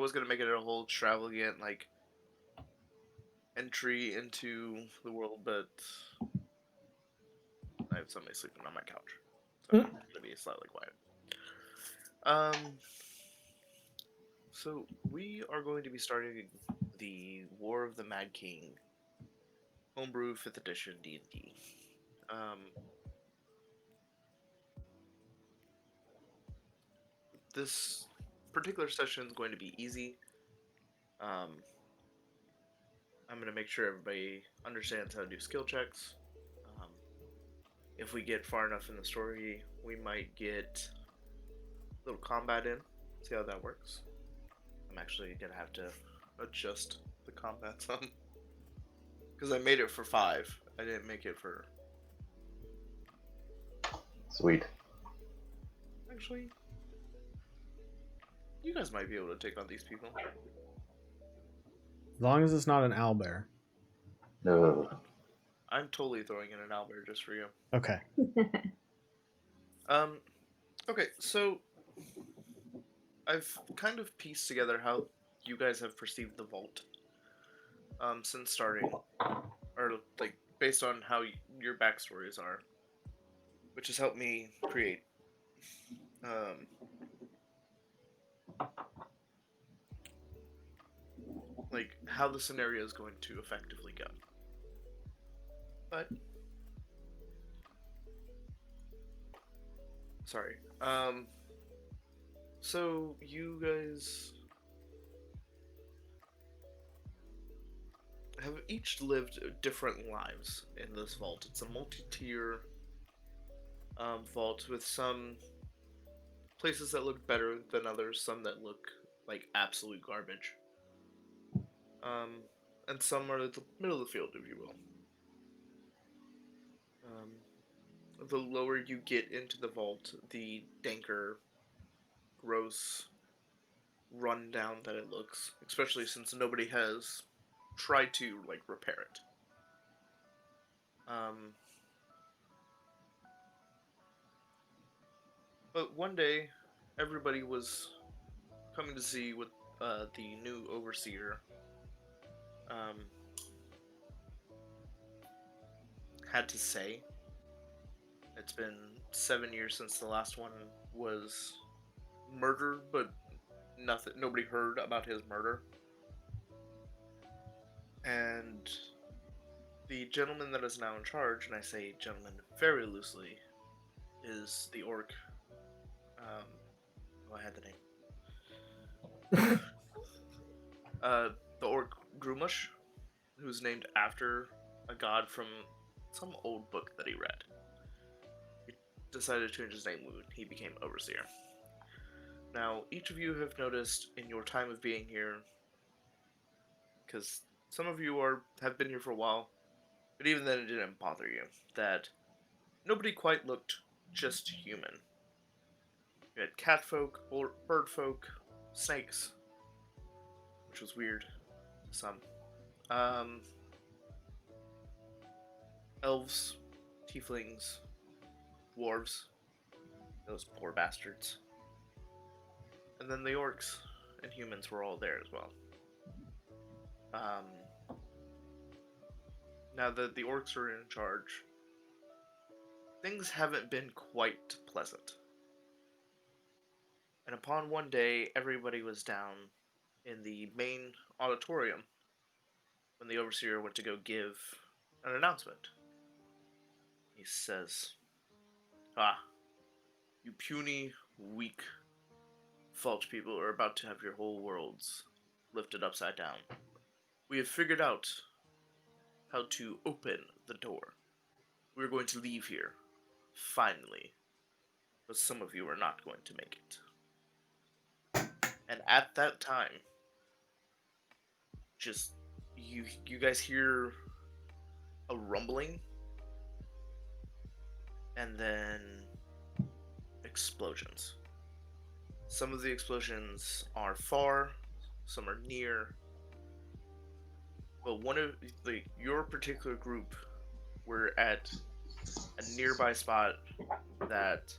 was gonna make it a whole extravagant like entry into the world, but I have somebody sleeping on my couch, so Mm. it's gonna be slightly quiet. Um, so we are going to be starting the War of the Mad King homebrew 5th edition D&D. This particular session is going to be easy. Um, I'm going to make sure everybody understands how to do skill checks. Um, if we get far enough in the story, we might get a little combat in, see how that works. I'm actually going to have to adjust the combat some. Because I made it for 5. I didn't make it for... Sweet. Actually, you guys might be able to take on these people. As long as it's not an owlbear. No. I'm totally throwing in an Albert just for you. Okay. Okay, so I've kind of pieced together how you guys have perceived the vault since starting, or like based on how your backstories are, which has helped me create um, like how the scenario is going to effectively go. But sorry, so you guys have each lived different lives in this vault. It's a multi-tier vault with some places that look better than others, some that look like absolute garbage, um, and some are at the middle of the field, if you will. The lower you get into the vault, the danker, gross, run down that it looks, especially since nobody has tried to like repair it. Um, but one day, everybody was coming to see what the new overseer um, had to say. It's been 7 years since the last one was murdered, but nobody heard about his murder. And the gentleman that is now in charge, and I say gentleman very loosely, is the orc. I had the name. The orc Grumush, who's named after a god from some old book that he read. He decided to change his name when he became overseer. Now, each of you have noticed in your time of being here, because some of you have been here for a while, but even then it didn't bother you, that nobody quite looked just human. You had catfolk, birdfolk, snakes, which was weird to some. Elves, tieflings, dwarves, those poor bastards. And then the orcs and humans were all there as well. Now that the orcs are in charge, things haven't been quite pleasant. And upon one day, everybody was down in the main auditorium when the overseer went to go give an announcement. He says, "Ah, you puny, weak, false people are about to have your whole worlds lifted upside down. We have figured out how to open the door. We're going to leave here, finally, but some of you are not going to make it." And at that time, just you guys hear a rumbling, and then explosions. Some of the explosions are far, some are near. But one of your particular group were at a nearby spot that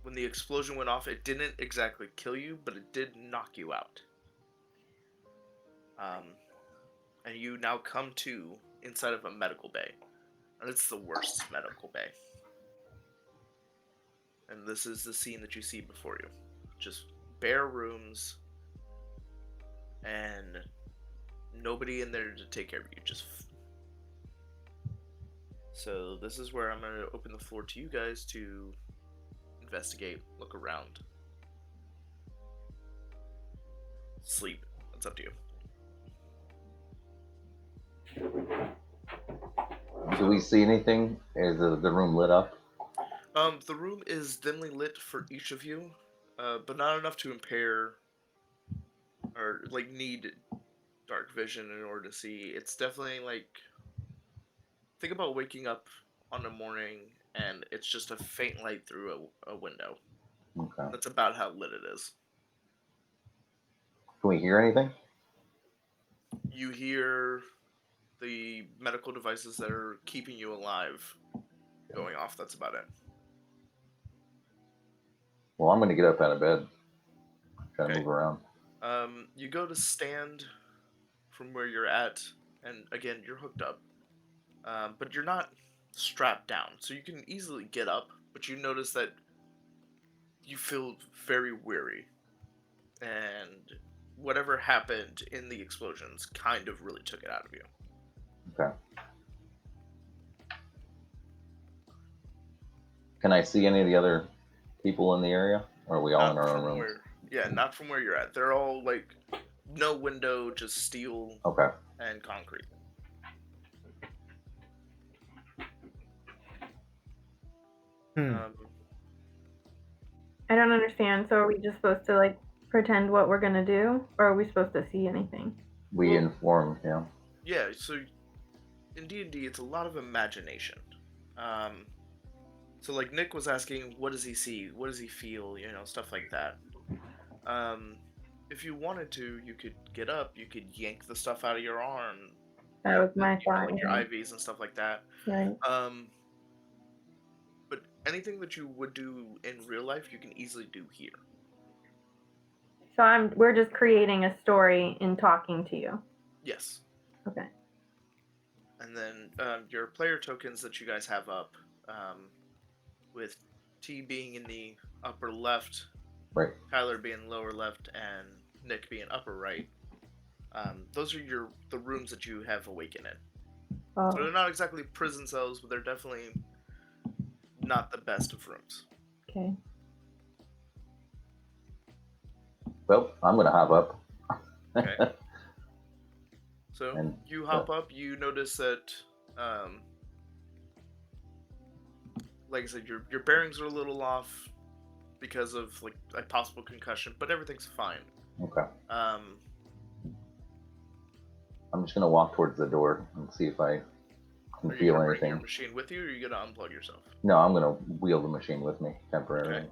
when the explosion went off, it didn't exactly kill you, but it did knock you out. And you now come to inside of a medical bay. And it's the worst medical bay. And this is the scene that you see before you. Just bare rooms and nobody in there to take care of you. So this is where I'm going to open the floor to you guys to investigate, look around, sleep. It's up to you. Do we see anything? Is the room lit up? The room is dimly lit for each of you, but not enough to impair or like need dark vision in order to see. It's definitely like, think about waking up on a morning and it's just a faint light through a window. Okay. That's about how lit it is. Can we hear anything? You hear the medical devices that are keeping you alive going off. That's about it. Well, I'm going to get up out of bed. Try to Okay. move around. You go to stand from where you're at, and again, you're hooked up, but you're not strapped down, so you can easily get up. But you notice that you feel very weary, and whatever happened in the explosions kind of really took it out of you. Okay. Can I see any of the other people in the area? Or are we all in our own rooms? Not from where you're at. They're all like no window, just steel Okay. and concrete. Hmm. I don't understand. So are we just supposed to like pretend what we're gonna do, or are we supposed to see anything? We Well- inform, yeah. Yeah, so in D&D, it's a lot of imagination. So like Nick was asking, what does he see? What does he feel? You know, stuff like that. If you wanted to, you could get up. You could yank the stuff out of your arm. That was my you know, thought. like your Yeah. IVs and stuff like that. Right. But anything that you would do in real life, you can easily do here. So we're just creating a story in talking to you. Yes. Okay. And then your player tokens that you guys have up, with T being in the upper left, Right. Tyler being lower left, and Nick being upper right. Those are the rooms that you have awakened in. Oh. So they're not exactly prison cells, but they're definitely not the best of rooms. Okay. Well, I'm going to hop up. Okay. So And, you hop up, you notice that, like I said, your bearings are a little off because of like a possible concussion, but everything's fine. Okay. Um, I'm just going to walk towards the door and see if I can are you feel gonna bring anything. your machine with you, or are you gonna unplug yourself? No, I'm going to wheel the machine with me temporarily. Okay.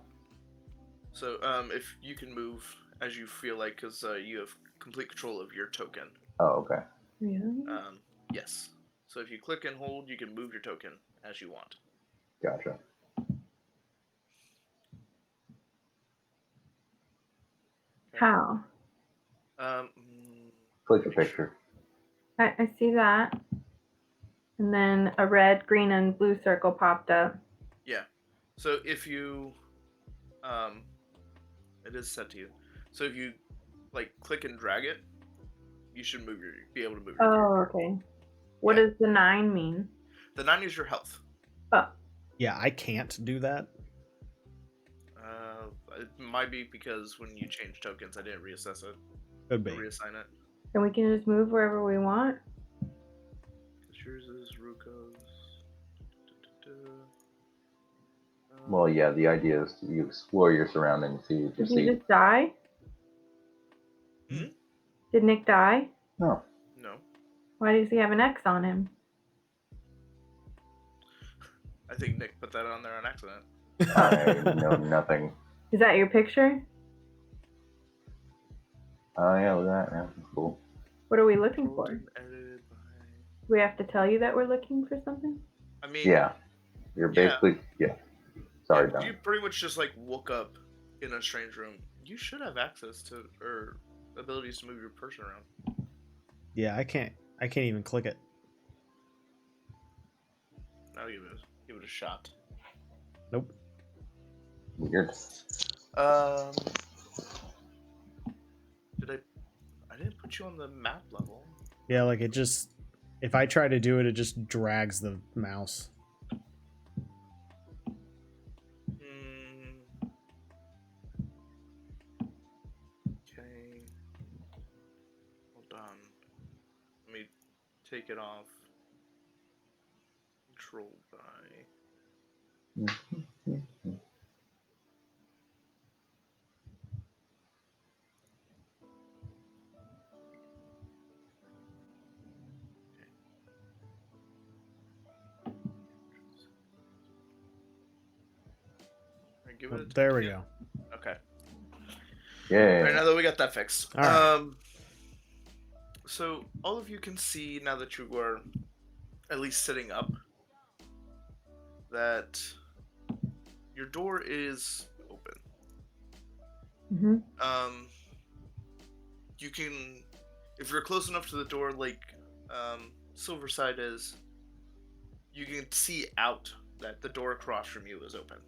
So if you can move as you feel like, because you have complete control of your token. Oh, okay. Really? Yes. So if you click and hold, you can move your token as you want. Gotcha. Okay. How? Click the picture. I see that. And then a red, green, and blue circle popped up. Yeah. So if you, it is set to you. So if you like click and drag it, you should be able to move your character. Oh, okay. What Yeah. does the 9 mean? The 9 is your health. Oh, Yeah, I can't do that. It might be because when you change tokens, I didn't reassess it. Could be. Reassign it. and we can just move wherever we want. Yours is Ruko's. Well, yeah, the idea is you explore your surroundings, see if you Did he see. just die? Hmm? Did Nick die? No. No. Why does he have an X on him? I think Nick put that on there on accident. I know nothing. Is that your picture? Oh, yeah, look at that. Yeah, that's cool. What are we looking for? Controlled and edited by... Do we have to tell you that we're looking for something? I mean, Yeah. You're Yeah. basically, yeah. Sorry, You Don. pretty much just like woke up in a strange room. You should have access to or abilities to move your person around. Yeah, I can't even click it. Now give it a shot. Nope. Weird. Did I didn't put you on the map level. Yeah, like it just, if I try to do it, it just drags the mouse. Okay. Hold on. Let me take it off. Control by. Alright, give it a There we go. Okay. Yeah. Alright, now that we got that fixed. All right. So all of you can see now that you are at least sitting up that your door is open. Mm-hmm. You can, if you're close enough to the door, like Silverside is, you can see out that the door across from you is open.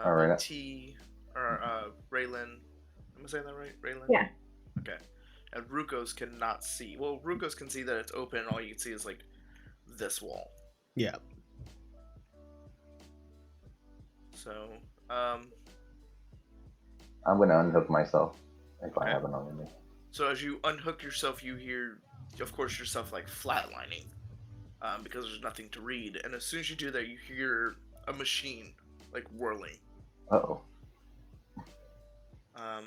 All right. T or Raylan, am I saying that right? Raylan? Yeah. Okay. And Rukos cannot see. Well, Rukos can see that it's open. All you can see is like this wall. Yeah. So, I'm gonna unhook myself if Okay. I have it on me. So as you unhook yourself, you hear, of course, yourself like flatlining because there's nothing to read. And as soon as you do that, you hear a machine like whirling. Uh-oh. I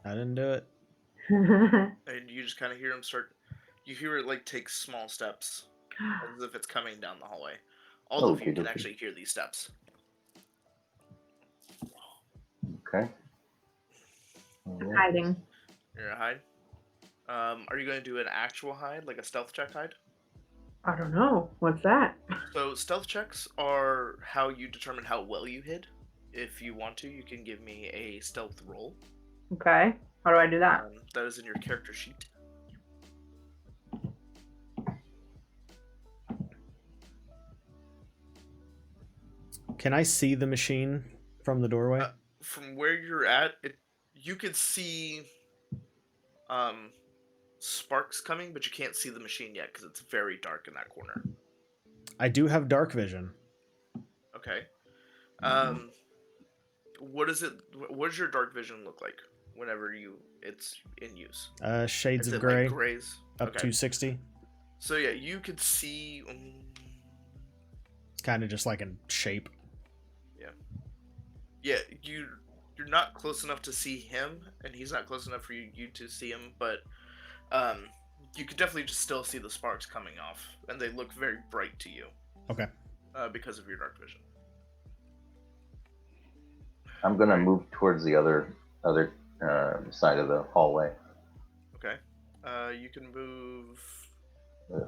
didn't do it. And you just kind of hear him start. You hear it like take small steps, as if it's coming down the hallway. All of you can actually hear these steps. Okay. Hiding. You're gonna hide. Are you going to do an actual hide, like a stealth check hide? I don't know. What's that? So stealth checks are how you determine how well you hid. If you want to, you can give me a stealth roll. Okay. How do I do that? That is in your character sheet. Can I see the machine from the doorway? From where you're at, you could see sparks coming, but you can't see the machine yet because it's very dark in that corner. I do have dark vision. Okay. What does your dark vision look like whenever it's in use? Shades Is of it gray. like grays? Up Okay. to 60. So yeah, you could see. It's kind of just like a shape. Yeah, you're not close enough to see him, and he's not close enough for you to see him, but you could definitely just still see the sparks coming off, and they look very bright to you. Okay. Because of your dark vision. I'm gonna move towards the other side of the hallway. Okay. You can move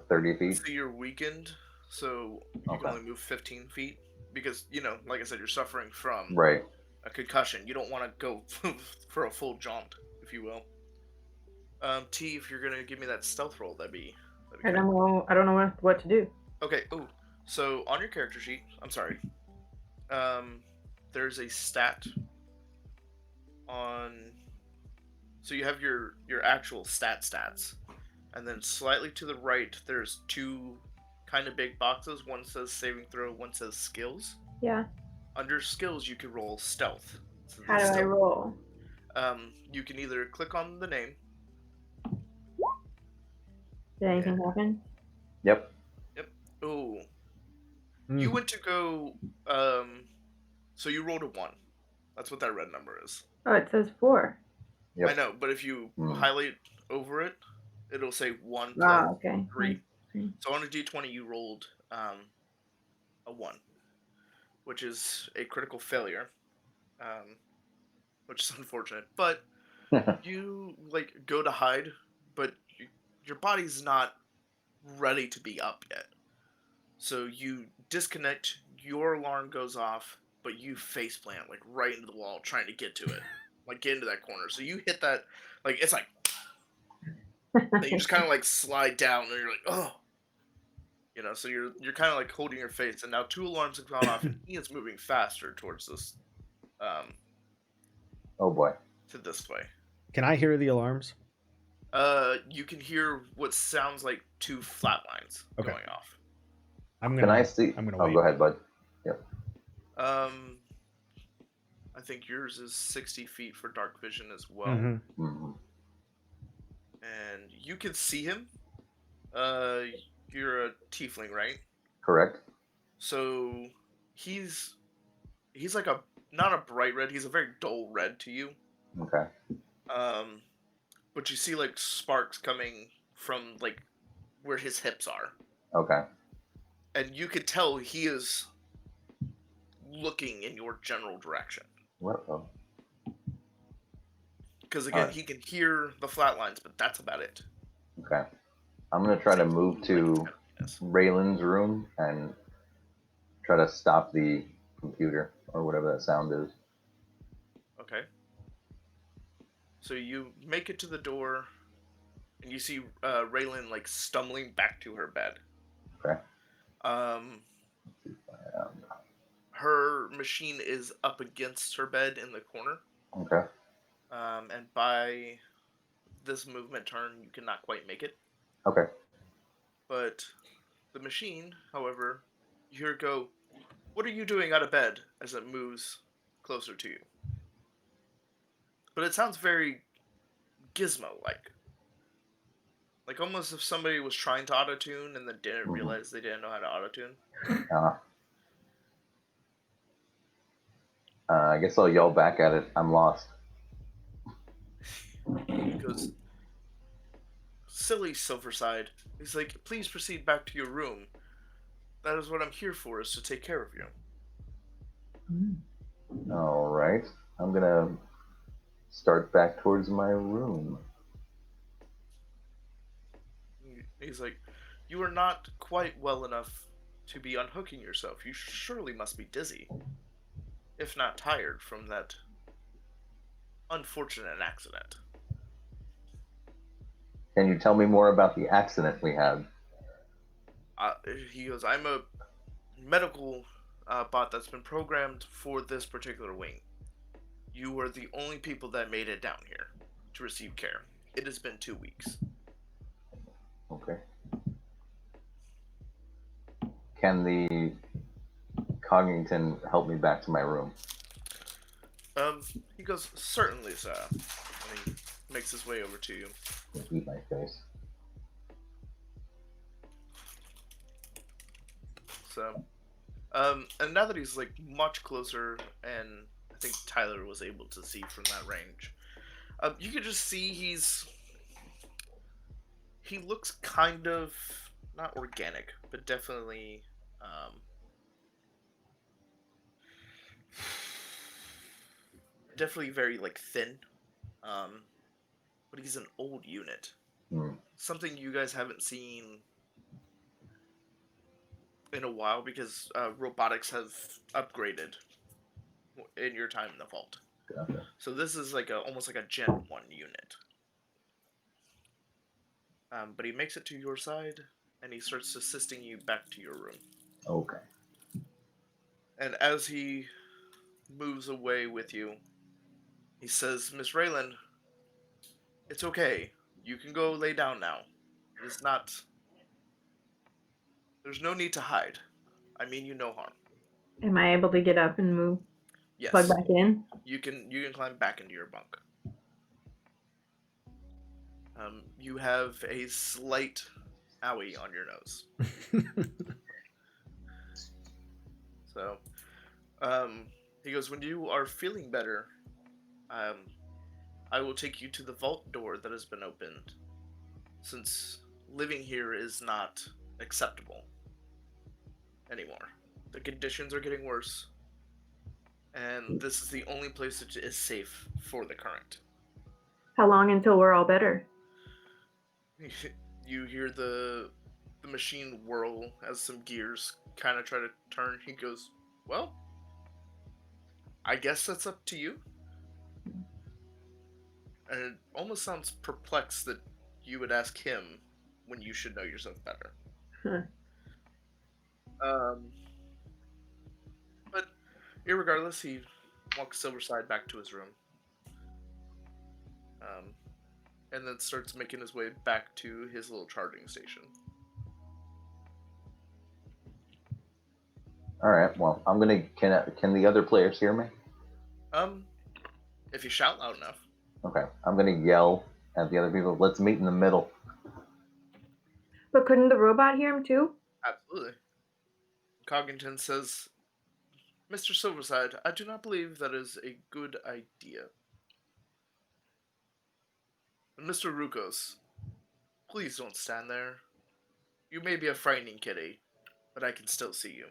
30 feet. So you're weakened, so you can only move 15 feet. Because, like I said, you're suffering from a concussion. You don't want to go for a full jaunt, if you will. T, if you're going to give me that stealth roll, that'd be I don't know what to do. Okay, so on your character sheet, I'm sorry, there's a stat on... So you have your actual stats, and then slightly to the right, there's two kind of big boxes. One says saving throw, one says skills. Yeah. Under skills, you can roll stealth. So How do I roll? You can either click on the name. Did anything happen? Yep. Oh. You went to go, so you rolled a 1. That's what that red number is. Oh, it says 4. Yep. I know, but if you highlight over it, it'll say 1 Ah, okay. 3. So on a d20, you rolled a 1, which is a critical failure, which is unfortunate. But you go to hide, but your body's not ready to be up yet. So you disconnect. your alarm goes off, but you faceplant like right into the wall, trying to get to it, like get into that corner. So you hit that, like it's like you just kind of like slide down, and you're like, oh, So you're kind of like holding your face, and now two alarms have gone off, and he is moving faster towards this, um, Oh boy. to this way. Can I hear the alarms? You can hear what sounds like two flat lines Okay. going off. Can I see? I'm gonna Oh, wait. go ahead, bud. Yep. I think yours is 60 feet for dark vision as well. Mm-hmm. Mm-hmm. And you can see him. You're a tiefling, right? Correct. So he's like a not a bright red. He's a very dull red to you. Okay. But you see like sparks coming from like where his hips are, Okay. and you could tell he is looking in your general direction. What? Oh. Because again, he can hear the flat lines, but that's about it. Okay. I'm gonna try to move to Yes. Raylan's room and try to stop the computer or whatever that sound is. Okay. So you make it to the door, and you see Raylan like stumbling back to her bed. Okay. Her machine is up against her bed in the corner. Okay. And by this movement turn, you cannot quite make it. Okay. But the machine, however, you hear it go, "What are you doing out of bed?" as it moves closer to you. But it sounds very Gizmo-like. Like almost if somebody was trying to auto-tune and then didn't realize they didn't know how to auto-tune. I guess I'll yell back at it. I'm lost. He goes, "Silly Silverside." He's like, "Please proceed back to your room. That is what I'm here for, is to take care of you." All right. I'm gonna start back towards my room. He's like, "You are not quite well enough to be unhooking yourself. You surely must be dizzy, if not tired from that unfortunate accident." Can you tell me more about the accident we had? He goes, "I'm a medical bot that's been programmed for this particular wing. You were the only people that made it down here to receive care. It has been 2 weeks." Okay. Can the Cognington help me back to my room? He goes, "Certainly, sir." And he makes his way over to you. Eat my face. So, and now that he's like much closer, and I think Tyler was able to see from that range, you can just see he looks kind of not organic, but definitely definitely very like thin. But he's an old unit. Something you guys haven't seen in a while because robotics have upgraded in your time in the vault. Gotcha. So this is like almost like a Gen 1 unit. But he makes it to your side, and he starts assisting you back to your room. Okay. And as he moves away with you, he says, "Miss Raylan, it's okay. You can go lay down now. It is not... There's no need to hide. I mean you no harm." Am I able to get up and move? Yes. Plug back in? You can climb back into your bunk. You have a slight owie on your nose. So, he goes, "When you are feeling better, I will take you to the vault door that has been opened, since living here is not acceptable anymore. The conditions are getting worse, and this is the only place that is safe for the current." How long until we're all better? You hear the machine whirl as some gears kind of try to turn. He goes, Well, I guess that's up to you. And it almost sounds perplexed that you would ask him when you should know yourself better. Huh. Um, but irregardless, he walks Silverside back to his room. Um, and then starts making his way back to his little charging station. All right. Well, I'm gonna. Can the other players hear me? If you shout loud enough. Okay. I'm gonna yell at the other people. Let's meet in the middle. But couldn't the robot hear him too? Absolutely. Coggington says, Mr. Silverside, I do not believe that is a good idea. And Mr. Rukos, please don't stand there. You may be a frightening kitty, but I can still see you.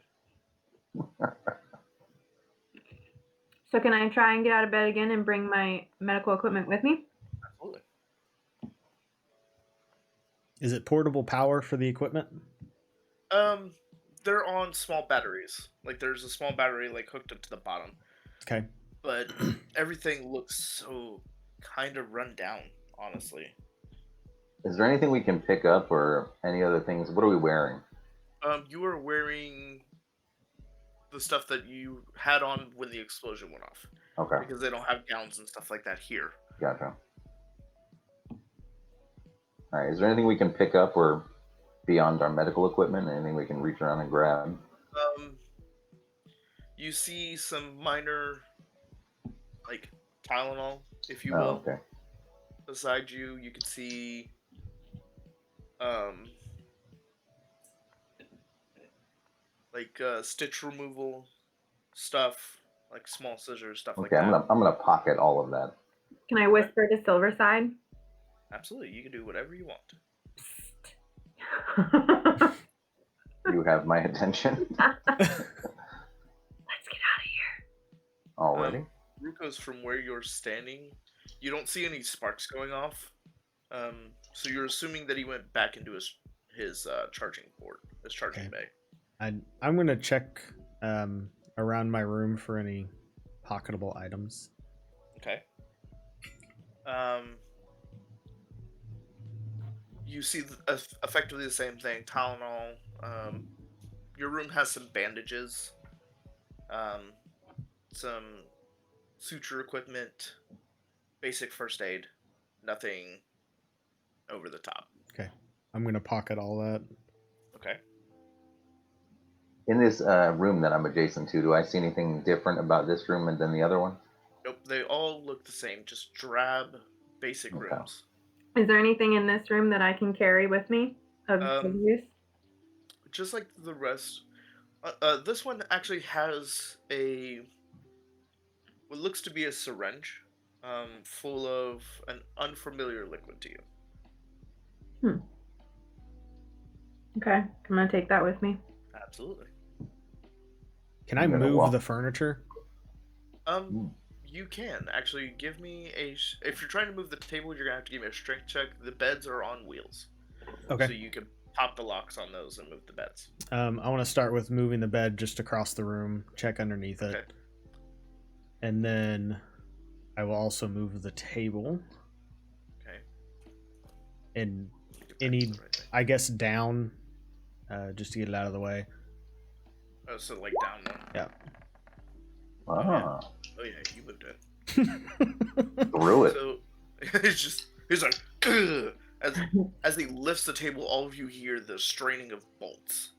So can I try and get out of bed again and bring my medical equipment with me? Absolutely. Is it portable power for the equipment? They're on small batteries. Like, there's a small battery, like, hooked up to the bottom. Okay. But everything looks so kind of run down, honestly. Is there anything we can pick up or any other things? What are we wearing? You are wearing the stuff that you had on when the explosion went off. Okay. Because they don't have gowns and stuff like that here. Gotcha. All right. Is there anything we can pick up or beyond our medical equipment? Anything we can reach around and grab? You see some minor, like, Tylenol, if you Oh, will. okay. Beside you, you can see, like, stitch removal stuff, like small scissors, stuff like Okay. that. I'm gonna pocket all of that. Can I whisper to Silverside? Absolutely, you can do whatever you want. You have my attention Let's get out of here. already. Ruko's from where you're standing, you don't see any sparks going off. So you're assuming that he went back into his charging board, his charging Okay. bay. I'm gonna check around my room for any pocketable items. Okay. You see effectively the same thing. Tylenol. Your room has some bandages. Some suture equipment. Basic first aid. Nothing over the top. Okay. I'm gonna pocket all that. Okay. In this room that I'm adjacent to, do I see anything different about this room than the other one? Nope. They all look the same. Just drab, basic Okay. rooms. Is there anything in this room that I can carry with me of use? Just like the rest, this one actually has what looks to be a syringe, full of an unfamiliar liquid to you. Okay, I'm gonna take that with me. Absolutely. Can I I'm gonna move walk. the furniture? You can actually give me if you're trying to move the table, you're gonna have to give me a strength check. The beds are on wheels, Okay. so you can pop the locks on those and move the beds. I want to start with moving the bed just across the room, check underneath it, Okay. and then I will also move the table Okay. and Get back any, to the right thing. I guess, down, just to get it out of the way. Oh, so like down one. Yeah. Ah, Oh yeah, you moved it. through it. So he's like, "Ugh." As he lifts the table, all of you hear the straining of bolts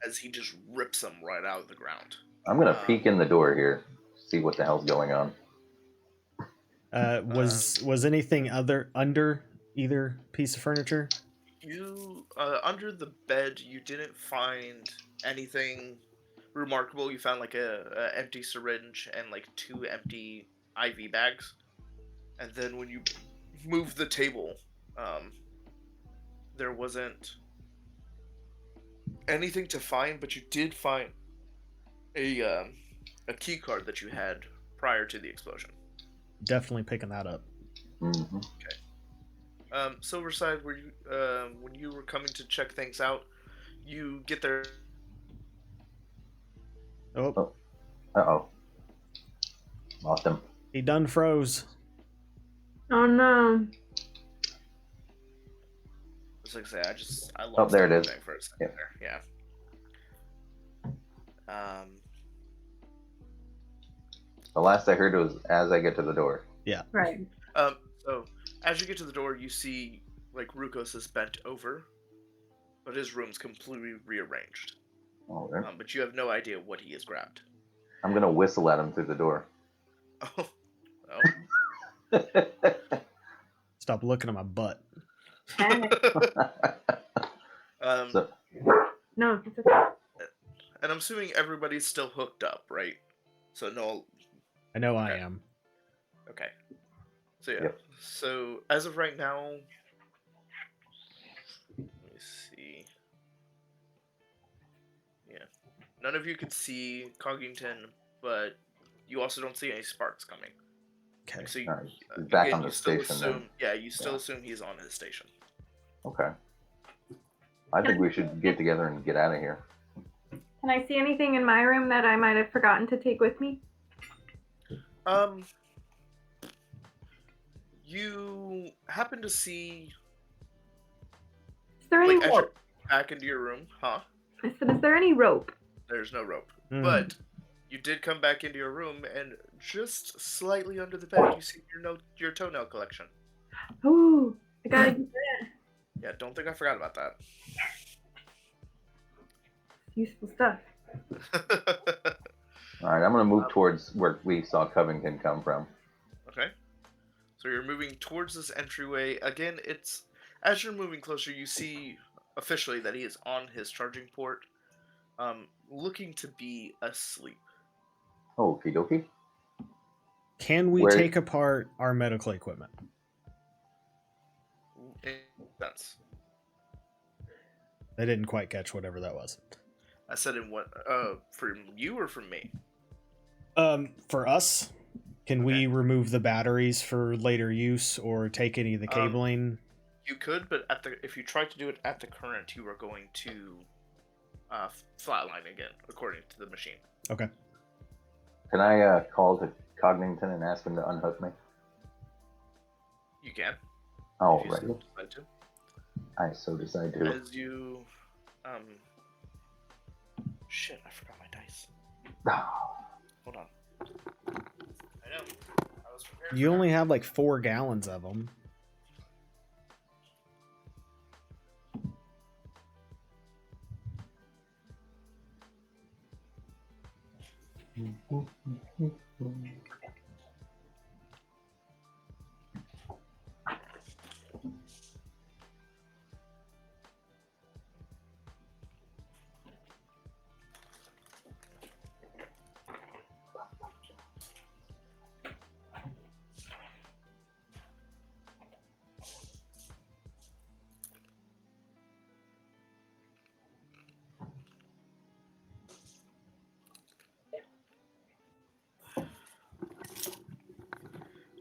as he just rips them right out of the ground. I'm gonna peek in the door here, see what the hell's going on. Was anything under either piece of furniture? You under the bed, you didn't find anything remarkable. You found like a empty syringe and like 2 empty IV bags, and then when you moved the table, there wasn't anything to find, but you did find a key card that you had prior to the explosion. Definitely picking that up. Mm-hmm. Silverside, were you when you were coming to check things out, you get there Oh, Uh-oh. Lost him. he done froze. Oh no. I was like, say, I Oh, lost there it is. everything for a second Yep. there. Yeah. The last I heard was as I get to the door. Yeah. Right. So as you get to the door, you see like Rukos is bent over, but his room's completely rearranged. Oh, there. But you have no idea what he has grabbed. I'm gonna whistle at him through the door. Oh, well. Stop looking at my butt. Panic. So, No, it's okay. And I'm assuming everybody's still hooked up, right? So no. I know I Okay. am. Okay. So yeah. Yep. So as of right now, let me see. Yeah. None of you can see Coggington, but you also don't see any sparks coming. Okay. So you, all right, he's back again, on you the still station assume, you still Yeah. assume he's on his station. Okay. I think we should get together and get out of here. Can I see anything in my room that I might have forgotten to take with me? You happen to see, Is there any like, as you're rope? back into your room, huh? I said, is there any rope? There's no rope. Mm. But you did come back into your room, and just slightly under the bed, you see your toenail collection. Ooh, I gotta do that. Yeah, don't think I forgot about that. Useful stuff. All right, I'm gonna move towards where we saw Covington come from. Okay. So you're moving towards this entryway. Again, it's as you're moving closer, you see officially that he is on his charging port, looking to be asleep. Okie dokie. Can we Where- take apart our medical equipment? In sense. I didn't quite catch whatever that was. I said in what? From you or from me? For us, can we remove the batteries for later use or take any of the cabling? You could, but if you try to do it at the current, you are going to flatline again, according to the machine. Okay. Can I call to Cognington and ask him to unhook me? You can. Oh, if you right. so decide to. I so decide to. As you, shit, I forgot my dice. Hold on. I know. I was prepared. You for only that. have like 4 gallons of them.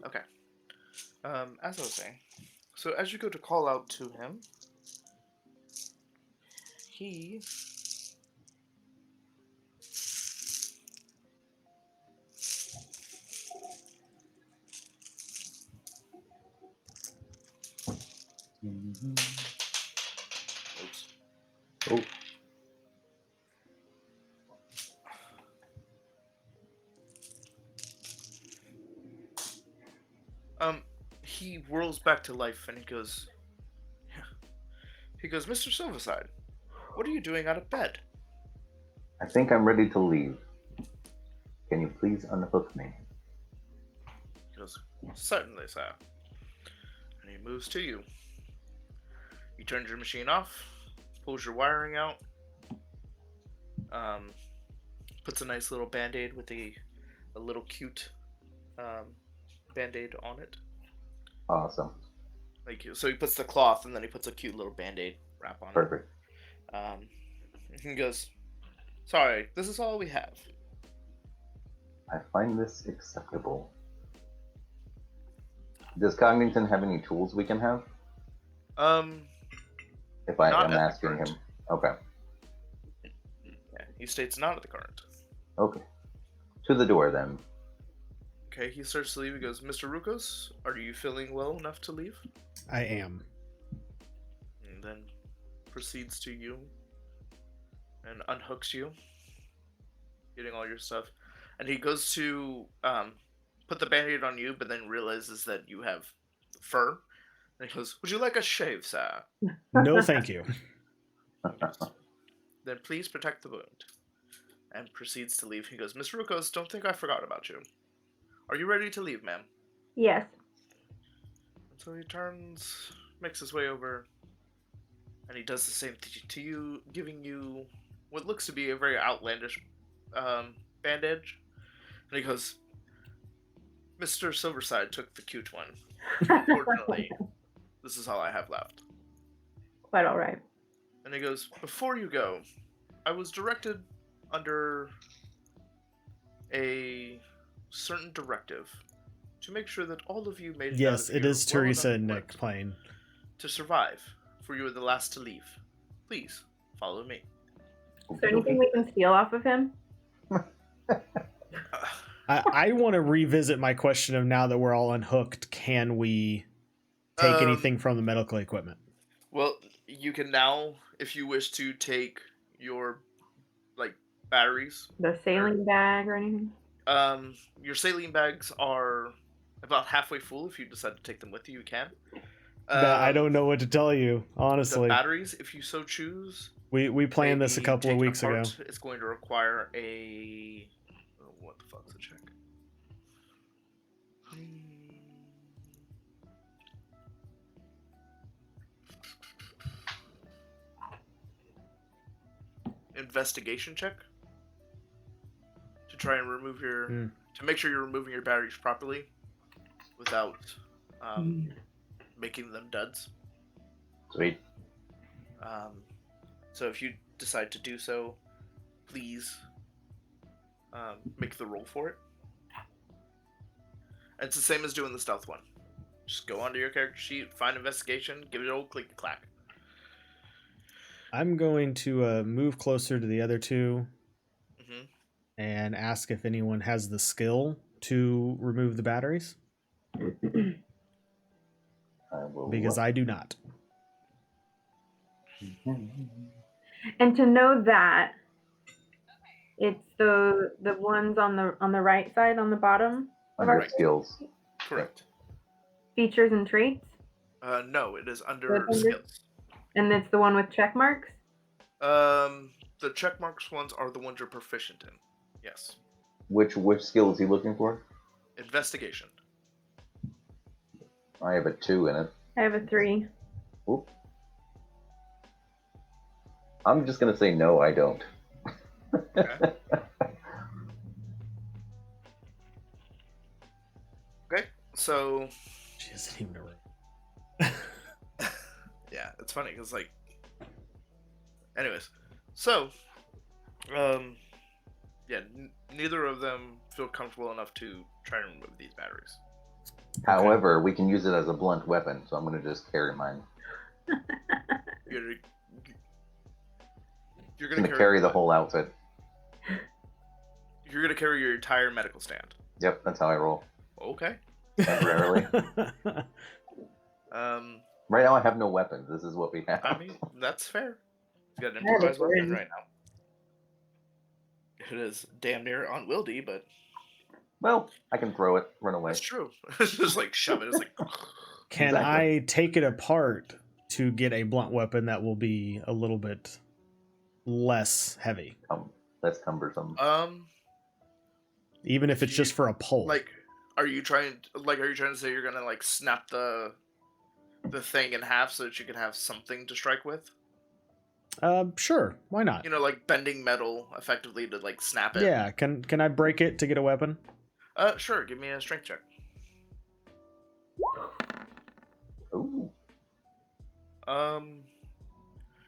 Okay. As I was saying, so as you go to call out to him, he oops. Oh, He whirls back to life and he goes, Mr. Silverside, what are you doing out of bed? I think I'm ready to leave. Can you please unhook me? He goes, certainly, sir. And he moves to you. He turns your machine off, pulls your wiring out, puts a nice little band-aid with a little cute band-aid on it. Awesome. So he puts the cloth and then he puts a cute little band-aid wrap on Perfect. it. He goes, sorry, this is all we have. I find this acceptable. Does Cognington have any tools we can have? If I Not am at the asking current. him. Okay. Yeah, he states not at the current. Okay. To the door then. Okay, he starts to leave. He goes, Mr. Rukos, are you feeling well enough to leave? I am. And then proceeds to you and unhooks you, getting all your stuff. And he goes to put the band-aid on you, but then realizes that you have fur. And he goes, would you like a shave, sir? No, thank you. Then please protect the wound. And proceeds to leave. He goes, Miss Rukos, don't think I forgot about you. Are you ready to leave, ma'am? Yes. And so he turns, makes his way over, and he does the same thing to you, giving you what looks to be a very outlandish bandage. And he goes, Mr. Silverside took the cute one. Unfortunately, this is all I have left. Quite all right. And he goes, before you go, I was directed under a certain directive to make sure that all of you made it Yes, out of it here is well Teresa enough and Nick equipped playing. to survive, for you are the last to leave. Please, follow me. Is there anything we can steal off of him? I want to revisit my question of now that we're all unhooked, can we take anything from the medical equipment? Well, you can now, if you wish to take your, batteries. The sailing bag or anything? Your saline bags are about halfway full. If you decide to take them with you, you can. I don't know what to tell you, The honestly. batteries, if you so choose. We planned this a maybe couple of taken weeks ago. apart, it's going to require a... oh, what the fuck's a check? Investigation check to try and remove your to make sure you're removing your batteries properly without making them duds. Sweet. So if you decide to do so, please make the roll for it. And it's the same as doing the stealth one. Just go onto your character sheet, find investigation, give it an old click clack. I'm going to move closer to the other two Mm-hmm. and ask if anyone has the skill to remove the batteries. Because I do not. And to know that, it's the ones on the right side on the bottom of Under our skills. Correct. features and traits. No, it is under That's under- skills. And it's the one with check marks. The check marks ones are the ones you're proficient in. Yes. Which skill is he looking for? Investigation. I have a 2 in it. I have a 3. Oop. I'm just gonna say no, I don't. Okay. Okay, so She doesn't even know. yeah, it's funny because anyways, so yeah, neither of them feel comfortable enough to try and remove these batteries. However, we can use it as a blunt weapon, so I'm gonna just carry mine. You're I'm gonna gonna carry the whole outfit. You're gonna carry your entire medical stand. Yep, that's how I roll. Okay. Temporarily. Right now I have no weapons. This is what we have. I mean, that's fair. You got an improvised weapon right now. It is damn near unwieldy, but Well, I can throw it, run away. that's true. It's just shove it. It's Can Exactly. I take it apart to get a blunt weapon that will be a little bit less heavy? Less cumbersome. Even if it's just for a pull. Are you trying to say you're gonna snap the thing in half so that you can have something to strike with? Sure, why not? Bending metal effectively to snap it. Yeah, can I break it to get a weapon? Sure. Give me a strength check. Ooh.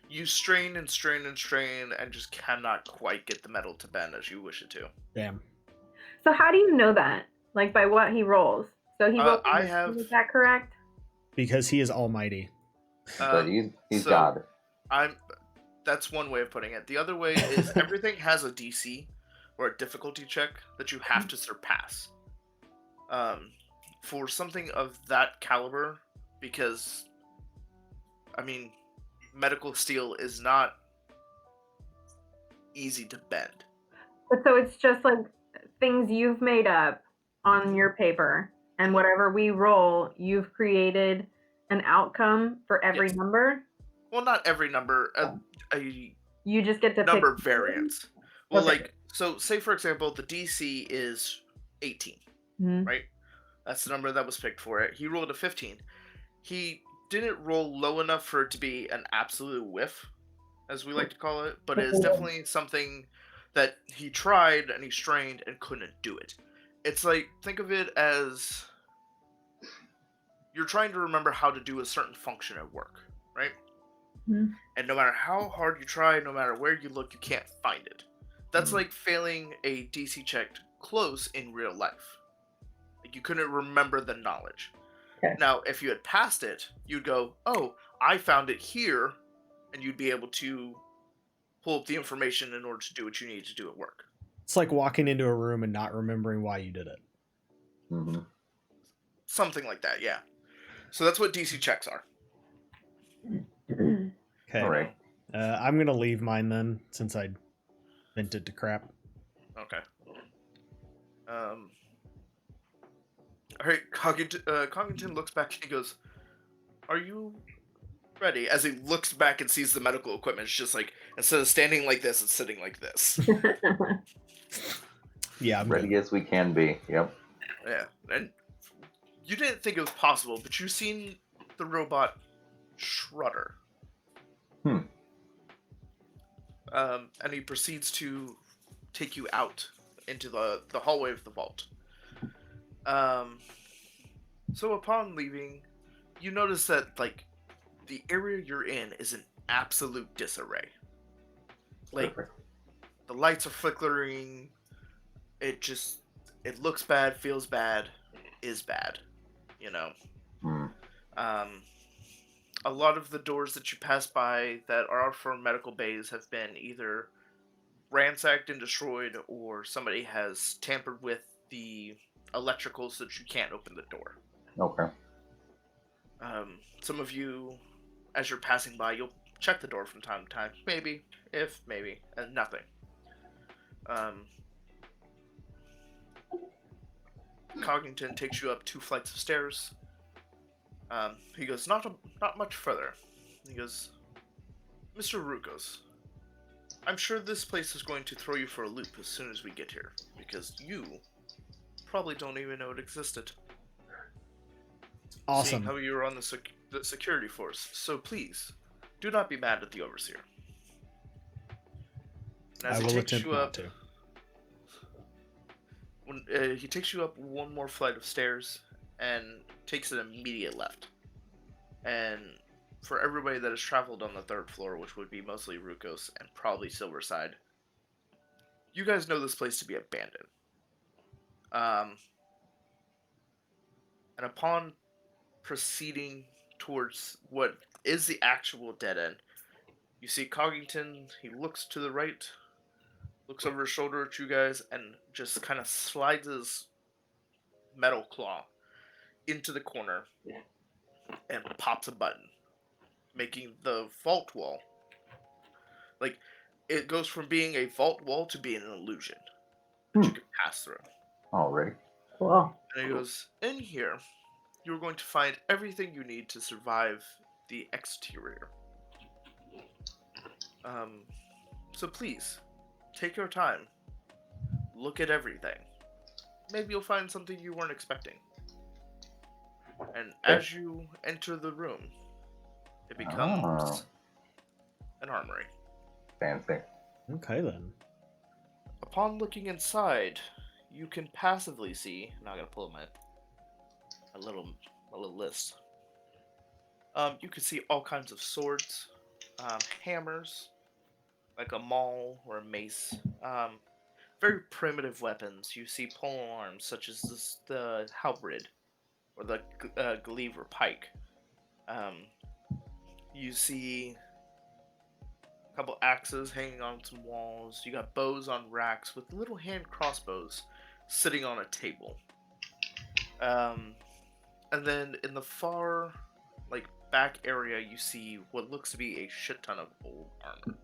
You strain and strain and strain and just cannot quite get the metal to bend as you wish it to. Damn. So how do you know that? By what he rolls? So he rolls. Is that correct? Because he is almighty. But he's God. That's one way of putting it. The other way is everything has a DC, or a difficulty check that you have to surpass. For something of that caliber, because, I mean, medical steel is not easy to bend. So it's just like things you've made up on your paper, and whatever we roll, you've created an outcome for every Yes. number. Well, not every number. A You just get to number pick variance. Well, Okay. so say for example, the DC is 18, Mhm. right? That's the number that was picked for it. He rolled a 15. He didn't roll low enough for it to be an absolute whiff, as we like to call it, but it is definitely something that he tried and he strained and couldn't do it. It's like, think of it as you're trying to remember how to do a certain function at work, right? Mhm. And no matter how hard you try, no matter where you look, you can't find it. That's like failing a DC check close in real life. Like, you couldn't remember the knowledge. Okay. Now, if you had passed it, you'd go, oh, I found it here, and you'd be able to pull up the information in order to do what you need to do at work. It's like walking into a room and not remembering why you did it. Mm-hmm. Something like that, yeah. So that's what DC checks are. Okay. All right. I'm gonna leave mine then, since I bent it to crap. Okay. Alright, Coggington looks back and he goes, are you ready? As he looks back and sees the medical equipment, it's just like, instead of standing like this, it's sitting like this. Yeah, I'm Ready good. as we can be. Yep. Yeah, and you didn't think it was possible, but you've seen the robot Shredder. And he proceeds to take you out into the hallway of the vault. So upon leaving, you notice that, like, the area you're in is in absolute disarray. Like, Perfect. the lights are flickering, it looks bad, feels bad, is bad, you know? A lot of the doors that you pass by that are for medical bays have been either ransacked and destroyed, or somebody has tampered with the electricals so that you can't open the door. Okay. Some of you, as you're passing by, you'll check the door from time to time. Maybe, and nothing. Cognington takes you up 2 flights of stairs. He goes, not much further. He goes, Mr. Rukos, I'm sure this place is going to throw you for a loop as soon as we get here, because you probably don't even know it existed. Awesome. Seeing how you were on the security force, so please, do not be mad at the overseer. And as I he will takes attempt you not up, to. when he takes you up one more flight of stairs and takes an immediate left. And for everybody that has traveled on the 3rd floor, which would be mostly Rukos and probably Silverside, you guys know this place to be abandoned. And upon proceeding towards what is the actual dead end, you see Coggington. He looks to the right, looks over his shoulder at you guys, and just kind of slides his metal claw into the corner and pops a button, making the vault wall, like, it goes from being a vault wall to being an illusion that you can pass through. Alrighty. Cool. And he goes, in here, you're going to find everything you need to survive the exterior. So please, take your time. Look at everything. Maybe you'll find something you weren't expecting. And as you enter the room, it becomes an armory. Fancy. Okay then. Upon looking inside, you can passively see. Now I gotta pull up my little list. You can see all kinds of swords, hammers, like a maul or a mace. Very primitive weapons. You see pole arms such as the halberd or the glaive or pike. You see A couple axes hanging on some walls. You got bows on racks with little hand crossbows sitting on a table. And then in the far, like, back area, you see what looks to be a shit ton of old armor.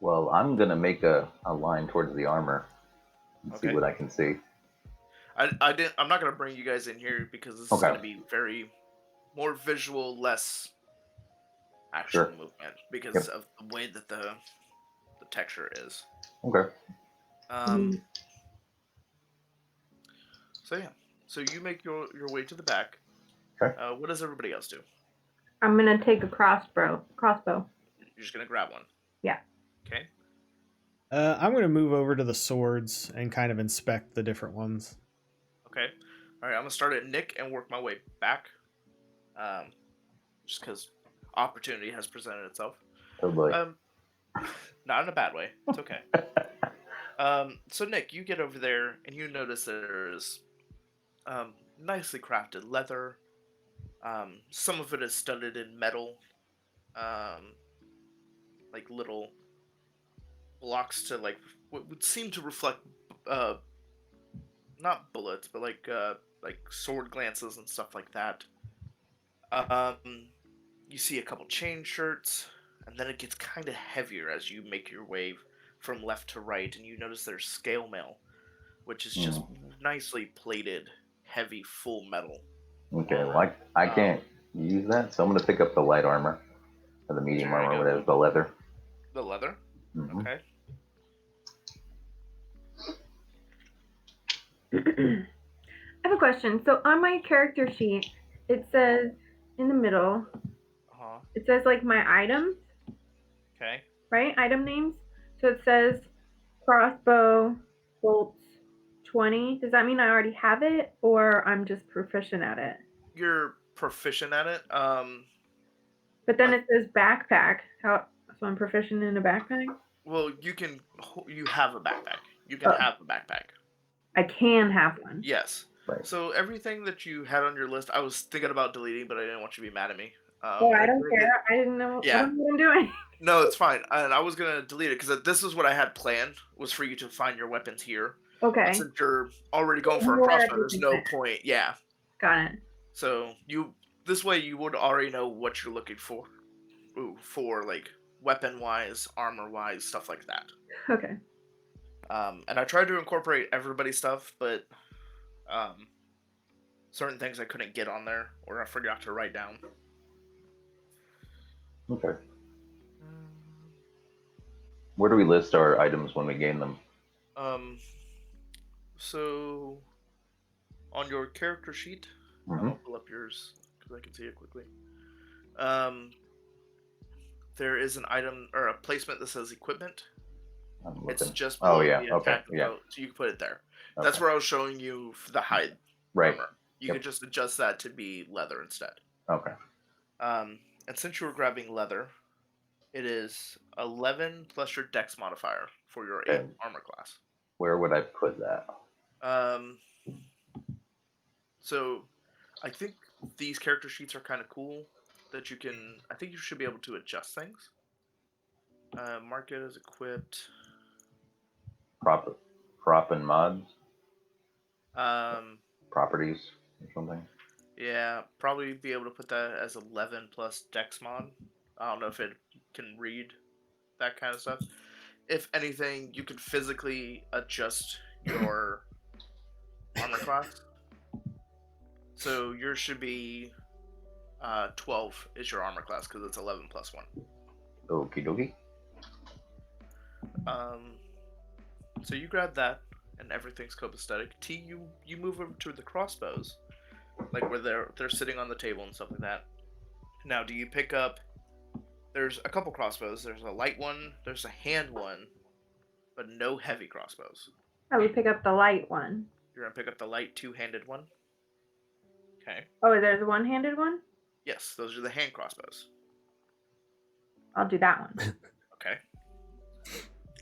Well, I'm gonna make a line towards the armor and see Okay. what I can see. I'm not gonna bring you guys in here because this is Okay. gonna be very more visual, less action Sure. movement because of the way that the texture is. Okay. So yeah, so you make your way to the back. Okay. What does everybody else do? I'm gonna take a crossbow. You're just gonna grab one. Yeah. Okay. I'm going to move over to the swords and kind of inspect the different ones. Okay. All right. I'm gonna start at Nick and work my way back. Just because opportunity has presented itself. Oh boy. Not in a bad way. It's okay. So Nick, you get over there and you notice there's nicely crafted leather. Some of it is studded in metal. Like little blocks to like what would seem to reflect not bullets, but like sword glances and stuff like that. You see a couple chain shirts, and then it gets kind of heavier as you make your way from left to right, and you notice there's scale mail, which is just nicely plated, heavy, full metal. Okay, well, I can't use that, so I'm gonna pick up the light armor, or the medium armor, whatever, the leather. The leather? Mm-hmm. Okay. I have a question. So on my character sheet, it says in the middle, it says like my items. Okay. Right? Item names. So it says crossbow, bolts, 20. Does that mean I already have it, or I'm just proficient at it? You're proficient at it. But then it says backpack. So I'm proficient in a backpack? Well, you have a backpack. You can have a backpack. I can have one. Yes. Right. So everything that you had on your list, I was thinking about deleting, but I didn't want you to be mad at me. Well, I don't care. I didn't know. Yeah. I don't know what I'm doing. No, it's fine. And I was gonna delete it because this is what I had planned, was for you to find your weapons here. Okay. And since you're already going for a crossbow, there's no point. Yeah. Got it. So this way you would already know what you're looking for. For like weapon wise, armor wise, stuff like that. Okay. And I tried to incorporate everybody's stuff, but certain things I couldn't get on there, or I forgot to write down. Okay. Where do we list our items when we gain them? So on your character sheet, I'll pull up yours because I can see it quickly. There is an item or a placement that says equipment. It's just below the attack boat, so you can put it there. Okay. That's where I was showing you the hide armor. You could just adjust that to be leather instead. Okay. And since you were grabbing leather, it is 11 plus your dex modifier for your 8 armor class. Where would I put that? So I think these character sheets are kind of cool that you can. I think you should be able to adjust things. Mark it as equipped. Prop and mods. Properties or something. Yeah, probably be able to put that as 11 plus dex mod. I don't know if it can read that kind of stuff. If anything, you can physically adjust your armor class. So yours should be 12 is your armor class because it's 11 plus 1. Okie dokie. So you grab that and everything's copacetic. T, you move over to the crossbows, like where they're sitting on the table and stuff like that. Now, do you pick up? There's a couple crossbows. There's a light one. There's a hand one, but no heavy crossbows. I would pick up the light one. You're gonna pick up the light two-handed one. Okay. Oh, there's a one-handed one? Yes, those are the hand crossbows. I'll do that one. Okay.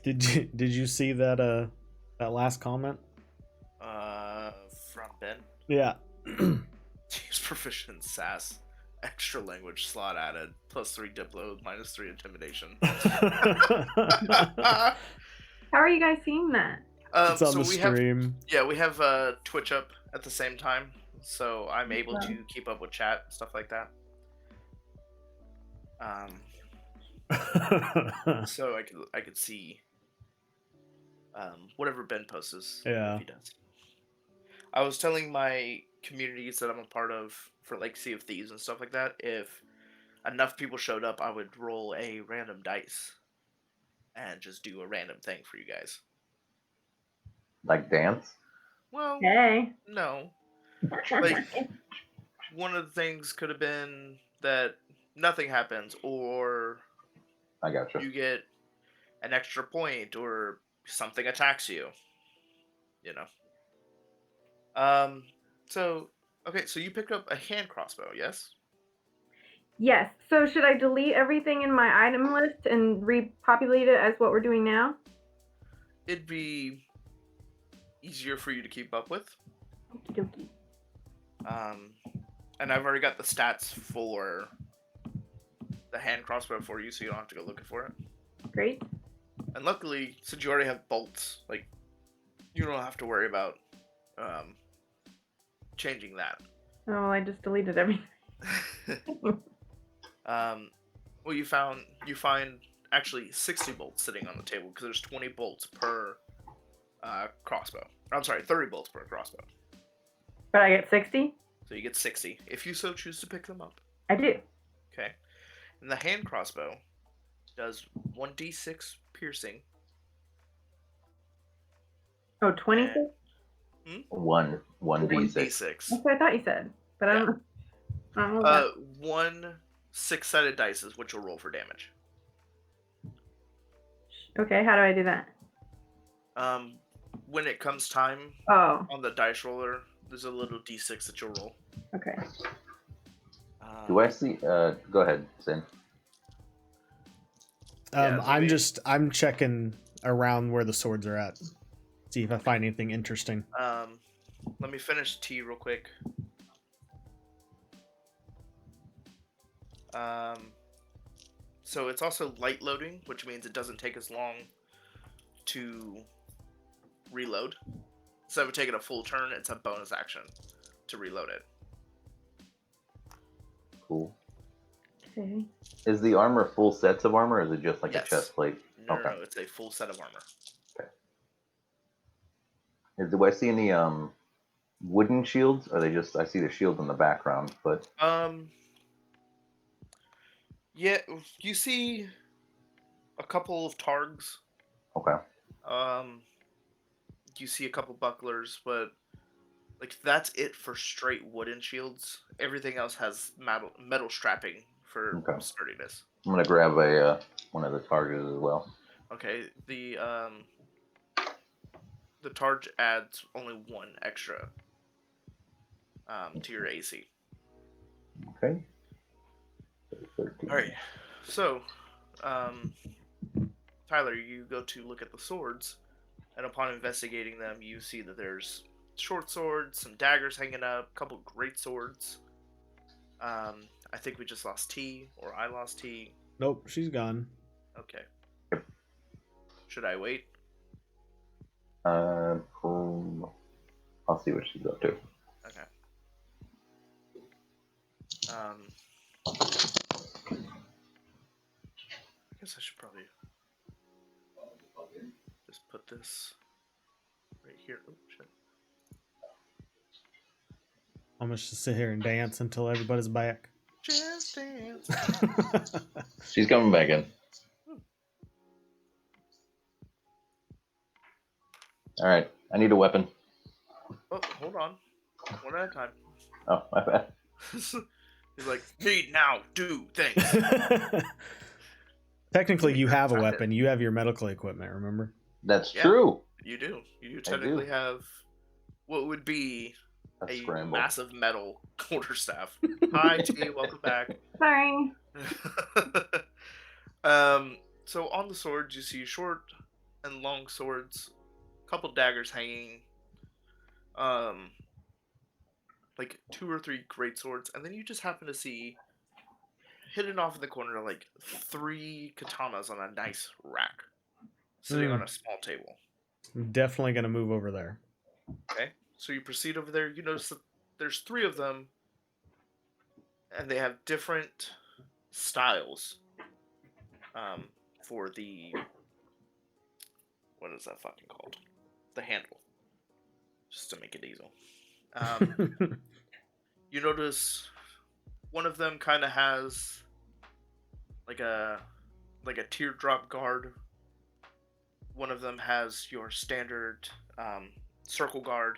Did you see that that last comment? From Ben. Yeah. He's proficient in sass. extra language slot added. +3 Diplo, -3 intimidation. How are you guys seeing that? It's on So the we have stream. we have Twitch up at the same time, so I'm able Wow. to keep up with chat and stuff like that. So I could see whatever Ben posts. Yeah. If he does. I was telling my communities that I'm a part of for like Sea of Thieves and stuff like that. If enough people showed up, I would roll a random dice and just do a random thing for you guys. Like dance? Well, Hey. no. Like, one of the things could have been that nothing happens, or I gotcha. you get an extra point, or something attacks you. You know. So okay, so you picked up a hand crossbow, yes? Yes. So should I delete everything in my item list and repopulate it as what we're doing now? It'd be easier for you to keep up with. Okie dokie. And I've already got the stats for the hand crossbow for you, so you don't have to go looking for it. Great. And luckily, since you already have bolts, like, you don't have to worry about changing that. Oh, I just deleted everything. Well, you find actually 60 bolts sitting on the table because there's 20 bolts per crossbow. I'm sorry, 30 bolts per crossbow. But I get 60? So you get 60 if you so choose to pick them up. I do. Okay. And the hand crossbow does 1d6 piercing. Oh, 26? One d6. 1d6. That's what I thought you said. But I don't know. I don't know that. 1 6-sided dice is what you'll roll for damage. Okay, how do I do that? When it comes time Oh, on the dice roller, there's a little d6 that you'll roll. okay. Do I see? Go ahead, Sin. I'm checking around where the swords are at. See if I find anything interesting. Let me finish T real quick. So it's also light loading, which means it doesn't take as long to reload. Instead of taking a full turn, it's a bonus action to reload it. Cool. Okay. Is the armor full sets of armor, or is it just like Yes. a chest plate? No, Okay. no, it's a full set of armor. Do I see any wooden shields? Or are they just? I see the shield in the background, but Yeah, you see a couple of targs. okay. You see a couple bucklers, but like that's it for straight wooden shields. Everything else has metal strapping for sturdiness. I'm gonna grab a one of the targets as well. Okay, the targe adds only 1 extra to your AC. Okay. 13. All right, so Tyler, you go to look at the swords, and upon investigating them, you see that there's short swords, some daggers hanging up, a couple great swords. I think we just lost T, or I lost T. Nope, she's gone. Okay. Should I wait? I'll see what she's up to. Okay. I guess I should probably just put this right here. Oh, shit. I'm gonna just sit here and dance until everybody's back. Just dance. She's coming back in. All right, I need a weapon. Oh, hold on. One at a time. Oh, my bad. He's like, need now, do things. Technically, you have a weapon. You have your medical equipment, remember? That's Yeah. true. You do. You technically have what would be a scramble. massive metal quarterstaff. Hi, T. Welcome back. Sorry. So on the swords, you see short and long swords, a couple daggers hanging, like 2 or 3 great swords, and then you just happen to see hidden off in the corner are like 3 katanas on a nice rack, sitting on a small table. I'm definitely going to move over there. Okay, so you proceed over there. You notice that there's 3 of them, and they have different styles. For the what is that fucking called? The handle, just to make it easy. You notice one of them kind of has like a teardrop guard. One of them has your standard circle guard,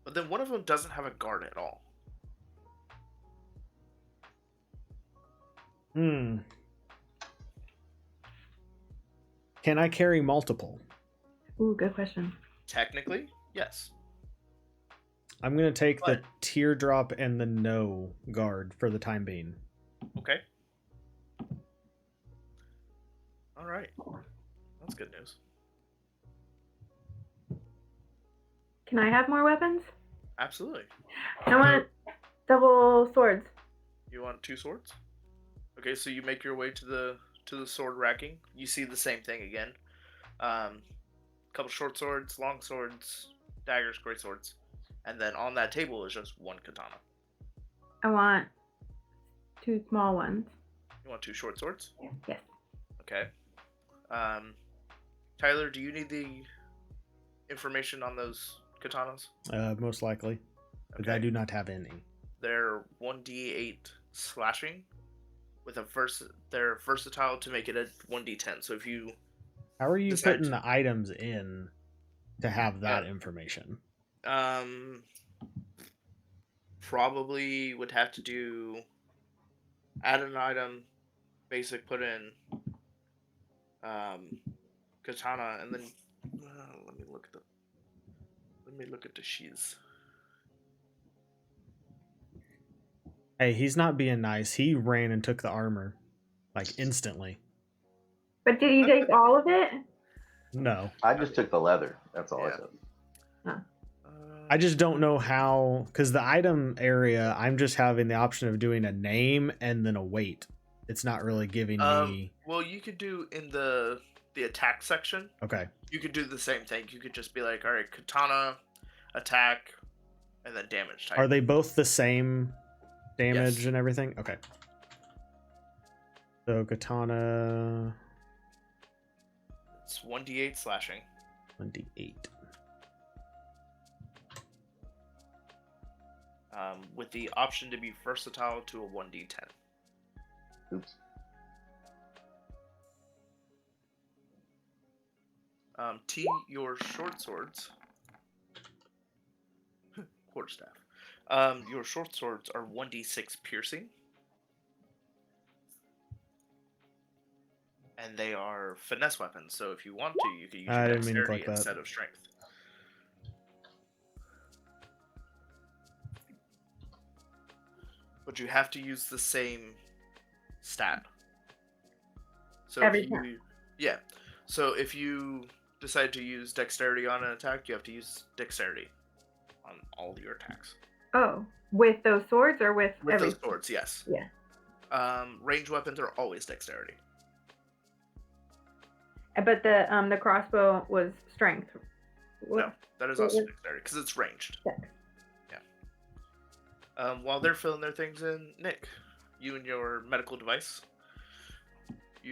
but then one of them doesn't have a guard at all. Can I carry multiple? Ooh, good question. Technically, yes. I'm going to take the teardrop and the no guard for the time being. Okay. All right. That's good news. Can I have more weapons? Absolutely. I want double swords. You want 2 swords? Okay, so you make your way to the sword racking. You see the same thing again. Couple short swords, long swords, daggers, great swords, and then on that table is just 1 katana. I want 2 small ones. You want 2 short swords? Yes. Okay. Tyler, do you need the information on those katanas? Most likely. But Okay. I do not have any. They're 1d8 slashing with they're versatile to make it a 1d10. So if you How are you putting the items in to have that information? Probably would have to add an item, basic, put in katana, and then let me look at the shiz. Hey, he's not being nice. He ran and took the armor, like, instantly. But did you take all of it? No. I just took the leather. That's all I said. I just don't know how, because the item area, I'm just having the option of doing a name and then a weight. It's not really giving me... Well, you could do in the attack section. Okay. You could do the same thing. You could just be like, all right, katana, attack, and then damage type. Are they both the same damage Yes. and everything? Okay. So katana... It's 1d8 slashing. 1d8. With the option to be versatile to a 1d10. Oops. T, your short swords. Quarterstaff. Your short swords are 1d6 piercing. And they are finesse weapons, so if you want to, you can use your dexterity instead of strength. But you have to use the same stat. So Every if you, time. yeah. So if you decide to use dexterity on an attack, you have to use dexterity on all your attacks. Oh, with those swords or with those swords? Yes. Yeah. Range weapons are always dexterity. But the crossbow was strength. No, that is also dexterity because it's ranged. Dex. Yeah. While they're filling their things in, Nick, you and your medical device.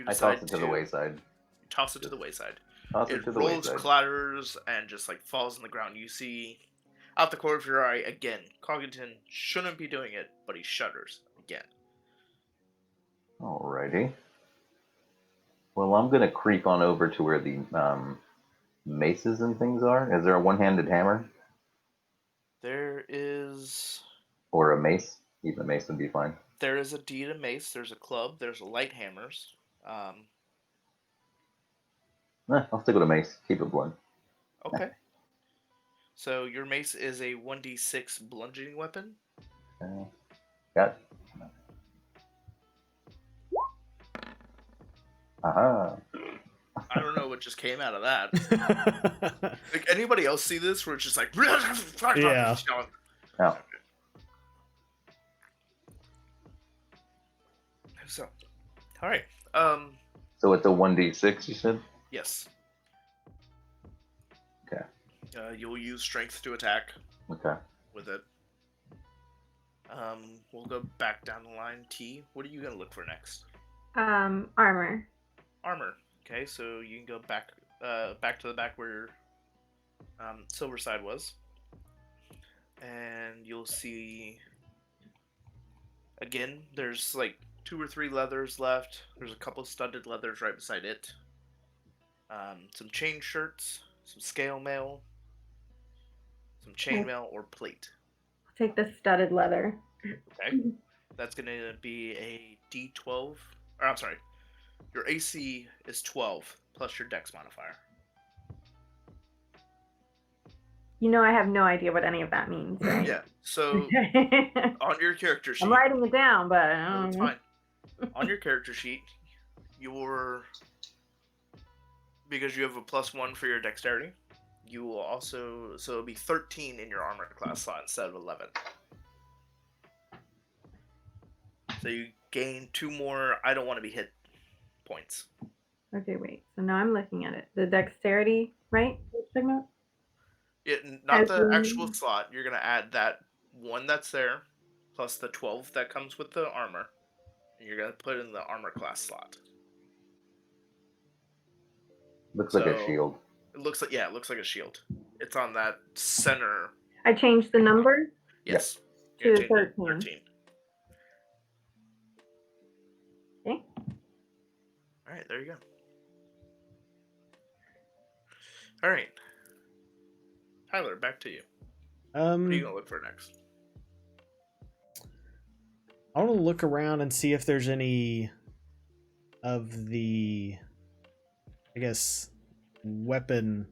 I toss it to the wayside. You toss it to the wayside. Toss it to the rolls, wayside. clatters, and just like falls on the ground. You see, out the corner of your eye again. Coggington shouldn't be doing it, but he shudders again. Alrighty. Well, I'm gonna creep on over to where the maces and things are. Is there a one-handed hammer? There is. Or a mace? Even a mace would be fine. There is indeed a mace. There's a club. There's light hammers. I'll stick with a mace. Keep it blunt. Okay. So your mace is a 1d6 bludgeoning weapon. Got it. Aha. I don't know what just came out of that. Like, anybody else see this where it's just like... Yeah. Oh. So, all right. So it's a 1d6, you said? Yes. Okay. You'll use strength to attack Okay. with it. We'll go back down the line. T, what are you gonna look for next? Armor. Armor. Okay, so you can go back to the back where Silverside was, and you'll see again. There's like 2 or 3 leathers left. There's a couple studded leathers right beside it. Some chain shirts, some scale mail, some chainmail or plate. I'll take the studded leather. Okay, that's gonna be a D12. Or I'm sorry, your AC is 12 plus your Dex modifier. You know, I have no idea what any of that means, right? Yeah. So on your character sheet, I'm writing it down, but no, it's fine. On your character sheet, because you have a +1 for your dexterity, you will also it'll be 13 in your armor class slot instead of 11. So you gain 2 more I don't want to be hit points. Okay, wait. So now I'm looking at it. The dexterity, right? Segment? Not the actual slot. You're gonna add that 1 that's there, plus the 12 that comes with the armor, and you're gonna put in the armor class slot. Looks like a shield. It looks like a shield. It's on that center. I changed the number? Yes. To 13. 13. Okay. Alright, there you go. Alright. Tyler, back to you. What are you gonna look for next? I want to look around and see if there's any of the, I guess, weapon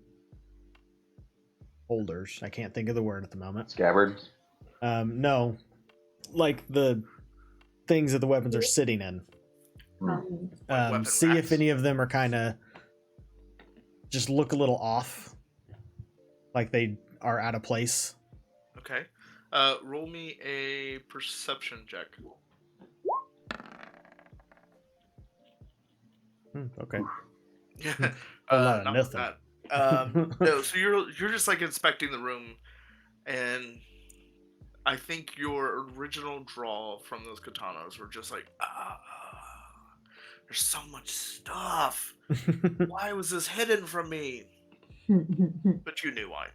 holders. I can't think of the word at the moment. Scabbards? No. Like the things that the weapons are sitting in. Weapon See racks? if any of them are kind of just look a little off. Like they are out of place. Okay. Roll me a perception check. Okay. Not lot of with nothing. that. No, so you're just like inspecting the room, and I think your original draw from those katanas were just like, there's so much stuff. Why was this hidden from me? But you knew why.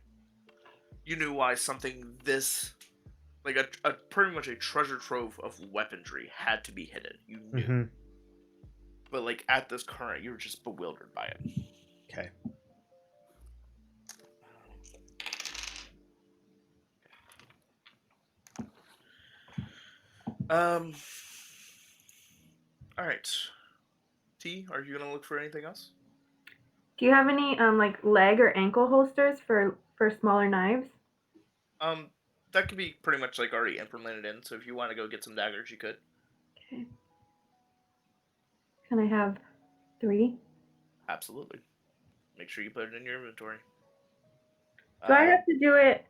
You knew why something this, like a pretty much a treasure trove of weaponry, had to be hidden. You knew. Mm-hmm. But like at this current, you were just bewildered by it. Okay. All right. T, are you gonna look for anything else? Do you have any like leg or ankle holsters for smaller knives? That could be pretty much like already implemented in. So if you want to go get some daggers, you could. Okay. Can I have 3? Absolutely. Make sure you put it in your inventory. Do I have to do it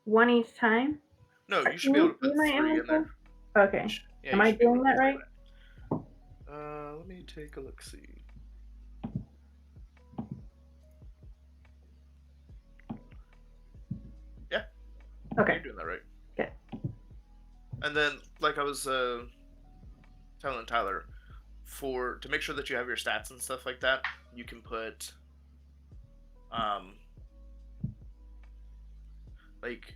one each time? No, you should be able to put 3 in there. Okay. Yeah, Am I doing that right? Let me take a look. See. Yeah. Okay. You're doing that right. Okay. And then, like I was telling Tyler, to make sure that you have your stats and stuff like that, you can put like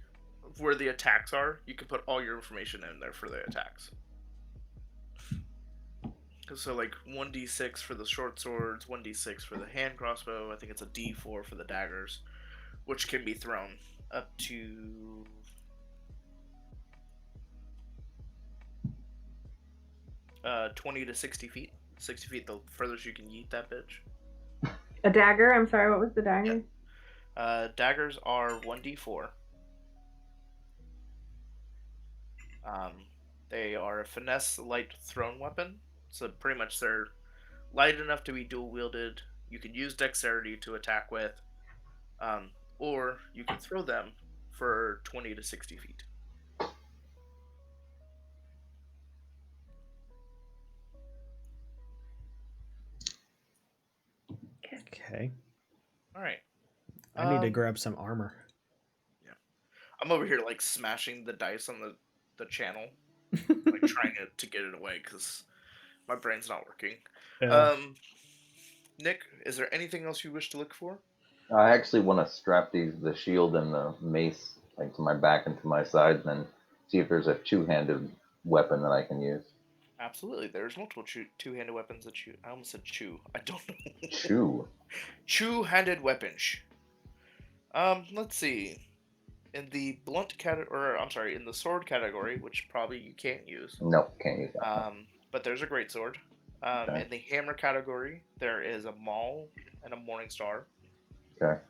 where the attacks are, you can put all your information in there for the attacks. So like 1d6 for the short swords, 1d6 for the hand crossbow, I think it's a d4 for the daggers, which can be thrown up to 20 to 60 feet. 60 feet, the furthest you can yeet that bitch. A dagger? I'm sorry, what was the dagger? Yeah. Daggers are 1d4. They are a finesse light thrown weapon. So pretty much they're light enough to be dual wielded. You can use dexterity to attack with, or you can throw them for 20 to 60 feet. Okay. All right. I need to grab some armor. I'm over here like smashing the dice on the channel, like trying to get it away because my brain's not working. Yeah. Nick, is there anything else you wish to look for? I actually want to strap the shield and the mace like to my back and to my side, and then see if there's a two-handed weapon that I can use. Absolutely. There's multiple two-handed weapons that you. I almost said chew. I don't know. Chew. Two-handed weapons. Let's see. In the blunt category, or I'm sorry, in the sword category, which probably you can't use. Nope, can't use that. But there's a great sword. Okay. In the hammer category, there is a maul and a morning star. Okay.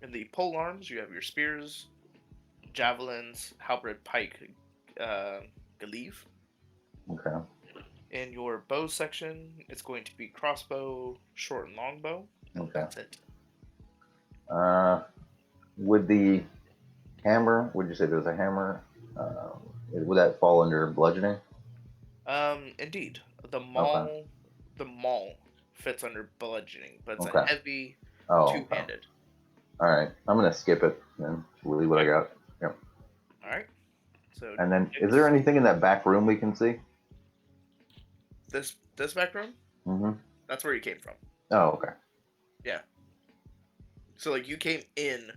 In the pole arms, you have your spears, javelins, halberd, pike, glaive. Okay. In your bow section, it's going to be crossbow, short and long bow, and Okay. that's it. Would the hammer? Would you say there's a hammer? Would that fall under bludgeoning? Indeed, the Okay. maul fits under bludgeoning, but it's a Okay. heavy Oh. two-handed. All right. I'm gonna skip it and leave what I got. Yep. All right. So. And then, is there anything in that back room we can see? This back room? Mm-hmm. That's where you came from. Oh, okay. Yeah. So like you came in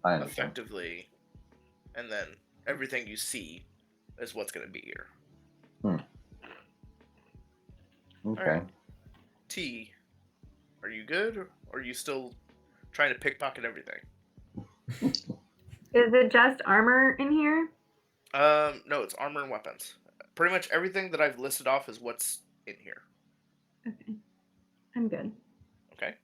I understand. effectively, and then everything you see is what's going to be here. Okay. Right. T, are you good, or are you still trying to pickpocket everything? Is it just armor in here? No, it's armor and weapons. Pretty much everything that I've listed off is what's in here. Okay. I'm good. Okay.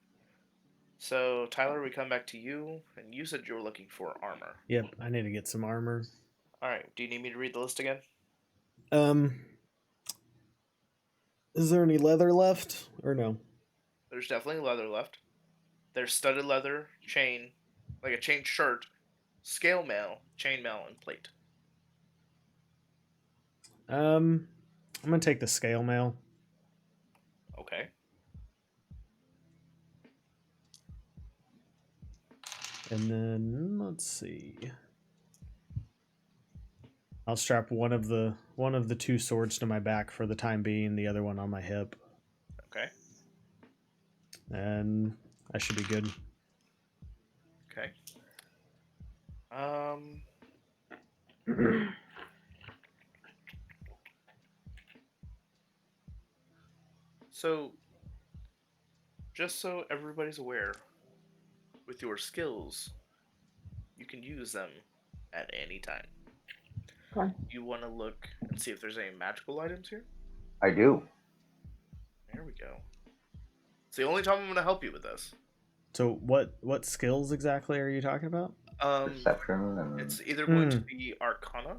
So, Tyler, we come back to you, and you said you were looking for armor. Yep, I need to get some armor. Alright, do you need me to read the list again? Is there any leather left, or no? There's definitely leather left. There's studded leather, chain, like a chain shirt, scale mail, chain mail, and plate. I'm gonna take the scale mail. Okay. And then let's see. I'll strap one of the two swords to my back for the time being, the other one on my hip. Okay. And I should be good. Okay. So, just so everybody's aware, with your skills, you can use them at any time. Okay. You want to look and see if there's any magical items here? I do. There we go. It's the only time I'm going to help you with this. So what skills exactly are you talking about? Perception and. It's either going to be Arcana,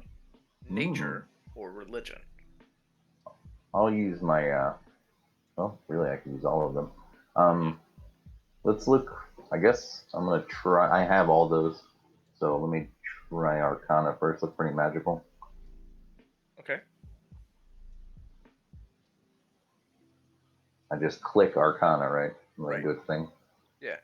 Nature, or Religion. I'll use my. Well, really, I can use all of them. Let's look. I guess I'm gonna try. I have all those, so let me try Arcana first. Look pretty magical. Okay. I just click Arcana, right? And let it do its thing. Yeah.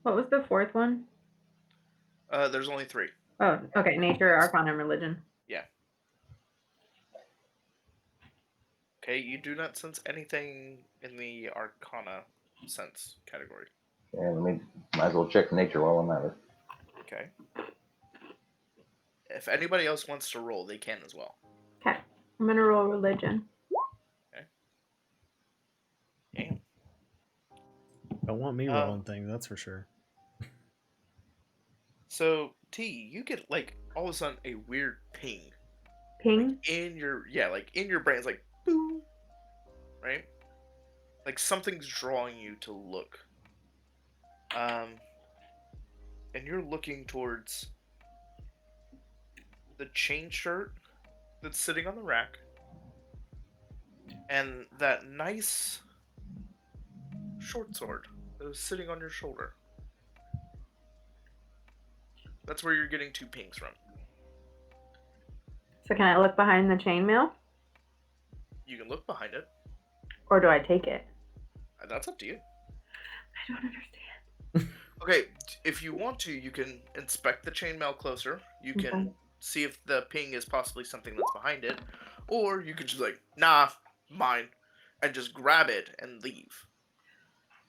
What was the fourth one? There's only 3. Oh, okay. Nature, Arcana, and Religion. Yeah. Okay, you do not sense anything in the Arcana sense category. Yeah, might as well check nature while I'm at it. Okay. If anybody else wants to roll, they can as well. Okay. I'm gonna roll Religion. Okay. Damn. Don't want me rolling things, that's for sure. So, T, you get like all of a sudden a weird ping. Ping? Like, in your brain. It's like boom. Right? Like something's drawing you to look. And you're looking towards the chain shirt that's sitting on the rack. And that nice short sword that is sitting on your shoulder. That's where you're getting 2 pings from. So can I look behind the chainmail? You can look behind it. Or do I take it? That's up to you. I don't understand. Okay, if you want to, you can inspect the chainmail closer. You can Okay. see if the ping is possibly something that's behind it. Or you could just like, nah, mine. And just grab it and leave.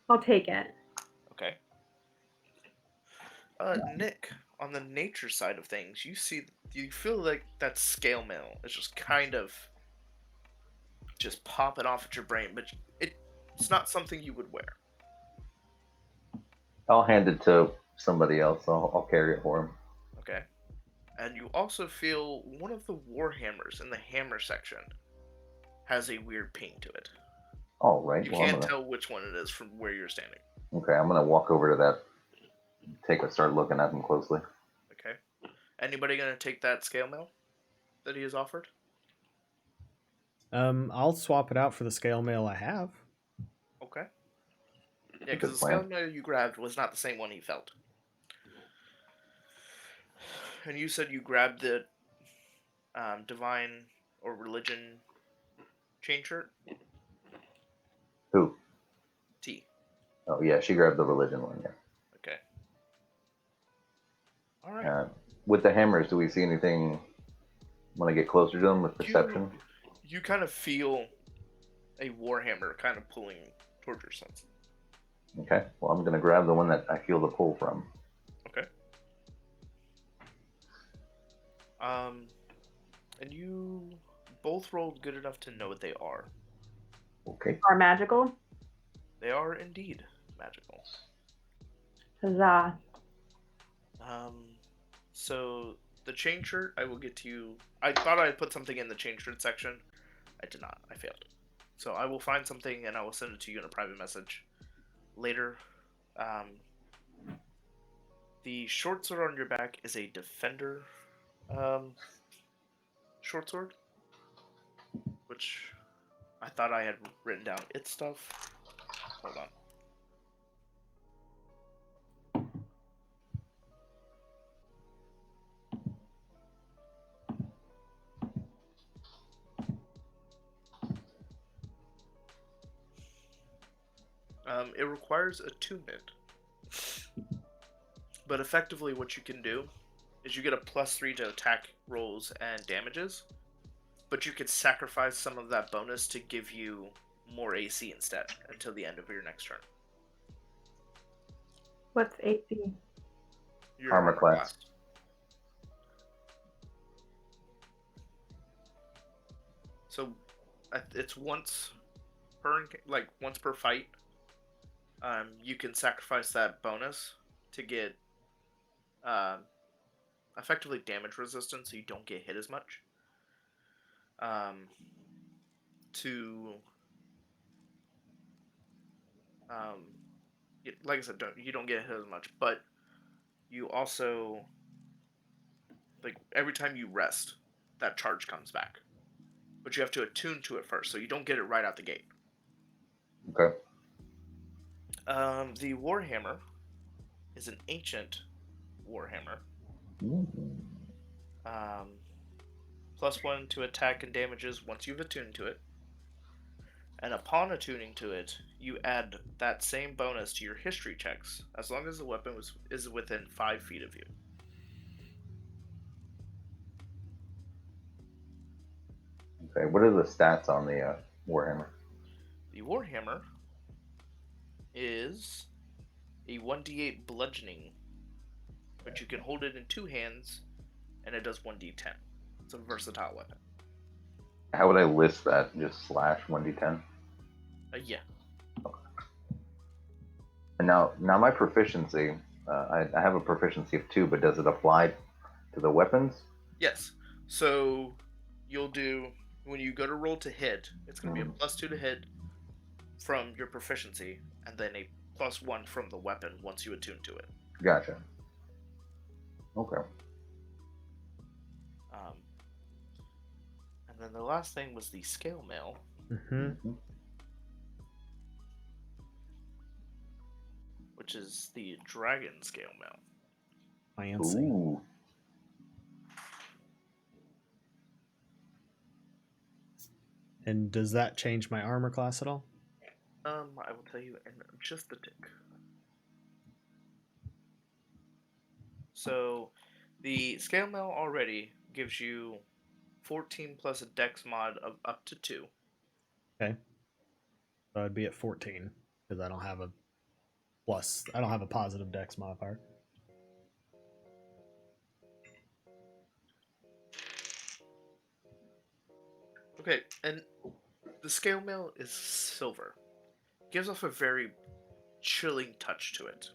I'll take it. Okay. Nick, on the nature side of things, you feel like that scale mail is just kind of just popping off at your brain, but it's not something you would wear. I'll hand it to somebody else. I'll carry it for him. Okay. And you also feel one of the war hammers in the hammer section has a weird ping to it. All right. You Well, can't tell which one it is from where you're standing. Okay, I'm gonna walk over to that. Start looking at them closely. Okay. Anybody gonna take that scale mail that he has offered? I'll swap it out for the scale mail I have. Okay. Yeah, Good because the plan. scale mail you grabbed was not the same one he felt. And you said you grabbed the divine or religion chain shirt? Who? T. Oh yeah, she grabbed the religion one. Yeah. Okay. All right. With the hammers, do we see anything when I get closer to them with perception? You kind of feel a warhammer kind of pulling towards your sense. Okay. Well, I'm gonna grab the one that I feel the pull from. Okay. And you both rolled good enough to know what they are. Okay. Are magical? They are indeed magical. Huzzah. So the chain shirt, I will get to you. I thought I had put something in the chain shirt section. I did not. I failed. So I will find something and I will send it to you in a private message later. The short sword on your back is a defender short sword, which I thought I had written down its stuff. Hold on. It requires attunement. But effectively what you can do is you get a +3 to attack rolls and damages, but you could sacrifice some of that bonus to give you more AC instead until the end of your next turn. What's AC? Your Armor class. So it's once per fight. You can sacrifice that bonus to get effectively damage resistance, so you don't get hit as much. Like I said, you don't get hit as much, but you also, like, every time you rest, that charge comes back. But you have to attune to it first, so you don't get it right out the gate. Okay. The Warhammer is an ancient Warhammer. +1 to attack and damages once you've attuned to it. And upon attuning to it, you add that same bonus to your history checks, as long as the weapon is within 5 feet of you. Okay. What are the stats on the Warhammer? The Warhammer is a 1d8 bludgeoning, but you can hold it in 2 hands, and it does 1d10. It's a versatile weapon. How would I list that? Just slash 1d10? Yeah. Okay. And now my proficiency, I have a proficiency of 2, but does it apply to the weapons? Yes. So you'll do, when you go to roll to hit, it's going to be a +2 to hit from your proficiency, and then a +1 from the weapon once you attune to it. Gotcha. Okay. And then the last thing was the scale mail. Which is the dragon scale mail. Fancy. Ooh. And does that change my armor class at all? I will tell you in just a tick. So, the scale mail already gives you 14 plus a dex mod of up to 2. Okay. So I'd be at 14 because I don't have a plus. I don't have a positive dex modifier. Okay, and the scale mail is silver. Gives off a very chilling touch to it.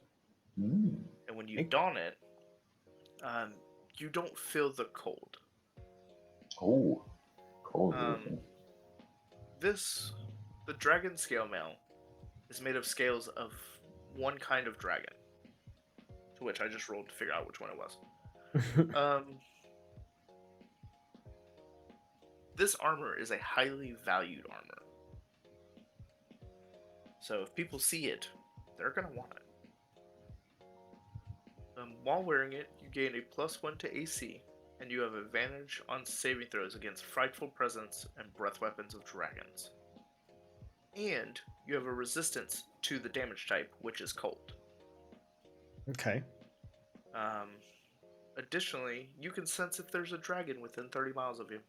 Mm. And when you don it, you don't feel the cold. Oh, cold. The dragon scale mail is made of scales of one kind of dragon, to which I just rolled to figure out which one it was. This armor is a highly valued armor. So if people see it, they're going to want it. While wearing it, you gain a +1 to AC, and you have advantage on saving throws against frightful presence and breath weapons of dragons. And you have a resistance to the damage type, which is cold. Okay. Additionally, you can sense if there's a dragon within 30 miles of you.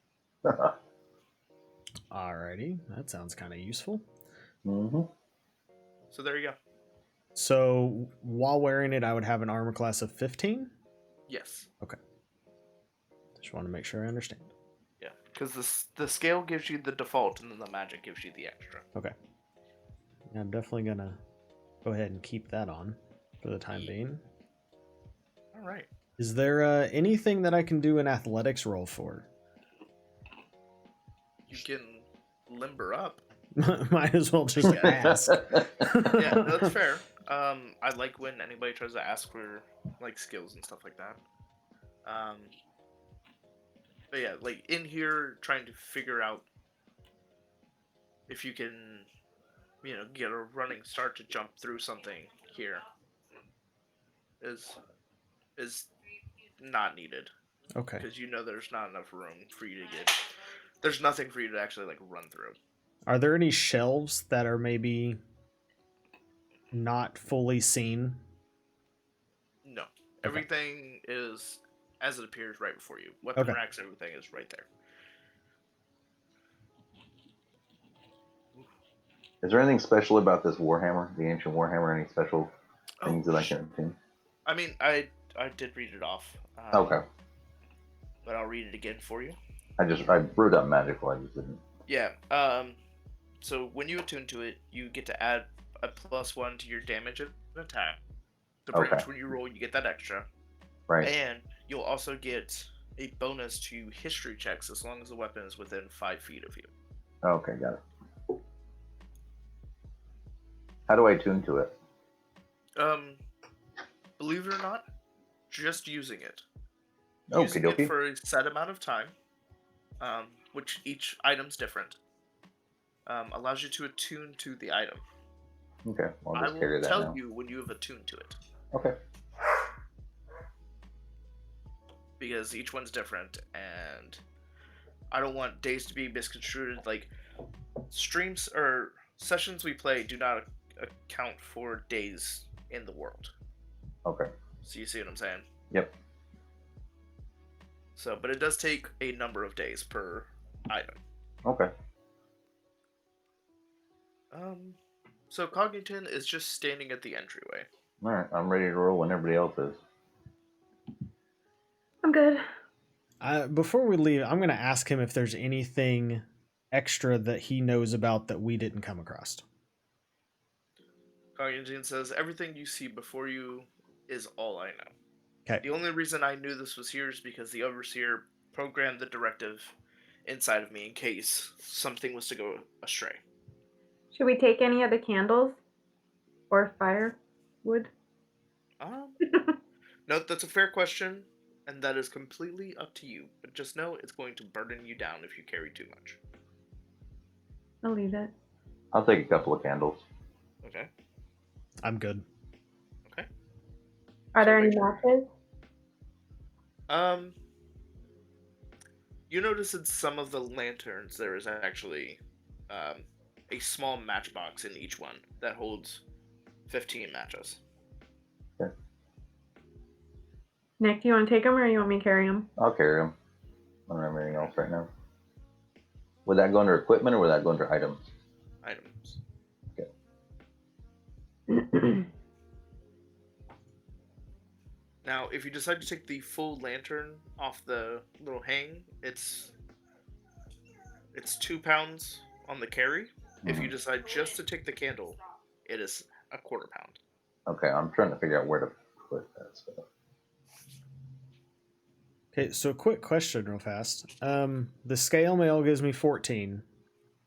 Alrighty. That sounds kind of useful. Mm-hmm. So there you go. So while wearing it, I would have an armor class of 15? Yes. Okay. Just want to make sure I understand. Yeah, because the scale gives you the default, and then the magic gives you the extra. Okay. Yeah, I'm definitely going to go ahead and keep that on for the time being. All right. Is there anything that I can do an athletics roll for? You can limber up. Might as well just ask. Yeah, that's fair. I like when anybody tries to ask for like skills and stuff like that. But yeah, like in here, trying to figure out if you can, get a running start to jump through something here is not needed. Okay. Because there's not enough room for you to get. There's nothing for you to actually like run through. Are there any shelves that are maybe not fully seen? No. Okay. Everything is as it appears right before you. Weapon racks, everything is right there. Is there anything special about this Warhammer, the ancient Warhammer? Any special things that I can obtain? I mean, I did read it off. Okay. But I'll read it again for you. I wrote up magical. I just didn't. Yeah. So when you attune to it, you get to add a +1 to your damage and attack. So pretty much when you roll, you get that extra. Right. And you'll also get a bonus to history checks as long as the weapon is within 5 feet of you. Okay, got it. How do I attune to it? Believe it or not, just using it. Okay, Using it for a set amount of time, which each item's different, allows you to attune to the item. Okay, well, I'll just I carry will that tell now. you when you have attuned to it. Okay. Because each one's different, and I don't want days to be misconstrued. Like, streams or sessions we play do not account for days in the world. Okay. So you see what I'm saying? Yep. So, but it does take a number of days per item. Okay. So Cogniton is just standing at the entryway. All right, I'm ready to roll when everybody else is. I'm good. Before we leave, I'm going to ask him if there's anything extra that he knows about that we didn't come across. Cogniton says, everything you see before you is all I know. Okay. The only reason I knew this was here is because the Overseer programmed the directive inside of me in case something was to go astray. Should we take any of the candles? Or firewood? No, that's a fair question, and that is completely up to you. But just know it's going to burden you down if you carry too much. I'll leave it. I'll take a couple of candles. Okay. I'm good. Okay. Are there any matches? Um, you notice in some of the lanterns there is actually um, a small matchbox in each one that holds 15 matches. Nick, do you want to take them or you want me to carry them? I'll carry them. I don't have anything else right now. Would that go under equipment or would that go under items? Items. Now, if you decide to take the full lantern off the little hang, it's 2 pounds on the carry. If you decide just to take the candle, it is a quarter pound. Okay, I'm trying to figure out where to put that stuff. Okay, so quick question real fast. The scale mail gives me 14.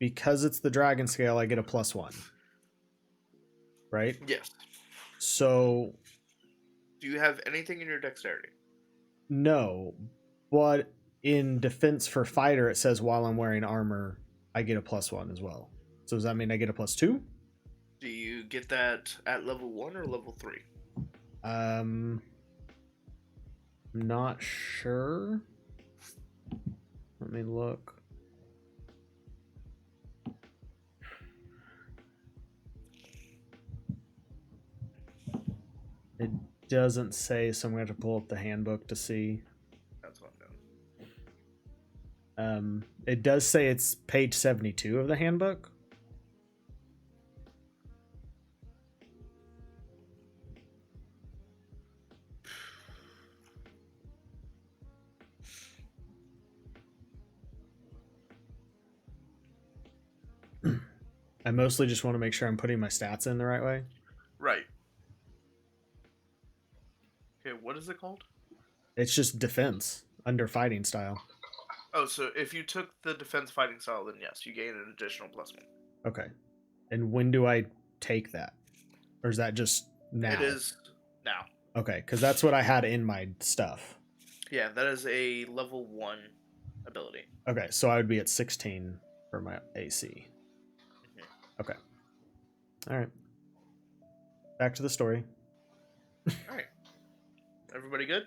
Because it's the dragon scale, I get a +1. Right? Yes. So Do you have anything in your dexterity? no. But in defense for fighter, it says while I'm wearing armor, I get a +1 as well. So does that mean I get a +2? Do you get that at level 1 or level 3? I'm not sure. Let me look. It doesn't say, so I'm going to have to pull up the handbook to see. That's what I'm doing. It does say it's page 72 of the handbook. I mostly just want to make sure I'm putting my stats in the right way. Right. Okay, what is it called? It's just defense under fighting style. Oh, so if you took the defense fighting style, then yes, you gain an additional +1. Okay. And when do I take that? Or is that just now? It is now. Okay, because that's what I had in my stuff. Yeah, that is a level 1 ability. Okay, so I would be at 16 for my AC. Okay. All right. Back to the story. All right. Everybody good?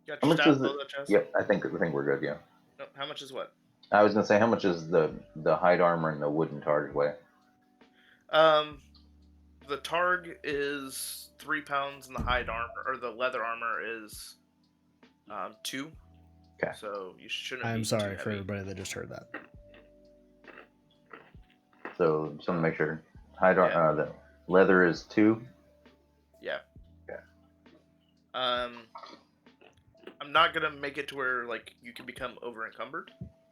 Got How your much stats is it? all that chest? Yep, I think we're good. Yeah. No, how much is what? I was gonna say, how much is the hide armor and the wooden target weigh? The targ is 3 pounds, and the hide armor or the leather armor is 2. Okay. So you shouldn't. I'm be sorry too for heavy. everybody that just heard that. So just want to make sure Yeah. the leather is 2. Yeah. Okay. I'm not gonna make it to where like you can become over encumbered,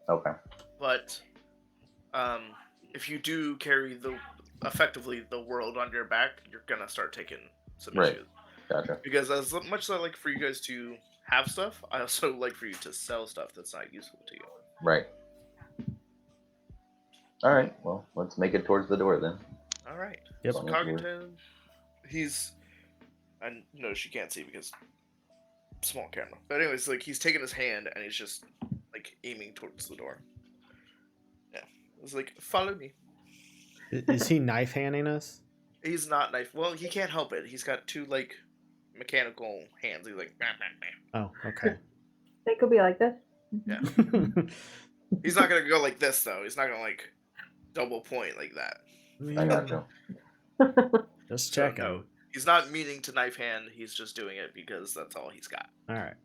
Okay. but if you do carry effectively the world on your back, you're gonna start taking some Right. issues. Gotcha. Because as much as I like for you guys to have stuff, I also like for you to sell stuff that's not useful to you. Right. All right. Well, let's make it towards the door then. All right. Yep. So Cogington, I notice you can't see because small camera. But anyways, like he's taking his hand and he's just like aiming towards the door. Yeah. It's like, follow me. Is he knife handing us? He's not knife. Well, he can't help it. He's got 2 like mechanical hands. He's like, bah, bah, bah. Oh, okay. They could be like this. Yeah. He's not gonna go like this though. He's not gonna like double point like that. I gotcha. Just So, checking. no, he's not meaning to knife hand. He's just doing it because that's all he's got. All right.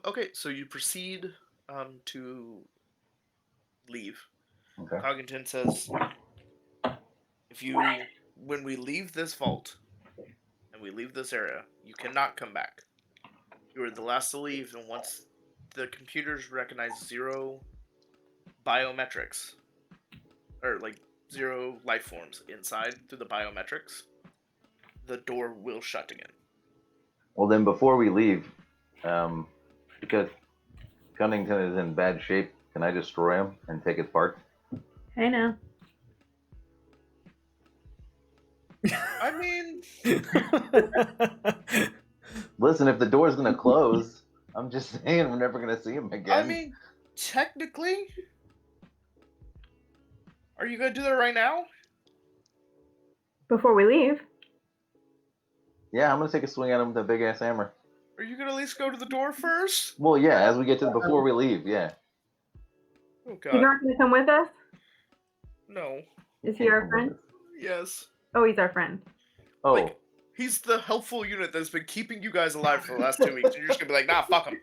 Okay, so you proceed to leave. Okay. Cogington says, when we leave this vault and we leave this area, you cannot come back. You are the last to leave, and once the computers recognize 0 biometrics, or like 0 life forms inside through the biometrics, the door will shut again. Well, then before we leave, because Cunnington is in bad shape, can I destroy him and take his parts? I know. I mean, Listen, if the door's gonna close, I'm just saying we're never gonna see him again. Technically, are you gonna do that right now? Before we leave. Yeah, I'm gonna take a swing at him with a big ass hammer. Are you gonna at least go to the door first? Well, yeah, as we get to before we leave, yeah. Oh He's god. not gonna come with us? No. Is he our friend? Yes. Oh, he's our friend. Oh, Like, he's the helpful unit that's been keeping you guys alive for the last 2 weeks, and you're just gonna be like, nah, fuck him.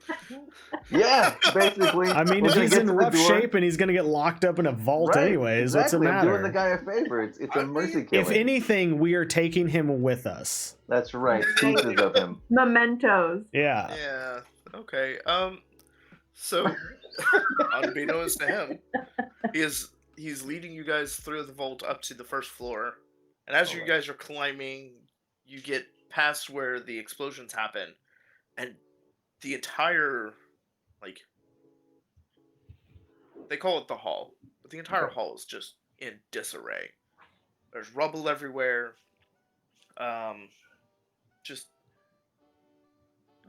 yeah, basically. I mean, we're if gonna he's get in to the rough door. shape and he's gonna get locked up in a vault Right, anyways, exactly. what's the I'm matter? doing the guy a favor. It's a mercy killing. If anything, we are taking him with us. That's right. Pieces of him. Mementos. Yeah. Yeah. Okay. So, unbeknownst to him, he's leading you guys through the vault up to the first floor, and as you Alright. guys are climbing, you get past where the explosions happen, and the entire, like, they call it the hall, but the entire Okay. hall is just in disarray. There's rubble everywhere. Just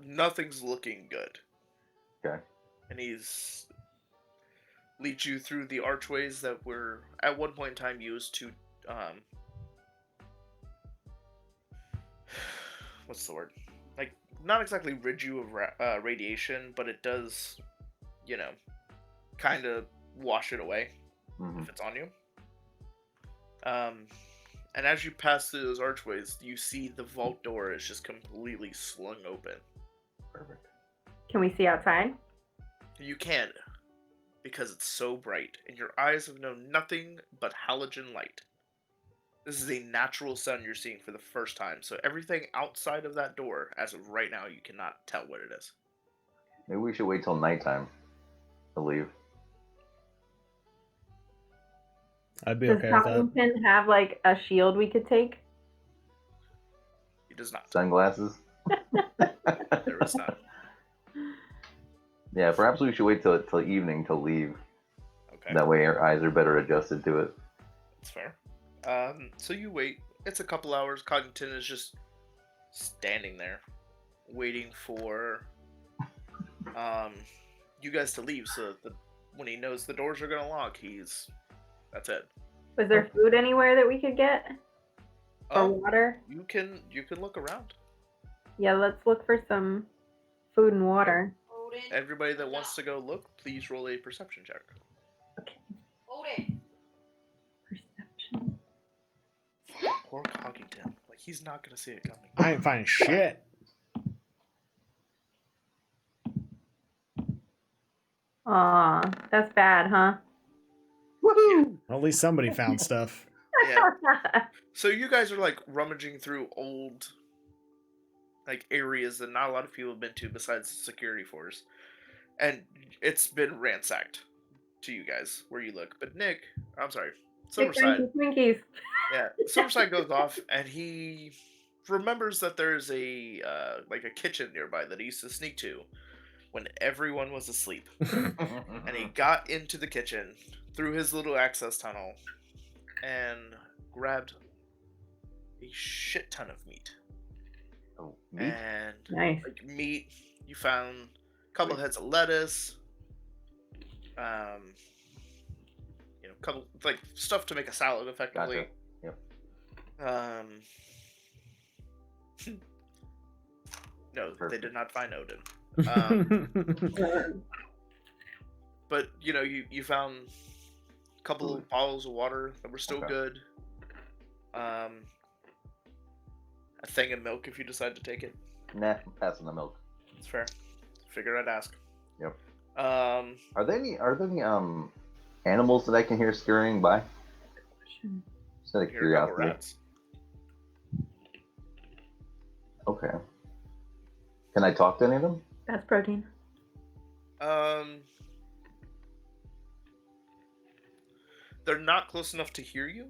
nothing's looking good. Okay. And he's leads you through the archways that were at one point in time used to what's the word? Like, not exactly rid you of radiation, but it does, you know, kind of wash it away if it's on you. And as you pass through those archways, you see the vault door is just completely slung open. Perfect. Can we see outside? You can't, because it's so bright, and your eyes have known nothing but halogen light. This is a natural sun you're seeing for the first time, so everything outside of that door, as of right now, you cannot tell what it is. Maybe we should wait till nighttime to leave. I'd be Does okay with that. Paddington have like a shield we could take? He does not. Sunglasses. There is not. Yeah, perhaps we should wait till evening to leave. Okay, That way our eyes are better adjusted to it. that's fair. So you wait. It's a couple hours. Coddington is just standing there, waiting for you guys to leave. So when he knows the doors are gonna lock, that's it. Was there food anywhere that we could get? Or water? You can look around. Yeah, let's look for some food and water. Everybody that wants to go look, please roll a perception check. Okay. Perception. Poor Coggington. Like, he's not gonna see it coming. I ain't finding shit. Aw, that's bad, huh? Woohoo! At least somebody found stuff. Yeah. So you guys are like rummaging through old like areas that not a lot of people have been to besides the security force. And it's been ransacked to you guys where you look. But Nick, I'm sorry, Summerside. Twinkies. Yeah, Summerside goes off and he remembers that there's a like a kitchen nearby that he used to sneak to when everyone was asleep. And he got into the kitchen through his little access tunnel and grabbed a shit ton of meat. Oh, meat? And Nice. like meat, you found a couple heads of lettuce, you know, couple like stuff to make a salad effectively. Gotcha. Yep. No, they Perfect. did not find Odin. I But you know, you found a couple of bottles of water that were still Okay. good. A thing of milk if you decide to take it. Nah, I'm passing the milk. It's fair. Figured I'd ask. Yep. Um, Are there any animals that I can hear scurrying by? Just out of here are a couple curiosity. rats. Okay. Can I talk to any of them? That's protein. They're not close enough to hear you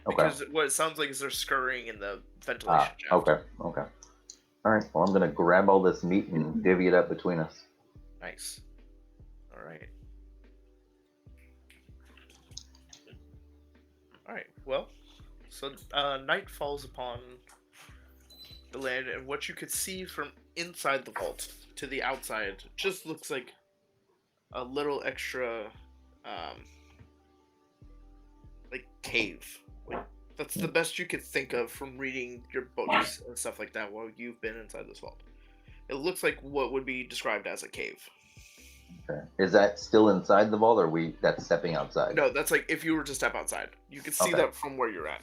Okay. because what it sounds like is they're scurrying in the ventilation shaft. Okay. Okay. All right. Well, I'm gonna grab all this meat and divvy it up between us. Nice. All right. All right. Well, so night falls upon the land, and what you could see from inside the vault to the outside just looks like a little extra, like cave, like That's the best you could think of from reading your books and stuff like that while you've been inside this vault. It looks like what would be described as a cave. Okay. Is that still inside the vault, or that's stepping outside? No, that's like if you were to step outside. You could see Okay. that from where you're at.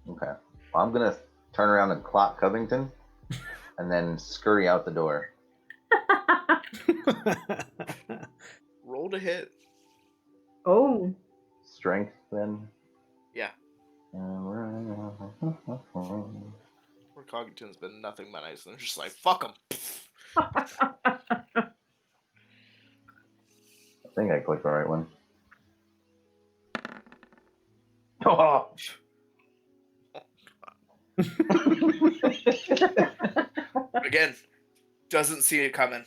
Okay. Well, I'm gonna turn around and clock Covington, and then scurry out the door. Roll to hit. Oh. Strength, then. Yeah. I Where Cogniton's been nothing but nice, and they're just like, fuck him. think I clicked the right one. Oh. Again, doesn't see it coming.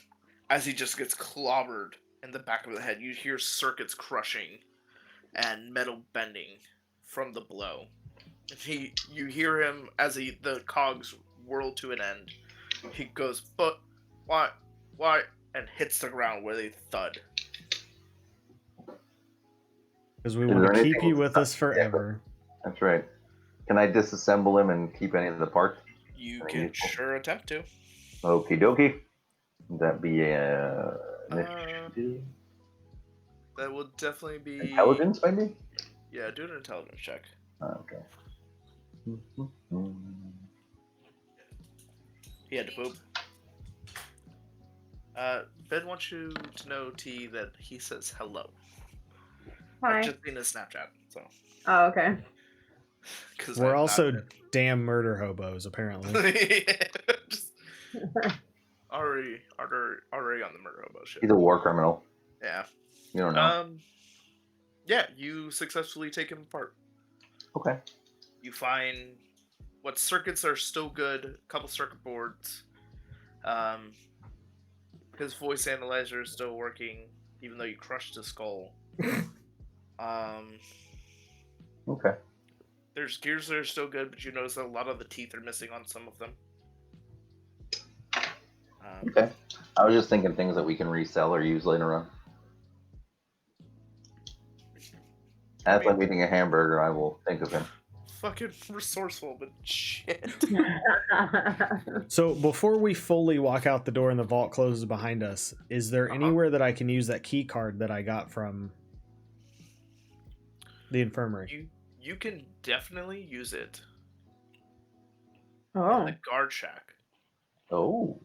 As he just gets clobbered in the back of the head, you hear circuits crushing and metal bending from the blow. And you hear him as the cogs whirl to an end. He goes, but why, and hits the ground where they thud. Because we want to keep you with us forever. That's right. Can I disassemble him and keep any of the parts? You can sure attempt to. Okie dokie. Would that be a initiative? That will definitely be Intelligence, maybe? Yeah, do an intelligence check. Okay. He had to poop. Ben wants you to know, T, that he says hello. Hi. I've just seen his Snapchat, so. Oh, okay. We're also damn murder hobos, apparently. Just already on the murder hobo shit. He's a war criminal. Yeah. You don't know. Yeah, you successfully take him apart. Okay. You find what circuits are still good, a couple circuit boards. His voice analyzer is still working, even though you crushed his skull. Okay. There's gears that are still good, but you notice that a lot of the teeth are missing on some of them. Okay. I was just thinking things that we can resell or use later on. As I'm eating a hamburger, I will think of him. Fucking resourceful, but shit. So before we fully walk out the door and the vault closes behind us, is there anywhere that I can use that key card that I got from the infirmary? You can definitely use it Oh. in the guard shack. Oh.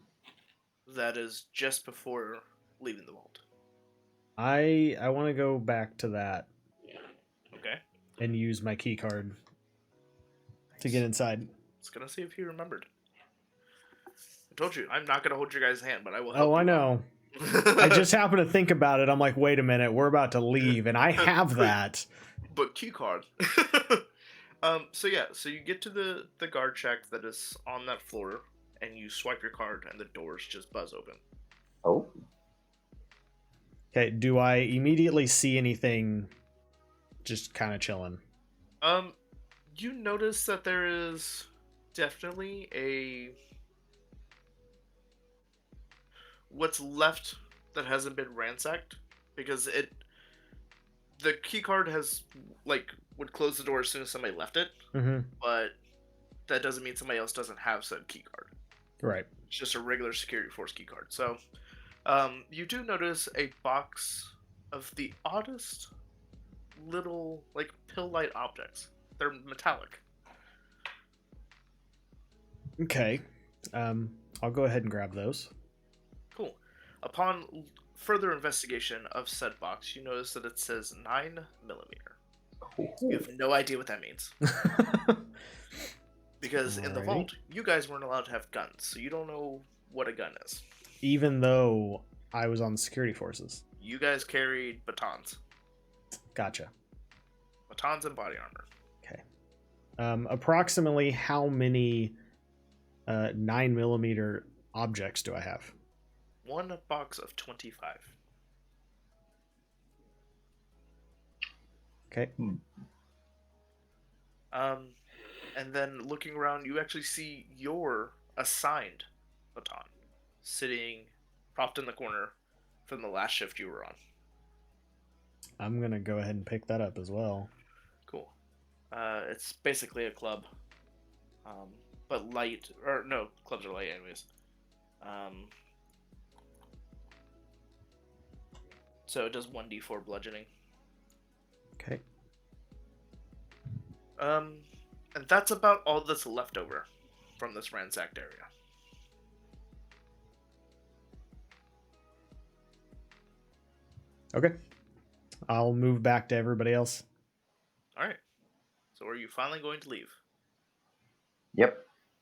that is just before leaving the vault. I want to go back to that. Okay. And use my key card to get inside. Let's gonna see if he remembered. I told you, I'm not gonna hold your guys' hand, but I will help Oh, I you know. I just happened to think about it. I'm like, wait a minute, we're about to leave, and I have that. But key card. So you get to the guard shack that is on that floor, and you swipe your card, and the doors just buzz open. Oh. Okay, do I immediately see anything just kind of chilling? You notice that there is definitely what's left that hasn't been ransacked, because the key card would close the door as soon as somebody left it, but that doesn't mean somebody else doesn't have said key card. Right. It's just a regular security force key card. So, you do notice a box of the oddest little, pill-like objects. They're metallic. Okay. I'll go ahead and grab those. Cool. Upon further investigation of said box, you notice that it says 9mm. You have no idea what that means. Because in the vault, you guys weren't allowed to have guns, so you don't know what a gun is. Even though I was on the security forces. You guys carried batons. Gotcha. Batons and body armor. Okay. Approximately how many 9mm objects do I have? One box of 25. Okay. And then looking around, you actually see your assigned baton sitting propped in the corner from the last shift you were on. I'm going to go ahead and pick that up as well. Cool. It's basically a club, but light. Or no, clubs are light anyways. So it does 1d4 bludgeoning. Okay. And that's about all that's left over from this ransacked area. Okay. I'll move back to everybody else. All right. So are you finally going to leave? Yep.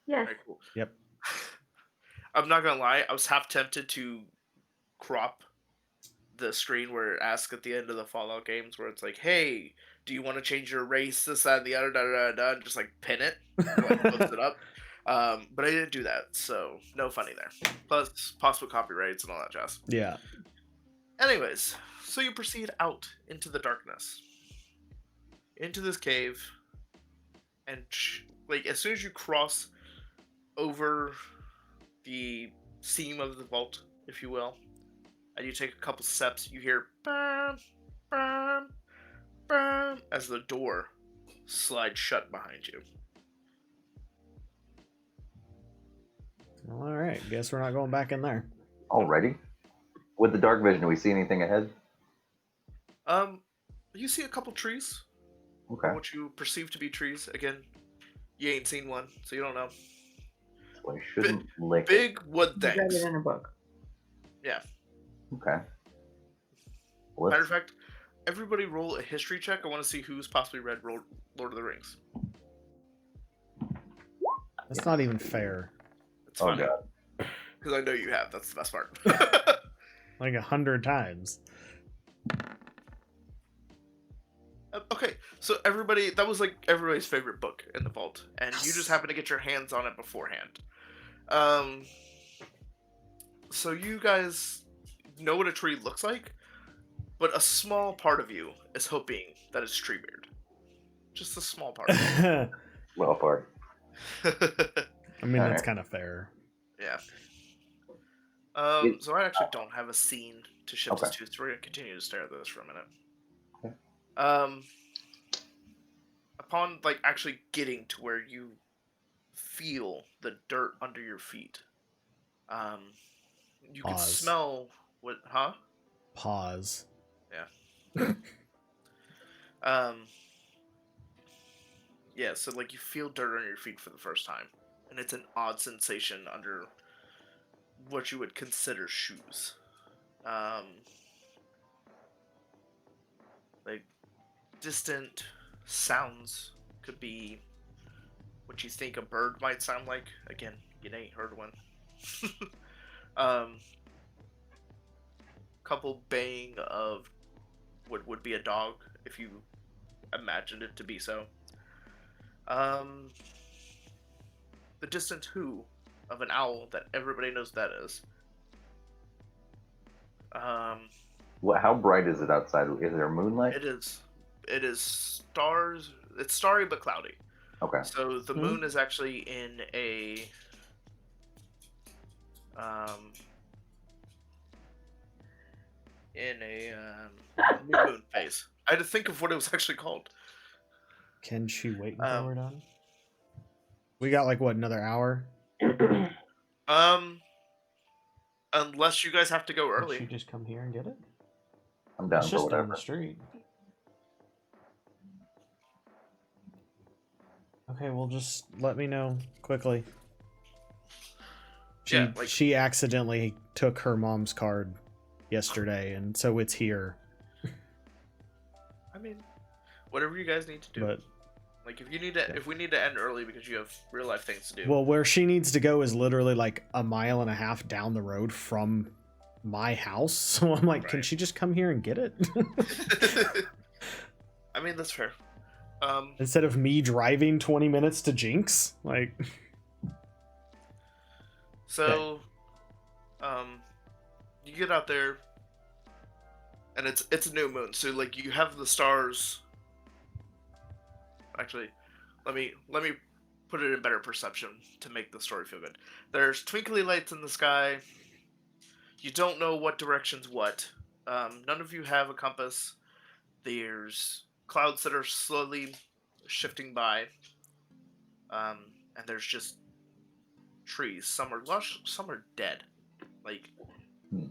Yes. All right, cool. Yep. I'm not gonna lie. I was half tempted to crop the screen where it asks at the end of the Fallout games, where it's like, "Hey, do you want to change your race, this, that, and the other, da da da da," and just like pin it, or, like post it up. But I didn't do that, so no funny there. Plus possible copyrights and all that jazz. Yeah. Anyways, so you proceed out into the darkness, into this cave, and like as soon as you cross over the seam of the vault, if you will, and you take a couple steps, you hear bam, bam, bam, as the door slides shut behind you. All right. Guess we're not going back in there. Alrighty. With the dark vision, do we see anything ahead? You see a couple trees, Okay. or what you perceive to be trees. Again, you ain't seen one, so you don't know. So I shouldn't lick it. Big wood You read things. it in a book. Yeah. Okay. Matter of fact, everybody roll a history check. I want to see who's possibly read Lord of the Rings. That's not even fair. It's Oh funny. god. Because I know you have. That's the best part. Like 100 times. Okay, so that was like everybody's favorite book in the vault, and you just happen to get your hands on it beforehand. So you guys know what a tree looks like, but a small part of you is hoping that it's Treebeard. Just a small part. Well, part. I mean, that's Alright. kind of fair. Yeah. So I actually don't have a scene to shift us to, so we're gonna continue to stare at this for a minute. Okay. Upon like actually getting to where you feel the dirt under your feet, you can Pause. smell what? Huh? Pause. Yeah. Yeah. So like you feel dirt on your feet for the first time, and it's an odd sensation under what you would consider shoes. Like distant sounds could be what you think a bird might sound like. Again, you ain't heard one. Couple baying of what would be a dog if you imagined it to be so. The distant hoo of an owl that everybody knows that is. How bright is it outside? Is there moonlight? It is stars. It's starry but cloudy. Okay. So the moon is actually in a new moon phase. I had to think of what it was actually called. Can she wait until we're done? We got like what, another hour? Unless you guys have to go early. Can she just come here and get it? I'm down It's for just down whatever. the street. Okay, well, just let me know quickly. She accidentally took her mom's card yesterday, and so it's here. I mean, whatever you guys need to do. But like, if we need to end early because you have real life things to do. well, where she needs to go is literally like a mile and a half down the road from my house. So I'm like, can she just come here and get it? I mean, that's fair. Instead of me driving 20 minutes to Jinx, like. So, you get out there, and it's a new moon. So like you have the stars. Actually, let me put it in better perception to make the story feel good. There's twinkly lights in the sky. You don't know what direction's what. None of you have a compass. There's clouds that are slowly shifting by, and there's just trees. Some are lush, some are dead. Like, Hmm.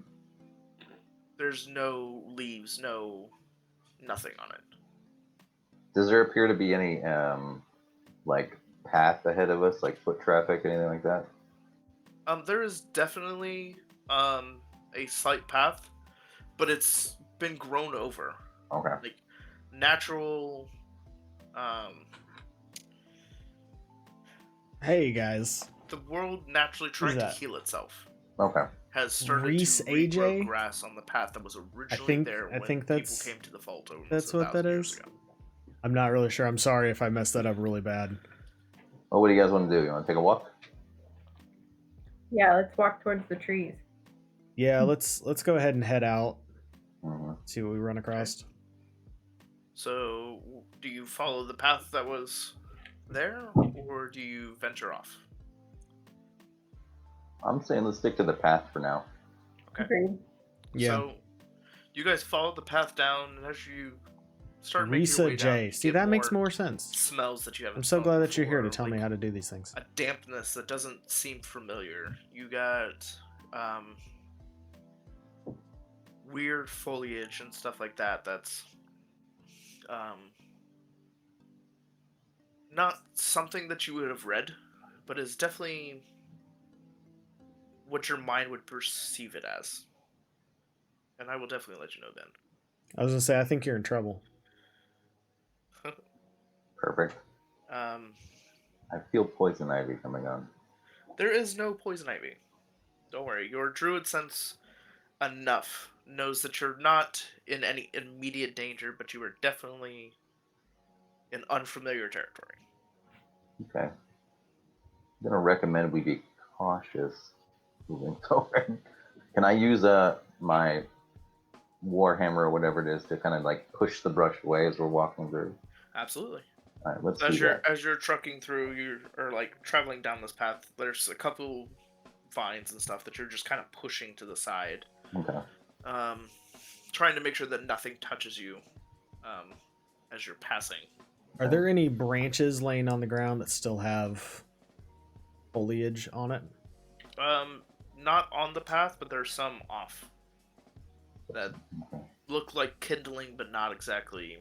there's no leaves, nothing on it. Does there appear to be any like path ahead of us, like foot traffic, anything like that? There is definitely a slight path, but it's been grown over. Okay. Like natural. Hey guys, The world naturally trying to that? heal itself Okay. has started Reese to regrow AJ? grass on the path that was originally think- there I when think people that's- came to the vault almost that's 1,000 what that years is. ago. I'm not really sure. I'm sorry if I messed that up really bad. Well, what do you guys want to do? You want to take a walk? Yeah, let's walk towards the trees. Yeah, let's go ahead and head out. Mm-hmm. See what we run across. So, do you follow the path that was there, or do you venture off? I'm saying let's stick to the path for now. Okay. Agreed. Yeah. So, you guys follow the path down, and as you start making your Risa way down, J. you See, get that makes more sense. smells that you haven't. I'm so smelled glad that you're here to before, tell me like how to do these things. a dampness that doesn't seem familiar. You got weird foliage and stuff like that. That's not something that you would have read, but is definitely what your mind would perceive it as. And I will definitely let you know then. I was gonna say, I think you're in trouble. Perfect. I feel poison ivy coming on. There is no poison ivy. Don't worry. Your druid sense enough knows that you're not in any immediate danger, but you are definitely in unfamiliar territory. Okay. I'm gonna recommend we be cautious moving forward. Can I use my warhammer or whatever it is to kind of like push the brush away as we're walking through? Absolutely. All right, let's As do you're that. as you're trucking through, or like traveling down this path, there's a couple vines and stuff that you're just kind of pushing to the side, Okay. trying to make sure that nothing touches you as you're passing. Are there any branches laying on the ground that still have foliage on it? Not on the path, but there's some off that look like kindling, but not exactly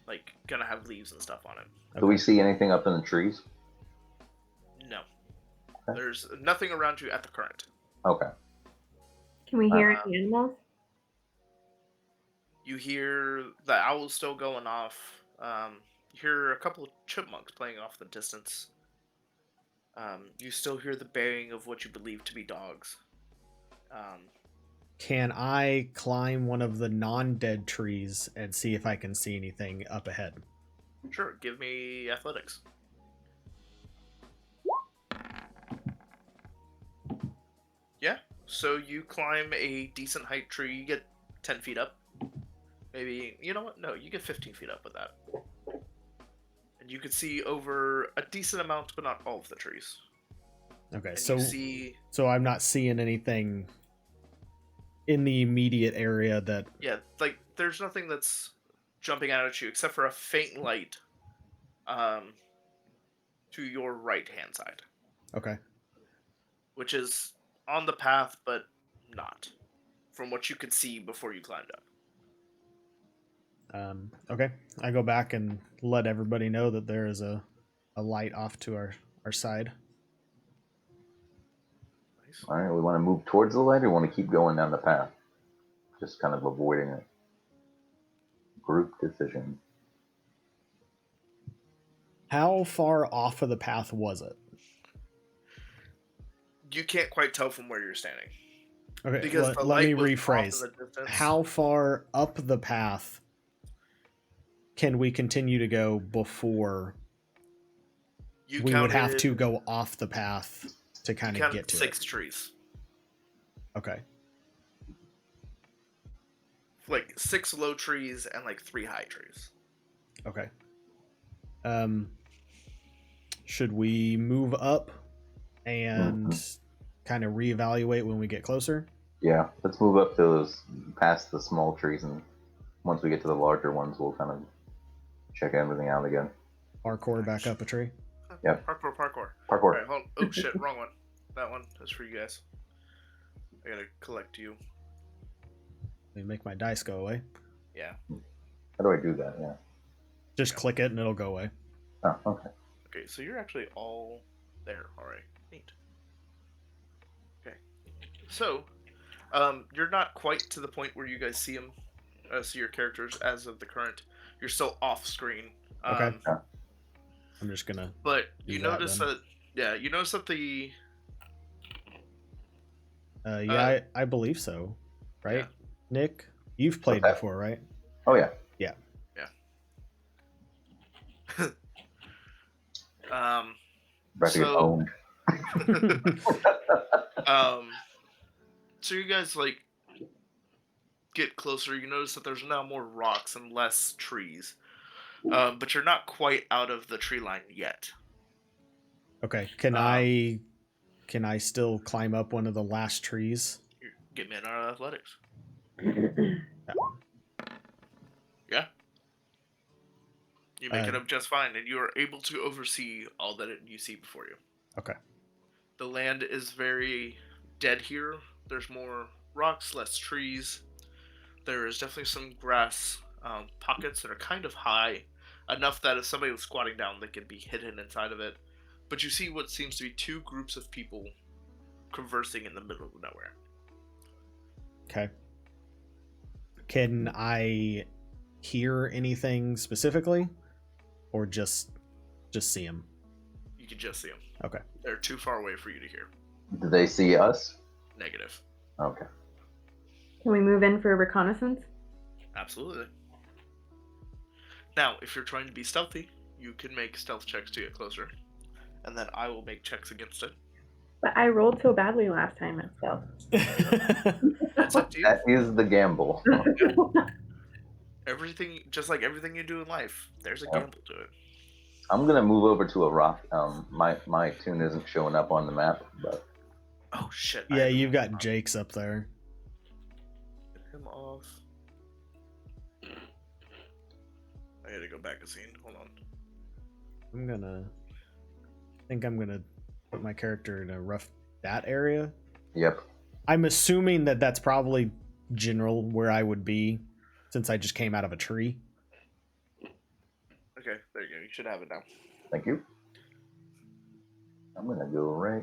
like gonna have leaves and stuff on it. Do we see anything up in the trees? No, Okay. there's nothing around you at the current. Okay. Can we hear any animals? You hear the owl still going off. You hear a couple of chipmunks playing off in the distance. You still hear the baying of what you believe to be dogs. Can I climb one of the non-dead trees and see if I can see anything up ahead? Sure, give me athletics. Yeah, so you climb a decent height tree. You get 10 feet up. Maybe, you know what? No, you get 15 feet up with that. And you can see over a decent amount, but not all of the trees. Okay, And so you see, so I'm not seeing anything in the immediate area that. yeah, like there's nothing that's jumping out at you except for a faint light to your right hand side, Okay. which is on the path, but not from what you could see before you climbed up. Okay. I go back and let everybody know that there is a light off to our side. Nice. All right. We want to move towards the light, or want to keep going down the path? Just kind of avoiding it. Group decision. How far off of the path was it? You can't quite tell from where you're standing. Okay, Because the let me light was off rephrase. in the distance. How far up the path can we continue to go before you we would have counted- to go off the path to you kind of counted get to 6 it? trees. Okay. Like 6 low trees and like 3 high trees. Okay. Should we move up and kind of reevaluate when we get closer? Yeah. Let's move up to those, past the small trees, and once we get to the larger ones, we'll kind of check everything out again. Parkour back up a tree. Yep. Parkour. Parkour. Alright, hold. Oh shit, wrong one. That one is for you guys. I gotta collect you. Let me make my dice go away. Yeah. How do I do that? Yeah. Just click it and it'll go away. Oh, okay. Okay, so you're actually all there. Alright, neat. Okay. So, you're not quite to the point where you guys see them, see your characters as of the current. You're still off screen. Okay. I'm just gonna. But you do that notice then. that, yeah, you notice that the. Yeah, I believe so. Right, Yeah. Nick? You've played Okay. before, right? Oh yeah. Yeah. About to get So, owned. so you guys like get closer. You notice that there's now more rocks and less trees, but you're not quite out of the tree line yet. Okay. Can I still climb up one of the last trees? Get me an athletics. That one. Yeah. You make it up just fine, and you are able to oversee all that you see before you. Okay. The land is very dead here. There's more rocks, less trees. There is definitely some grass pockets that are kind of high, enough that if somebody was squatting down, they could be hidden inside of it. But you see what seems to be two groups of people conversing in the middle of nowhere. Okay. Can I hear anything specifically, or just see him? You can just see them. Okay. They're too far away for you to hear. Do they see us? Negative. Okay. Can we move in for a reconnaissance? Absolutely. Now, if you're trying to be stealthy, you can make stealth checks to get closer. And then I will make checks against it. But I rolled so badly last time at stealth. It's up to you. That is the gamble. Everything, just like everything you do in life, there's a gamble to it. I'm gonna move over to a rock. My tune isn't showing up on the map, but Oh shit. Yeah, you've got Jake's up there. Get him off. I gotta go back a scene. Hold on. I think I'm gonna put my character in a rough that area. yep. I'm assuming that that's probably general where I would be, since I just came out of a tree. Okay, there you go. You should have it now. Thank you. I'm gonna go right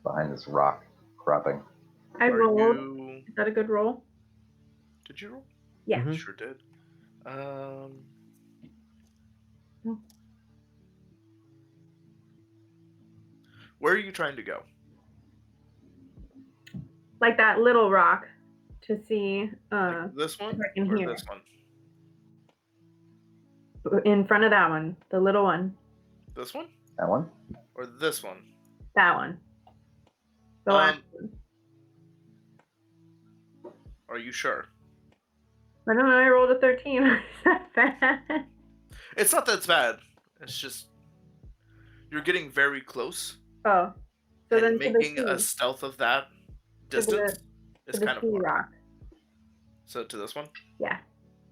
behind this rock cropping. I Are rolled. you... Is that a good roll? Did you roll? Yeah. Mhm. Sure did. Where are you trying to go? Like that little rock to see Like this one I can or hear. this one? in front of that one, the little one, This one That one? or this one? that one. The last one. Are you sure? I don't know. I rolled a 13. Is that bad? It's not that it's bad. It's just you're getting very close. Oh, so then And to making the a stealth of that To the- distance to is the kind of sea hard. rock. So to this one? Yeah.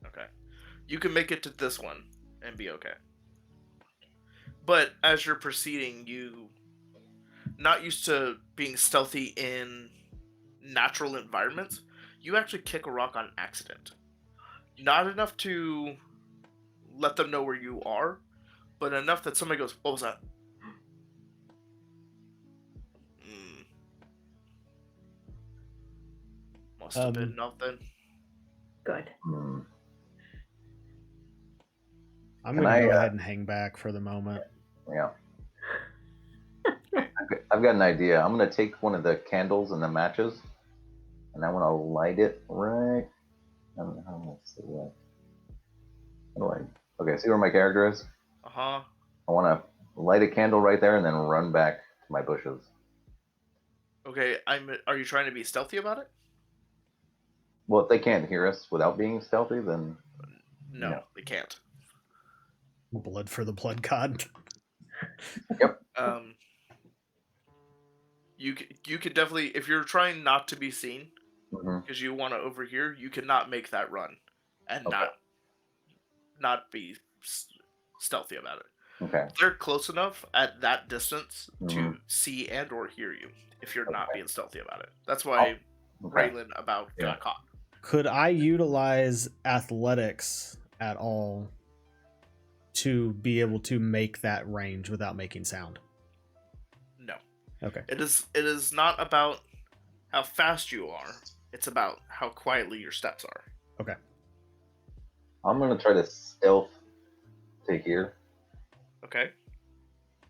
Okay. You can make it to this one and be okay. But as you're proceeding, you not used to being stealthy in natural environments, you actually kick a rock on accident. Not enough to let them know where you are, but enough that somebody goes, "What was that?" Must have been nothing. Good. I'm Can gonna I, go ahead and hang back for the moment. Yeah. I've got an idea. I'm gonna take one of the candles and the matches, and I want to light it right. I don't know how I'm gonna see that. Okay, see where my character is? Uh-huh. I want to light a candle right there and then run back to my bushes. Okay, are you trying to be stealthy about it? Well, if they can't hear us without being stealthy, then No, they can't. Blood for the blood god. You could definitely, if you're trying not to be seen, mhm. because you want to overhear, you cannot make that run, and Okay. not not be stealthy about it. Okay. They're close enough at that distance to Mhm. see and or hear you if you're not being stealthy about it. That's why Okay. Raylan about Yeah. got caught. Could I utilize athletics at all to be able to make that range without making sound? No. Okay. It is not about how fast you are. It's about how quietly your steps are. Okay. I'm gonna try to stealth to here. Okay?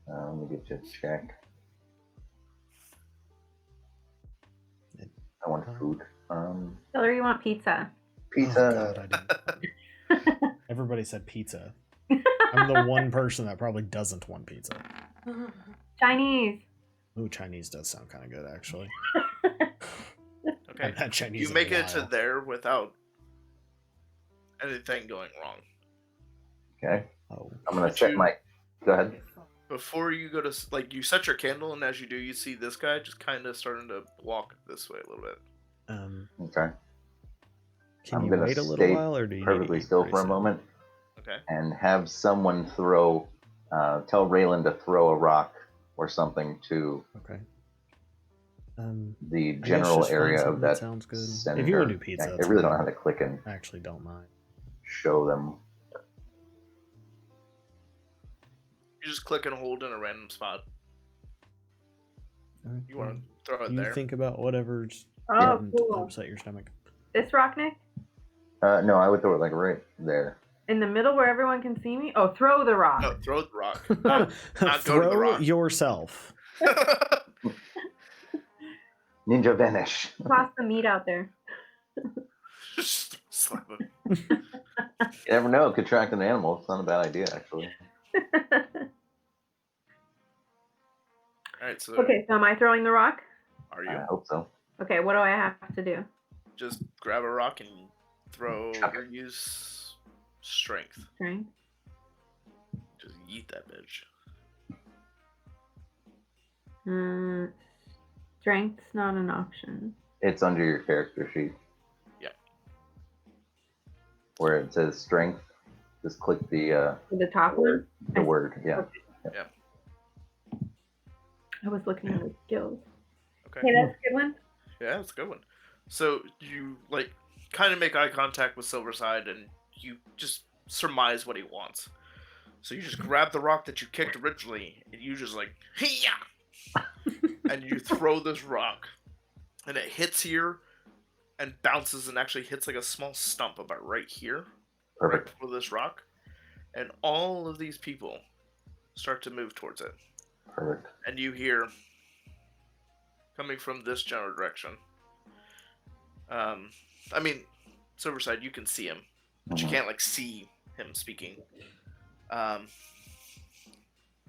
Let me get you a check. I want food. Tell her you want pizza. Pizza. Oh, God, I didn't. Everybody said pizza. I'm the one person that probably doesn't want pizza. Chinese. Ooh, Chinese does sound kind of good, actually. Okay. I've had Chinese You in a make it to while. there without anything going wrong. Okay. Oh. I'm gonna But set you- my. Go ahead. Before you go to like, you set your candle, and as you do, you see this guy just kind of starting to walk this way a little bit. Okay. Can I'm you gonna wait a little stay while, or do you perfectly need to eat still pretty for a soon? moment Okay. and have someone throw. Tell Raylan to throw a rock or something to Okay. the I guess general just find area something of that that sounds good. center. If you want to do pizza, I that's really don't know fine. how to click and I actually don't mind. show them. You just click and hold in a random spot. You want to throw it You there? think about whatever's Oh, doesn't cool. upset your stomach. This rock, Nick? No, I would throw it like right there. In the middle where everyone can see me? Oh, throw the rock. No, throw the rock. Not go to the Throw rock. yourself. Ninja vanish. Toss the meat out there. Just slap him. You never know. It could attract an animal. It's not a bad idea, actually. All right, so Okay, so am I throwing the rock? are I you? hope so. Okay, what do I have to do? Just grab a rock and throw Chuck or use strength. Strength. Just yeet that bitch. Strength's not an option. It's under your character sheet. Yeah. Where it says strength, just click the For the top one? word. Yeah. I was looking at the skills. Okay. Okay, that's a good one. Yeah, that's a good one. So you like kind of make eye contact with Silverside, and you just surmise what he wants. So you just grab the rock that you kicked originally, and you just like, "Hey-ya!" and you throw this rock, and it hits here, and bounces, and actually hits like a small stump about right here, right Perfect. before this rock, and all of these people start to move towards it, Perfect. and you hear coming from this general direction. I mean, Silverside, you can see him, but you Mhm. can't like see him speaking.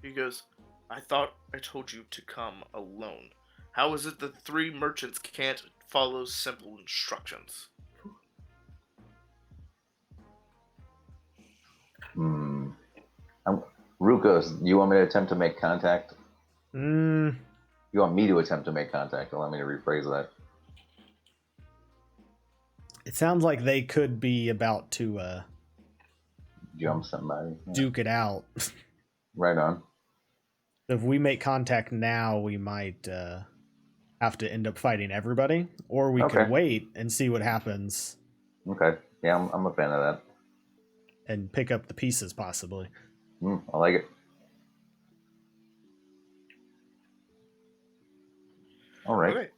He goes, "I thought I told you to come alone. How is it that 3 merchants can't follow simple instructions?" Rukos, you want me to attempt to make contact? Mm, You want me to attempt to make contact? Allow me to rephrase that. it sounds like they could be about to Jump somebody. Yeah. duke it out. Right on. If we make contact now, we might have to end up fighting everybody, or we Okay. could wait and see what happens Okay. Yeah, I'm a fan of that. and pick up the pieces, possibly. I like it. All right. Okay.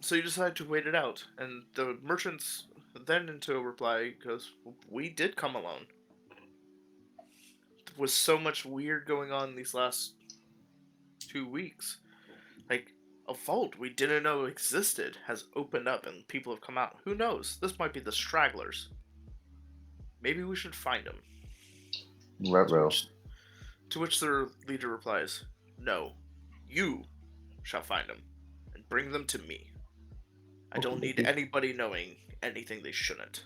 So you decide to wait it out, and the merchants then into a reply goes, "We did come alone. There was so much weird going on these last 2 weeks. Like, a vault we didn't know existed has opened up and people have come out. Who knows? This might be the stragglers. Maybe we should find them." Retro. To which their leader replies, "No, you shall find them and bring them to me. I don't need anybody knowing anything they shouldn't."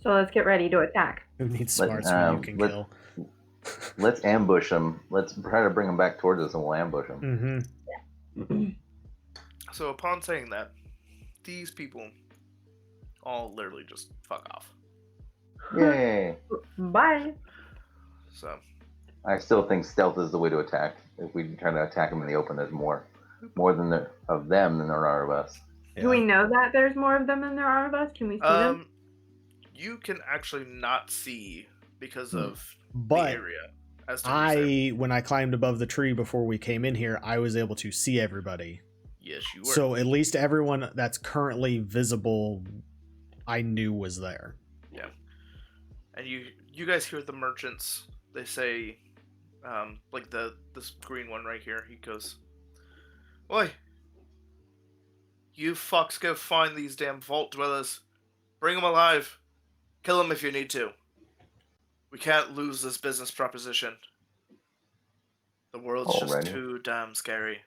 So let's get ready to attack. Who needs smarts when you can kill? Let's ambush them. Let's try to bring them back towards us, and we'll ambush them. Mm-hmm. So upon saying that, these people all literally just fuck off. Yay! Bye. So, I still think stealth is the way to attack. If we try to attack them in the open, there's more of them than there are of us. Do we know that there's more of them than there are of us? Can we see them? you can actually not see because of the But area. As to say. when I climbed above the tree before we came in here, I was able to see everybody. Yes, you were. So at least everyone that's currently visible, I knew was there. Yeah. And you guys hear the merchants. They say, like this green one right here. He goes, "Oi, you fucks go find these damn vault dwellers. Bring them alive. Kill them if you need to. We can't lose this business proposition. The world's just Already? too damn scary.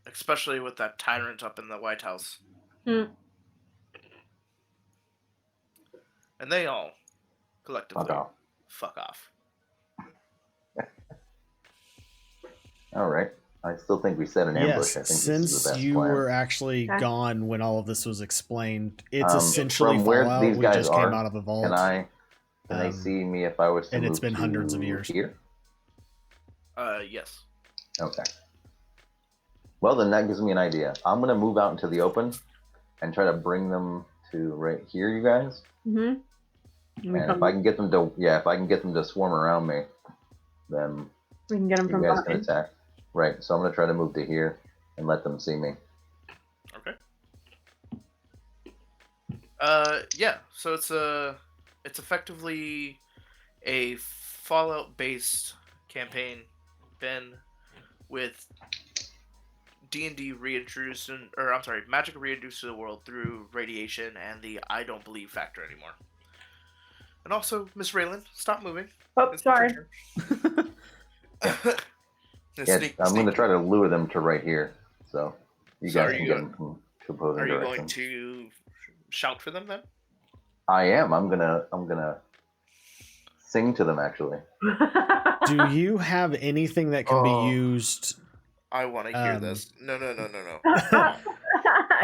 Especially with that tyrant up in the White House." Hmm. And they all, collectively, Fuck off. fuck off. All right. I still think we set an ambush. I think this is since the best you plan. were actually Okay. gone when all of this was explained, it's essentially from where Fallout. these We guys just are, came out of a vault. Can they Um, see me if I was to and move it's been hundreds of to years. Here? Yes. Okay. Well, then that gives me an idea. I'm gonna move out into the open and try to bring them to right here, you guys. Mm-hmm. And if I can get them to swarm around me, then we can get them you from guys can behind. attack. Right. So I'm gonna try to move to here and let them see me. Okay. Yeah. So it's effectively a Fallout-based campaign, Ben, with D&D reintroduced, magic reintroduced to the world through radiation and the I don't believe factor anymore. And also, Miss Raylan, stop moving. Oh, It's not your sorry. turn. Yeah, I'm gonna try to lure them to right here, so you So guys are can you get going- them from two opposing Are you directions. going to shout for them then? I am. I'm gonna sing to them actually. Do you have anything that can Oh. be used? I want to hear Um, this. No.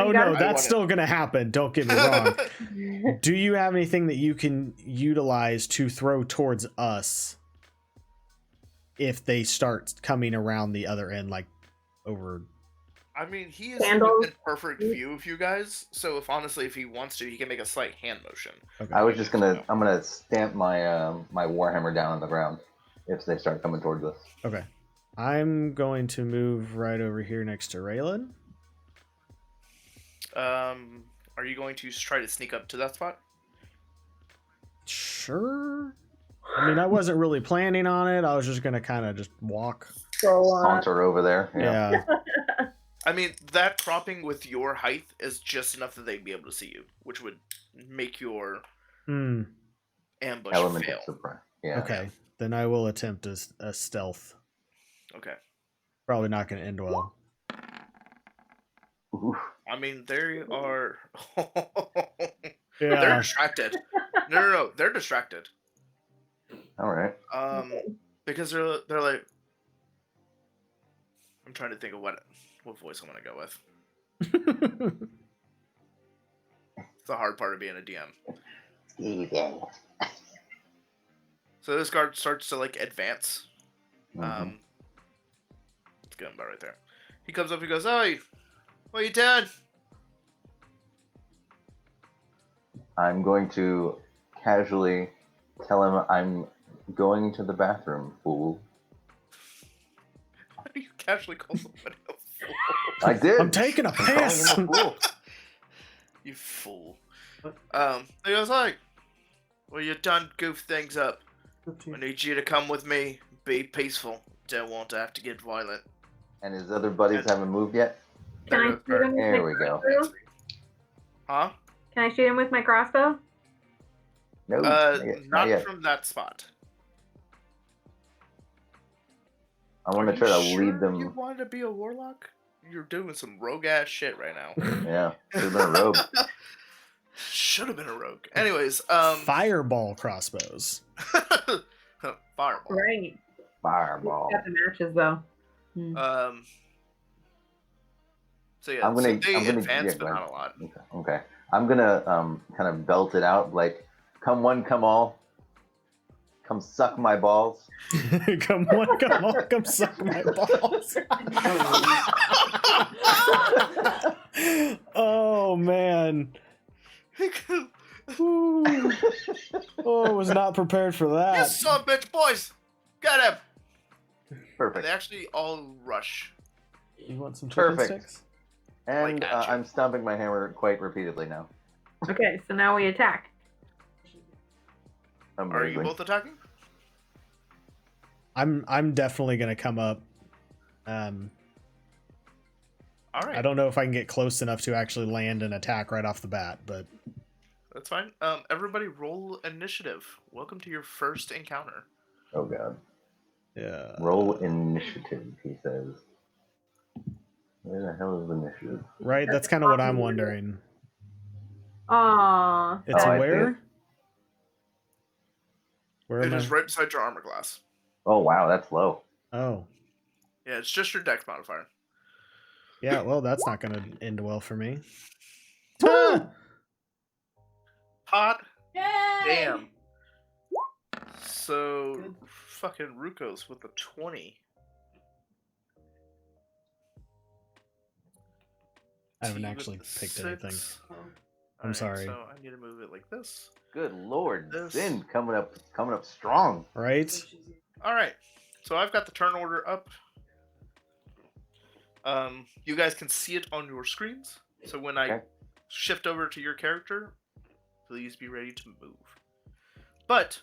Oh You no, gotta- that's still gonna happen. Don't get me wrong. Do you have anything that you can utilize to throw towards us if they start coming around the other end, like over? I mean, he is Candles. within perfect view of you guys, so if he wants to, he can make a slight hand motion. Okay. I'm gonna stamp my my warhammer down on the ground if they start coming towards us. Okay. I'm going to move right over here next to Raylan. Are you going to try to sneak up to that spot? Sure. I mean, I wasn't really planning on it. I was just gonna kind of just walk. So, Saunter over there. Yeah. I mean, that cropping with your height is just enough that they'd be able to see you, which would make your Hmm. ambush Element fail. of surprise. Yeah. Okay. Then I will attempt a stealth. Okay. Probably not going to end well. Oof. I mean, they are. They're Yeah. distracted. No. They're distracted. All right. Because they're like. I'm trying to think of what voice I'm gonna go with. It's the hard part of being a DM. So this guard starts to like advance. Mhm. Let's get him about right there. He comes up. He goes, "Hey, what you doing?" I'm going to casually tell him I'm going to the bathroom, fool. Why do you casually call somebody a fool? I did. I'm taking a calling him piss. a fool. You fool. He goes like, "Well, you done goofed things up. I need you to come with me. Be peaceful. Don't want to have to get violent." And his other buddies haven't moved yet. Can I There shoot goes him with There my we go. crossbow? Huh? Can I shoot him with my crossbow? No, not yet, not Not yet. from that spot. I want to Are try to you lead sure them. You wanted to be a warlock? You're doing some rogue ass shit right now. Yeah, should have been a rogue. Should have been a rogue. Anyways, Fireball crossbows. fireball. Right. Fireball. Got the matches though. So yeah, I'm gonna advance, yeah, but go ahead. not a lot. Okay. I'm gonna kind of belt it out like, come one, come all. Come suck my balls. Come on, come on, come suck my balls. Oh man. Ooh. Oh, I was not prepared for You that. son of a bitch, boys! Get him! And Perfect. they actually all rush. You want some chicken Perfect. sticks? And Like at you. I'm stomping my hammer quite repeatedly now. Okay, so now we attack. Are you Amazing. both attacking? I'm definitely gonna come up. Alright. I don't know if I can get close enough to actually land an attack right off the bat, but That's fine. Everybody roll initiative. Welcome to your first encounter. Oh god. yeah. Roll initiative, he says. Where the hell is initiative? Right, that's kind of what I'm wondering. Aww. It's Oh, I see where? it. Where It am I? is right beside your armor class. Oh wow, that's low. Oh, Yeah, it's just your dex modifier. yeah. Well, that's not gonna end well for me. Woo! Ah! Hot Yay! damn. So, Good. fucking Rukos with the 20. I haven't T with actually the picked anything. 6. Oh. I'm sorry. So I need to move it like this. Good lord, This- Sin coming up strong. Right? All right. So I've got the turn order up. You guys can see it on your screens. So when I Okay. shift over to your character, please be ready to move. But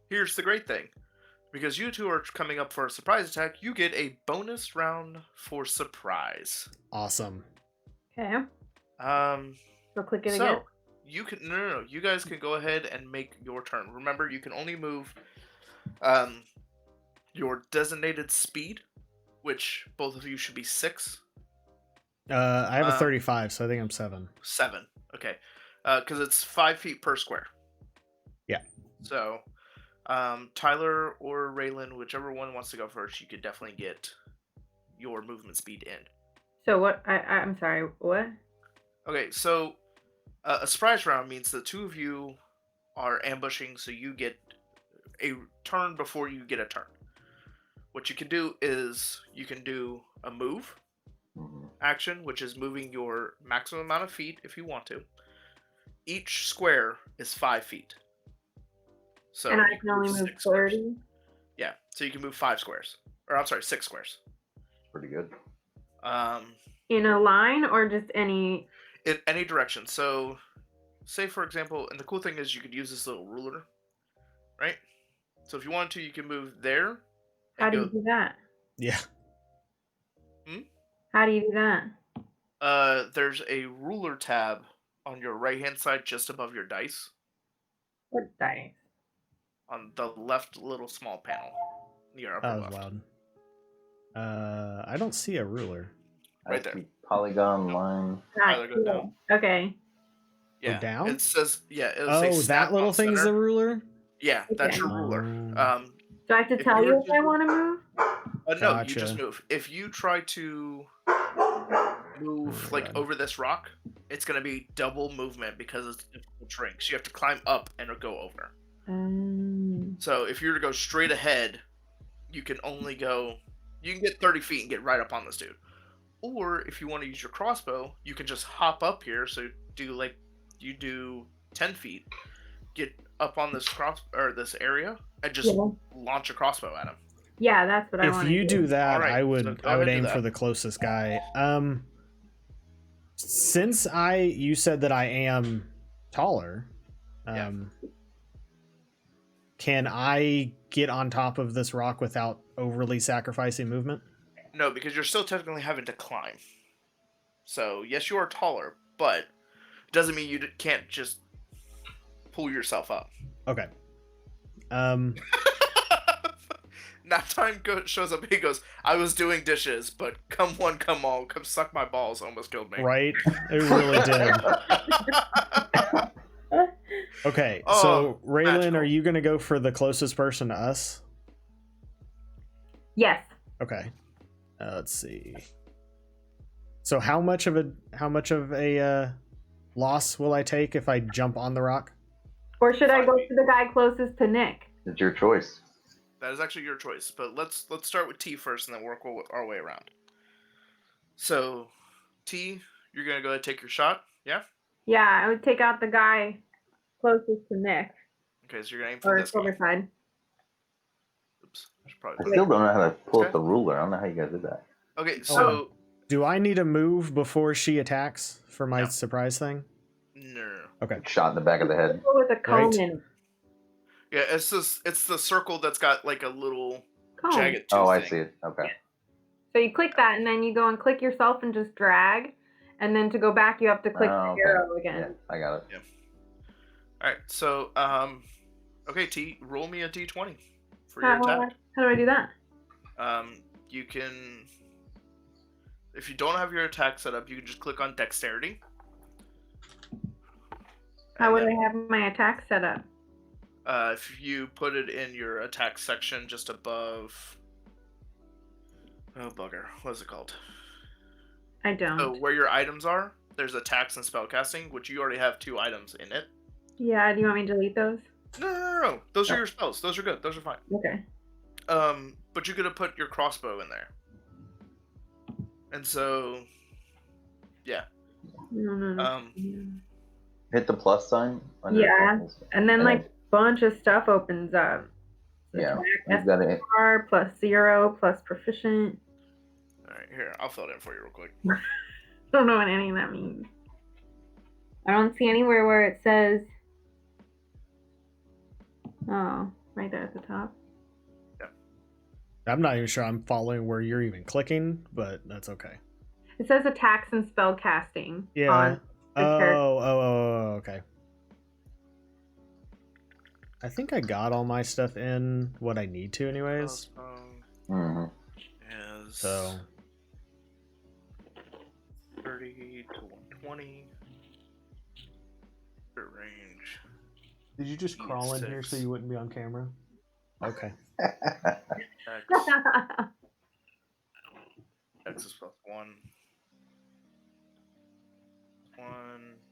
here's the great thing. Because you two are coming up for a surprise attack, you get a bonus round for surprise. Awesome. Okay. So click it again. So you can no. You guys can go ahead and make your turn. Remember, you can only move your designated speed, which both of you should be 6. I have a 35, so I think I'm 7. 7. Okay. Because it's 5 feet per square. Yeah. So, Tyler or Raylan, whichever one wants to go first, you could definitely get your movement speed in. So what? I'm sorry. What? Okay, so a surprise round means the two of you are ambushing, so you get a turn before you get a turn. What you can do is you can do a move Mhm. action, which is moving your maximum amount of feet if you want to. Each square is 5 feet. So And I you can only move 6 squares. 30. Yeah, so you can move 5 squares. Or I'm sorry, 6 squares. Pretty good. In a line or just any? In any direction. So, say for example, and the cool thing is you could use this little ruler, right? So if you wanted to, you can move there. How And do you go. do that? Yeah. How do you do that? There's a ruler tab on your right hand side, just above your dice, What dice? on the left little small panel, near upper That was left. loud. I don't see a ruler. Right I there. see polygon line. Tyler, go cool. down. Okay. Yeah, down? it says it'll say Oh, snap that little on thing is center. the ruler? Yeah, that's Okay. your ruler. Oh. Do I have to If tell you you were if to- I want to move? No, you just Gotcha. move. If you try to move Oh, like God. over this rock, it's gonna be double movement because it's difficult terrain. So you have to climb up and go over. So if you were to go straight ahead, you can only go. You can get 30 feet and get right up on this dude. Or if you want to use your crossbow, you can just hop up here. So you do 10 feet, get up on this this area, and just Yeah. launch a crossbow at him. Yeah, that's what I If want you to do that, Alright, I so would go I ahead would and do aim that. for the closest guy. Since you said that I am taller, Yeah. can I get on top of this rock without overly sacrificing movement? No, because you're still technically having to climb. So yes, you are taller, but it doesn't mean you can't just pull yourself up. Okay. Now time shows up. He goes, "I was doing dishes, but come one, come all, come suck my balls." Almost killed me. Right. It really did. Okay. Oh, So Raylan, magical. are you gonna go for the closest person to us? Yes. Okay. Let's see. So how much of a loss will I take if I jump on the rock? Or should I 5 go feet. to the guy closest to Nick? It's your choice. That is actually your choice. But let's start with T first, and then work our way around. So, T, you're gonna go ahead and take your shot. Yeah. Yeah, I would take out the guy closest to Nick Okay, so you're gonna aim for or this guy. Silver side. Oops. I should probably I put still it. don't know how to pull Okay. up the ruler. I don't know how you guys did that. Okay, so Do I need to move before she attacks for my No. surprise thing? no. Okay. Shot in the back of the head. Go with a comb Right. and Yeah, it's the circle that's got like a little comb. jagged tooth Oh, I thing. see it. Okay. So you click that, and then you go and click yourself and just drag. And then to go back, you have to click Oh, the okay. arrow Yeah, again. I got it. All right, so okay, T, roll me a d20 for your attack. How do I do that? You can, if you don't have your attack set up, you can just click on dexterity. How would And I have my attack set up? if you put it in your attack section just above, oh bugger, what is it called? I don't. So where your items are, there's attacks and spellcasting, which you already have 2 items in it. Yeah, do you want me to delete those? No. Those are your spells. Those are good. Those are fine. Okay. But you could have put your crossbow in there. And so, yeah. No. Hit the plus sign. Under Yeah, weapons. and then And like bunch of stuff opens up. Yeah, Attack you've got it. SR plus 0 plus proficient. All right, here, I'll fill it in for you real quick. Don't know what any of that means. I don't see anywhere where it says. Oh, right there at the top. I'm not even sure I'm following where you're even clicking, but that's okay. It says attacks and spell casting. Yeah. On the character. Okay. I think I got all my stuff in what I need to anyways. Mm-hmm. Is So 30 to 120. Range. did you just crawl in here so you wouldn't be on camera? Okay. X is plus 1. 1.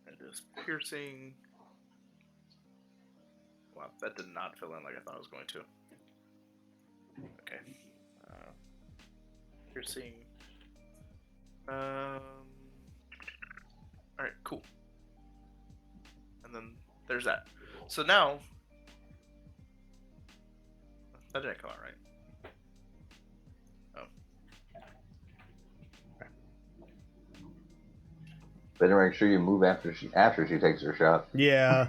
It is piercing. Wow, that did not fill in like I thought it was going to. Okay. Piercing. Alright, cool. And then there's that. So now, that didn't come out right. Better make sure you move after she takes her shot. Yeah.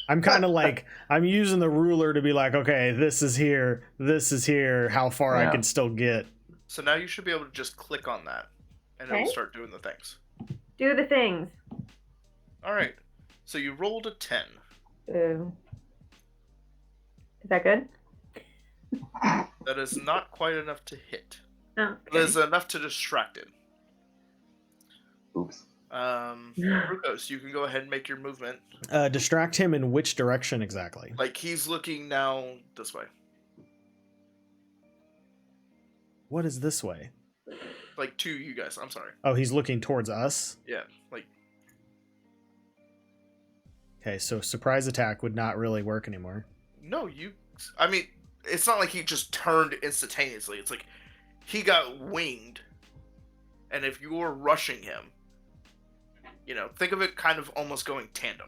I'm kind of like, I'm using the ruler to be like, okay, this is here, how far I Yeah. can still get. So now you should be able to just click on that, and it'll Okay. start doing the things. Do the things. All right. So you rolled a 10. Ooh. Is that good? That is not quite enough to hit. Oh, It is enough to distract it. Oops. Rukos, you can go ahead and make your movement. Distract him in which direction exactly? Like he's looking now this way. What is this way? Like to you guys. I'm sorry. Oh, he's looking towards us? Yeah. Like Okay, so surprise attack would not really work anymore. no, you. I mean, it's not like he just turned instantaneously. It's like he got winged, and if you're rushing him, you know, think of it kind of almost going tandem,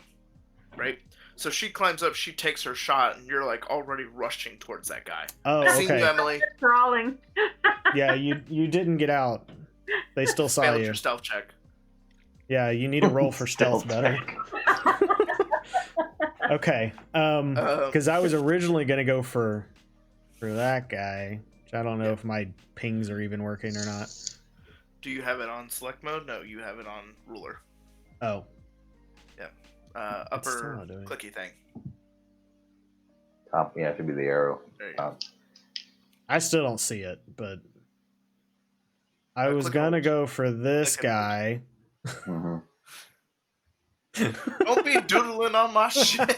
right? So she climbs up, she takes her shot, and you're like already rushing towards that guy. Oh, I see you, okay. Emily. Crawling. Yeah, you didn't get out. They still saw Failed you. your stealth check. Yeah, you need to roll for stealth better. Okay. Because I was originally gonna go for that guy. Which I don't know if my pings are even working or not. Do you have it on select mode? No, you have it on ruler. Oh. It's still Upper not doing it. clicky thing. Top, yeah, it should be the arrow. There you go. I still don't see it, but I was click gonna hold. go for this Click and guy. Mm-hmm. Don't be doodling on my shit.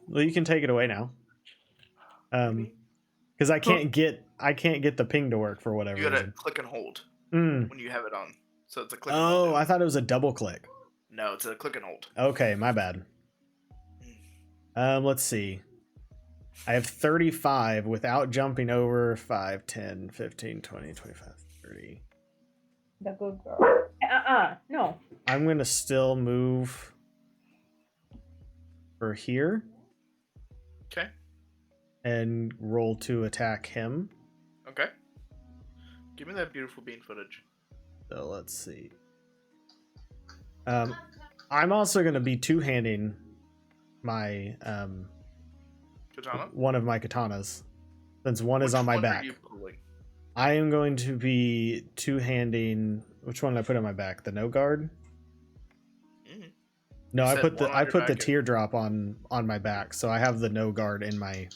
Well, you can take it away now. Because I can't get the ping to work for whatever You gotta reason. click and hold Mm. when you have it on. So it's a click and hold. Oh, I thought it was a double click. No, it's a click and hold. Okay, my bad. Let's see. I have 35 without jumping over 5, 10, 15, 20, 25, 30. The good girl. No. I'm going to still move for here Okay. and roll to attack him. Okay. Give me that beautiful bean footage. So let's see. I'm also going to be two-handing my Katana? one of my katanas, since one is Which on my one are back. you pulling? I am going to be two-handing. Which one did I put on my back? The no guard? Mhm. No, You I said put the one on your the back and- teardrop on my back, so I have the no guard in my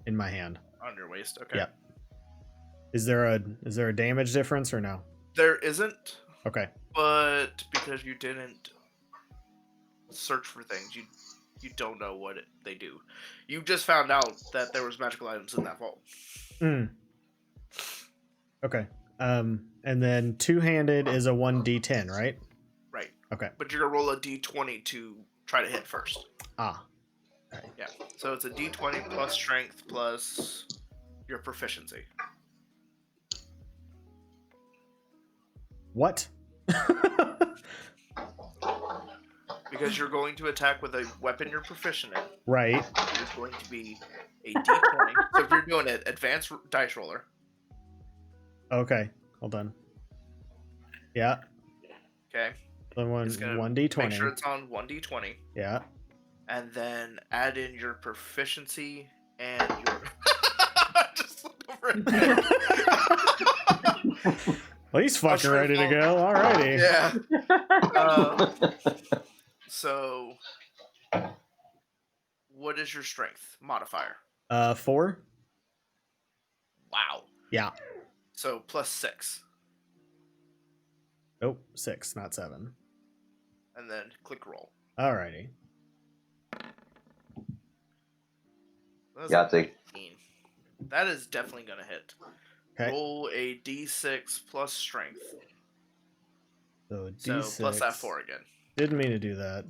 hand. On your waist. Okay. Yep. Is there a damage difference or no? There isn't, Okay. but because you didn't search for things, you don't know what they do. You just found out that there was magical items in that vault. Okay. And then two-handed is a 1d10, right? Right. Okay. But you're gonna roll a d20 to try to hit first. Ah. Yeah. So it's a d20 plus strength plus your proficiency. What? Because you're going to attack with a weapon you're proficient in. Right. It's going to be a d20. So if you're doing it, advanced dice roller. Okay. Hold on. Yeah. Okay. The one It's gonna 1d20. Make sure it's on 1d20. Yeah. And then add in your proficiency and your. Just look over it. Well, he's fucking sure ready to it's go. Alrighty. Yeah. So, what is your strength modifier? 4. Wow. Yeah. So +6, Nope. 6, not 7. and then click roll. Alrighty. That's Yahtzee. 18. That is definitely gonna hit. Okay. Roll a d6 plus strength. So So d6. plus that 4 again. Didn't mean to do that.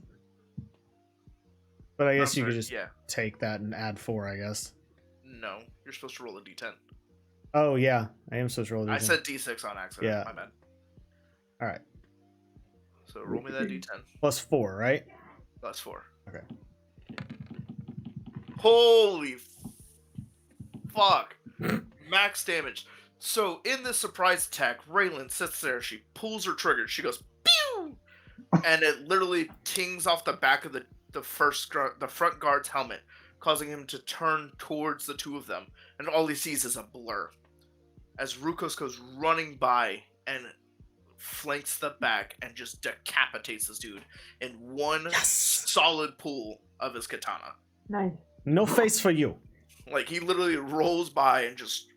But I guess you could just yeah. take that and add 4, I guess. No, you're supposed to roll a d10. Oh, yeah. I am supposed to roll I these. said d6 on accident. Yeah. My bad. Alright. So roll me that d10 Plus 4, right? plus 4. Okay. Holy fuck. Max damage. So in this surprise attack, Raylan sits there, she pulls her trigger, she goes pew, and it literally tings off the back of the front guard's helmet, causing him to turn towards the two of them, and all he sees is a blur. As Rukos goes running by and flanks the back and just decapitates this dude in one solid pull of his katana. Nice. No face for you. Like, he literally rolls by and just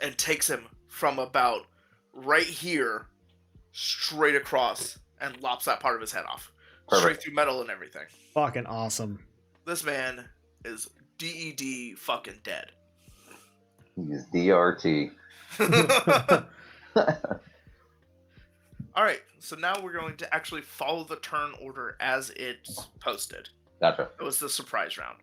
and takes him from about right here straight across and lops that part of his head off. Perfect. Straight through metal and everything. Fucking awesome. This man is DED fucking dead. He's DRT. Alright, so now we're going to actually follow the turn order as it's posted. Gotcha. It was the surprise round.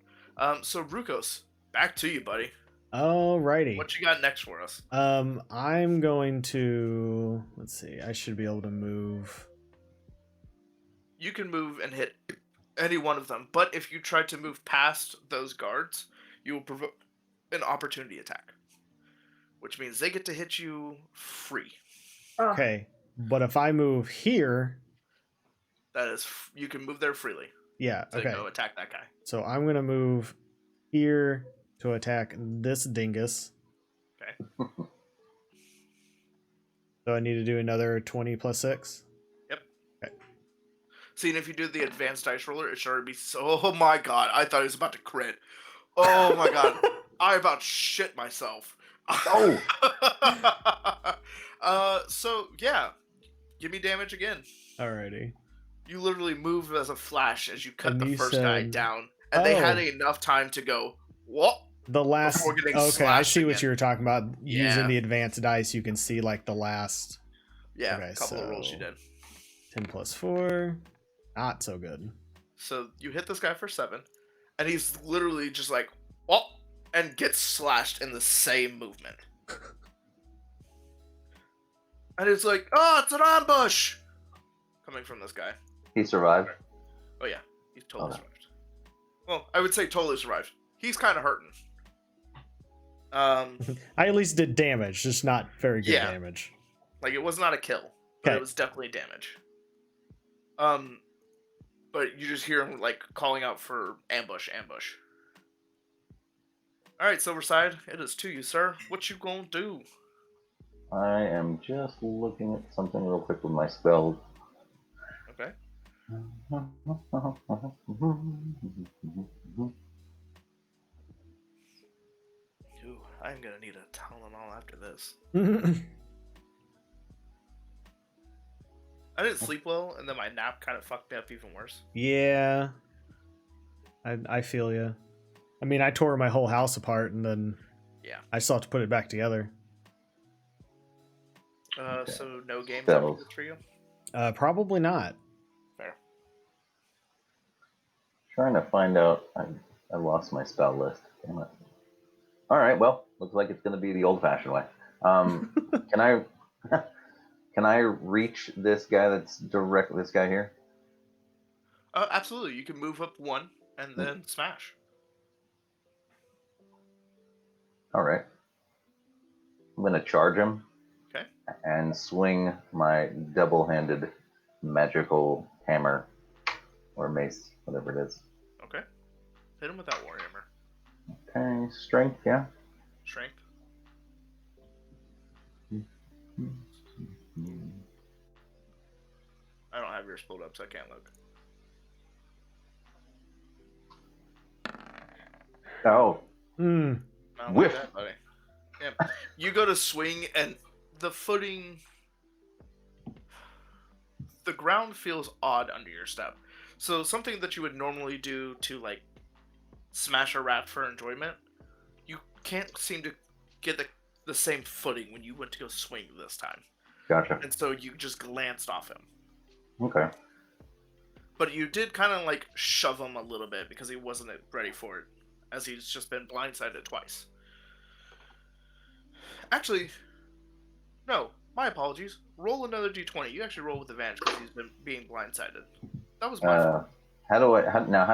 So Rukos, back to you, buddy. Alrighty. What you got next for us? I'm going to, let's see, I should be able to move. You can move and hit any one of them, but if you try to move past those guards, you will provoke an opportunity attack, which means they get to hit you free. Oh, Okay. But if I move here, That is, you can move there freely. yeah, So okay. go attack that guy. So I'm going to move here to attack this dingus. Okay. So I need to do another 20 plus 6. See, and if you do the advanced dice roller, it should already be so. Oh my god! I thought he was about to crit. Oh my god! I about shit myself. Oh. So yeah, give me damage again. Alrighty. You literally move as a flash as you cut And the you first guy said- down, and they had Oh. enough time to go, what? The last. Before getting Okay, I slashed see what again. you were talking about. Yeah. Using the advanced dice, you can see like the last Yeah, Okay, a couple of rolls so- you did. 10 plus 4. Not so good. So you hit this guy for 7, and he's literally just like, oh, and gets slashed in the same movement. And it's like, oh, it's an ambush! Coming from this guy. He survived. Oh yeah, he's totally Okay. survived. Well, I would say totally survived. He's kind of hurting. I at least did damage, just not very good Yeah. damage. Like it was not a kill, but Okay. it was definitely damage. But you just hear him like calling out for ambush, ambush. All right, Silverside, it is to you, sir. What you gonna do? I am just looking at something real quick with my spells. Okay. Ooh, I'm gonna need a Tylenol after this. I didn't sleep well, and then my nap kind of fucked me up even worse. Yeah. I feel you. I mean, I tore my whole house apart, and then Yeah. I still have to put it back together. Okay. So no games Spells. after this for you? Probably not. Fair. Trying to find out. I lost my spell list. Damn it. All right. Well, looks like it's going to be the old-fashioned way. Can I can I reach this guy that's direct? This guy here? Absolutely. You can move up 1 and then smash. All right. I'm going to charge him. Okay. And swing my double-handed magical hammer or mace, whatever it is. Okay. Hit him with that Warhammer. Okay, strength, yeah. Strength. I don't have yours pulled up, so I can't look. Oh, Hmm. I don't Whiff. like that, buddy. Yeah. You go to swing, and the footing... The ground feels odd under your step. So something that you would normally do to, like, smash a rat for enjoyment, you can't seem to get the same footing when you went to go swing this time. gotcha. And so you just glanced off him. Okay. But you did kind of, like, shove him a little bit because he wasn't ready for it, as he's just been blindsided twice. Actually, no, my apologies. Roll another d20. You actually roll with advantage because he's been being blindsided. That was my fault. How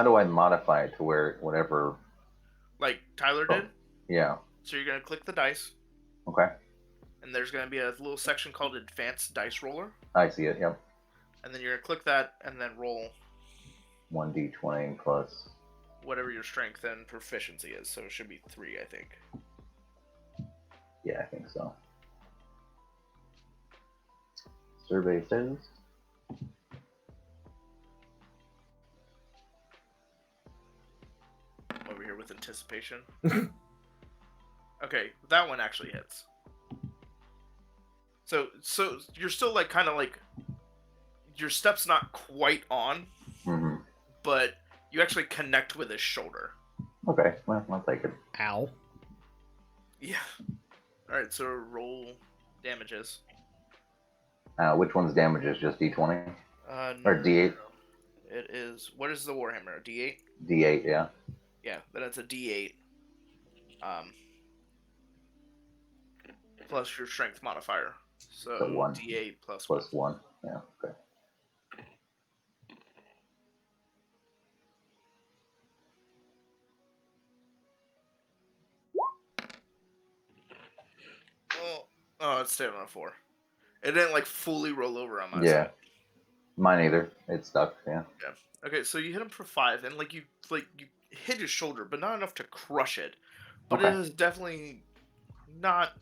do I modify it to where whatever? Like Tyler did. Yeah. So you're going to click the dice, Okay. and there's going to be a little section called Advanced Dice Roller. I see it. Yep. And then you're going to click that and then roll 1d20 plus. whatever your strength and proficiency is. So it should be 3, I think. Yeah, I think so. Survey says. Over here with anticipation. Okay, that one actually hits. So you're still like kind of like your step's not quite on, Mm-hmm. but you actually connect with his shoulder. Okay, well, I'll take it. Ow. Yeah. All right, so roll damages. Which one's damage is just d20? No, Or D8? It is. What is the Warhammer? A D8? D8, yeah. Yeah, then it's a D8. Plus your strength modifier. So So 1. D8 plus Plus 1. Yeah, okay. Oh, it stayed on a 4. It didn't like fully roll over on my Yeah. side. Mine either. It stuck, yeah. Okay, so you hit him for 5, and like you hit his shoulder, but not enough to crush it. But Okay. it is definitely not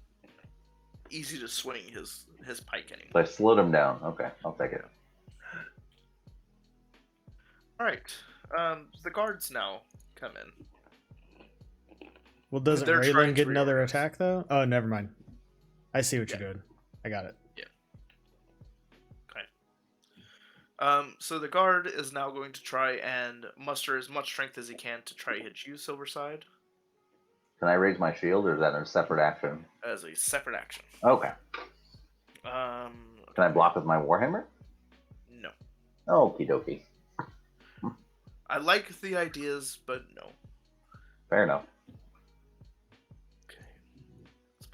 easy to swing his pike anymore. So I slowed him down. Okay, I'll take it. All right, the guards now come in. Well, doesn't They're trying Raylan to get another reorganize. attack though? Oh, never mind. I see what Yeah. you're doing. I got it. So the guard is now going to try and muster as much strength as he can to try to hit you, Silverside, Can I raise my shield, or is that a separate action? as a separate action. Okay. Okay, Can I block with my Warhammer? no. Okie dokie. I like the ideas, but no. Fair enough. Okay. It's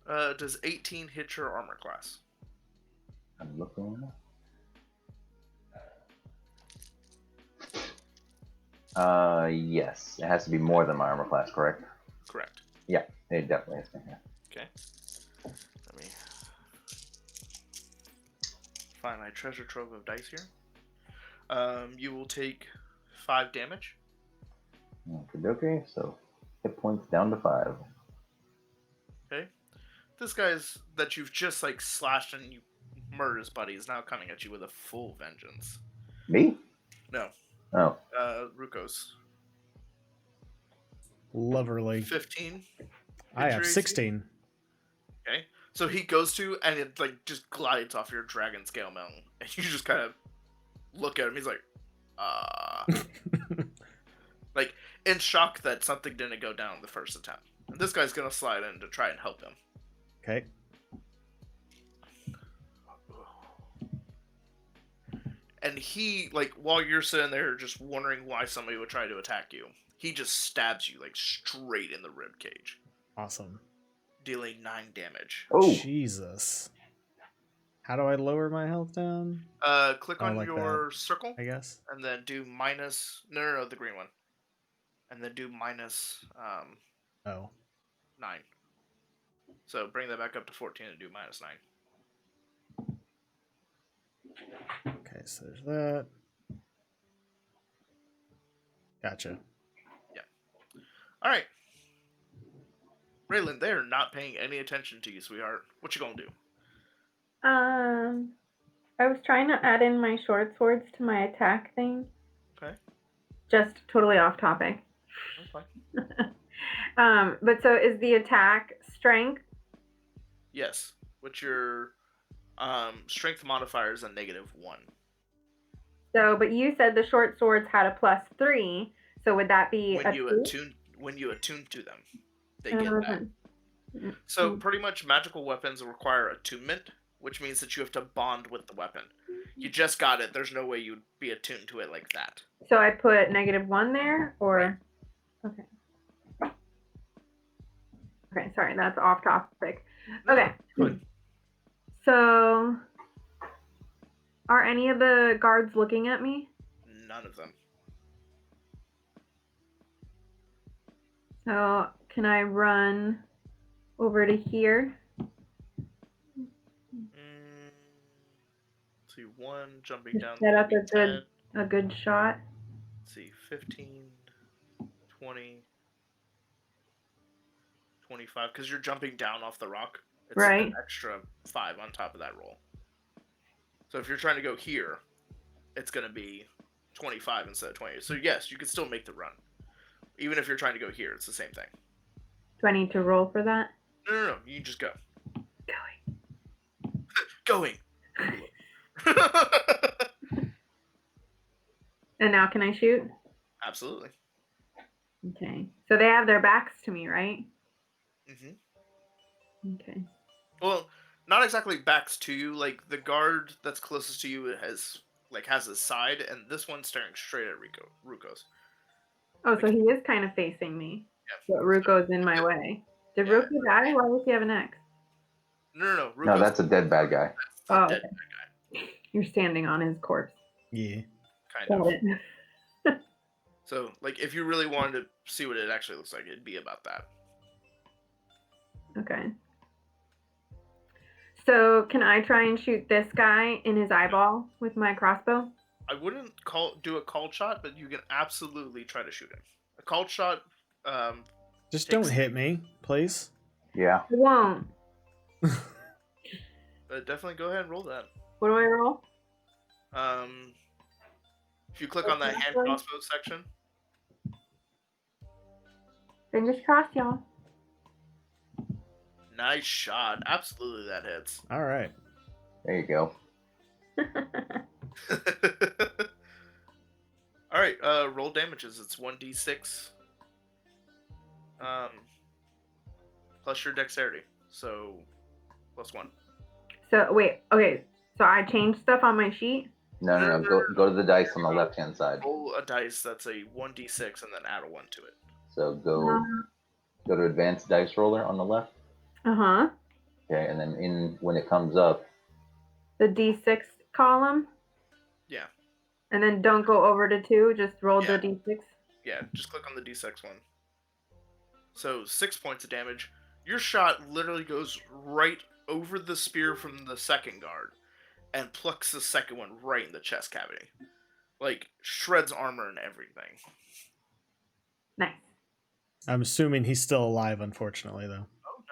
+3. Does 18 hit your armor class? I'm looking. Yes. It has to be more than my armor class, correct? Correct. Yeah, it definitely is. Yeah. Okay. Let me find my treasure trove of dice here. You will take 5 damage. Okay, so hit points down to 5. Okay. This guy's that you've just like slashed and you murdered his buddy is now coming at you with a full vengeance. Me? No. Oh. Ruko's. Loverly. 15. I hit have your AC? 16. Okay. So he goes to and it like just glides off your dragon scale mountain. And you just kind of look at him. He's like, like in shock that something didn't go down the first attempt. And this guy's gonna slide in to try and help him. Okay. And he, like, while you're sitting there just wondering why somebody would try to attack you, he just stabs you, like, straight in the rib cage, Awesome. dealing 9 damage. Oh. Jesus. How do I lower my health down? Click Oh, on like your circle, I guess. and then do minus... No, the green one. And then do minus Oh. 9. So bring that back up to 14 and do minus 9. Okay, so there's that. Gotcha. Alright. Raylan, they're not paying any attention to you, sweetheart. What you gonna do? I was trying to add in my short swords to my attack thing. Okay. Just totally off topic. That's fine. But so is the attack strength? Yes. What's your strength modifier is a -1. So, but you said the short swords had a +3. So would that be When a you 2? attune to them, they get that. Mm-hmm. So pretty much magical weapons require attunement, which means that you have to bond with the weapon. You just got it. There's no way you'd be attuned to it like that. So I put -1 there, or okay. Okay, sorry, that's off topic. Okay. Good. So, are any of the guards looking at me? None of them. So, can I run over to here? Let's see, 1 jumping down. Set up 10. a good shot. Let's see, 15, 20, 25. Because you're jumping down off the rock. It's Right. an extra 5 on top of that roll. So if you're trying to go here, it's going to be 25 instead of 20. So yes, you can still make the run. Even if you're trying to go here, it's the same thing. Do I need to roll for that? No. You just go. Going. Going. And now can I shoot? Absolutely. Okay. So they have their backs to me, right? Mm-hmm. Okay. Well, not exactly backs to you. Like the guard that's closest to you has his side, and this one's staring straight at Ruko's. Oh, so he is kind of facing me. Yeah. But Ruko's in my way. Did Ruko die? Why does he have an axe? No. Ruko's, No, that's a dead bad guy. that's the dead Okay. You're standing on his corpse. Yeah. kind Got of. it. So, like, if you really wanted to see what it actually looks like, it'd be about that. Okay. So can I try and shoot this guy in his eyeball with my crossbow? I wouldn't do a called shot, but you can absolutely try to shoot him. A called shot. Just Takes- don't hit me, please. Yeah. I won't. But definitely go ahead and roll that. What do I roll? If you click on that hand crossbow section, Fingers crossed, y'all. nice shot. Absolutely, that hits. All right. There you go. All right. Roll damages. It's 1d6. Plus your dexterity, so +1. So wait, okay. So I changed stuff on my sheet. No. Go to the dice on the left-hand side. Roll a dice that's a 1d6 and then add a 1 to it. So go to advanced dice roller on the left. Uh-huh. Okay, and then when it comes up, The D6 column. Yeah. And then don't go over to 2, just roll Yeah. the D6. Yeah, just click on the d6 one. So 6 points of damage. Your shot literally goes right over the spear from the second guard and plucks the second one right in the chest cavity. Like, shreds armor and everything. Nice. I'm assuming he's still alive, unfortunately, though.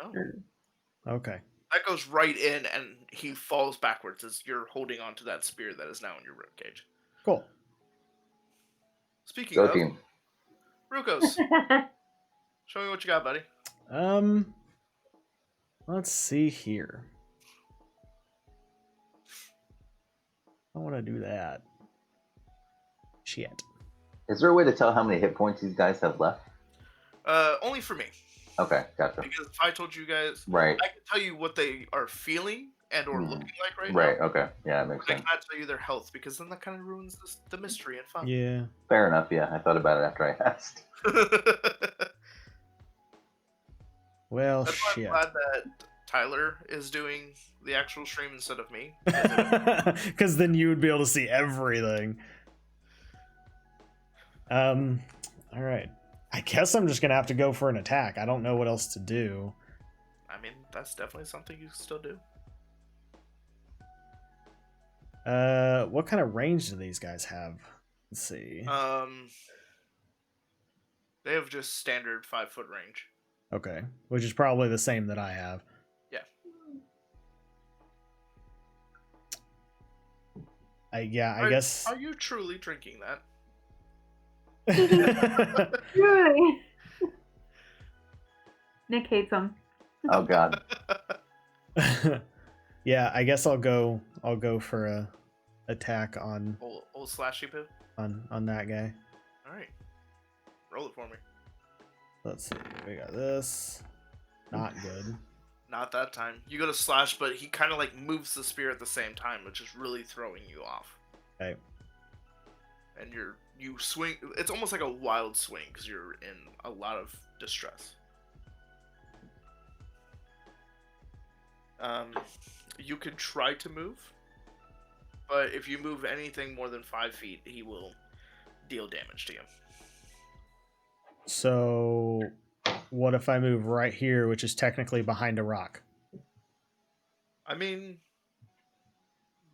Oh, no. Okay. That goes right in, and he falls backwards as you're holding onto that spear that is now in your ribcage. Cool. Speaking go of, team. Rukos, show me what you got, buddy. Let's see here. I want to do that. Shit. Is there a way to tell how many hit points these guys have left? Only for me. Okay, gotcha. Because if I told you guys, Right. I can tell you what they are feeling and or looking like right Right. now. Okay. Yeah, that makes I sense. cannot tell you their health because then that kind of ruins the mystery and fun. Yeah. Fair enough. Yeah, I thought about it after I asked. Well, That's why I'm shit. glad that Tyler is doing the actual stream instead of me. Because then you would be able to see everything. All right. I guess I'm just gonna have to go for an attack. I don't know what else to do. I mean, that's definitely something you can still do. What kind of range do these guys have? Let's see. They have just standard 5-foot range. Okay, which is probably the same that I have. Yeah. I guess. Are you truly drinking that? Really? Nick hates them. Oh God. Yeah, I guess I'll go for a attack on Old slashy poo. on that guy. All right, roll it for me. Let's see. We got this. Not good. Not that time. You go to slash, but he kind of like moves the spear at the same time, which is really throwing you off. Okay. And you swing. It's almost like a wild swing because you're in a lot of distress. You could try to move, but if you move anything more than 5 feet, he will deal damage to you. So, what if I move right here, which is technically behind a rock? I mean,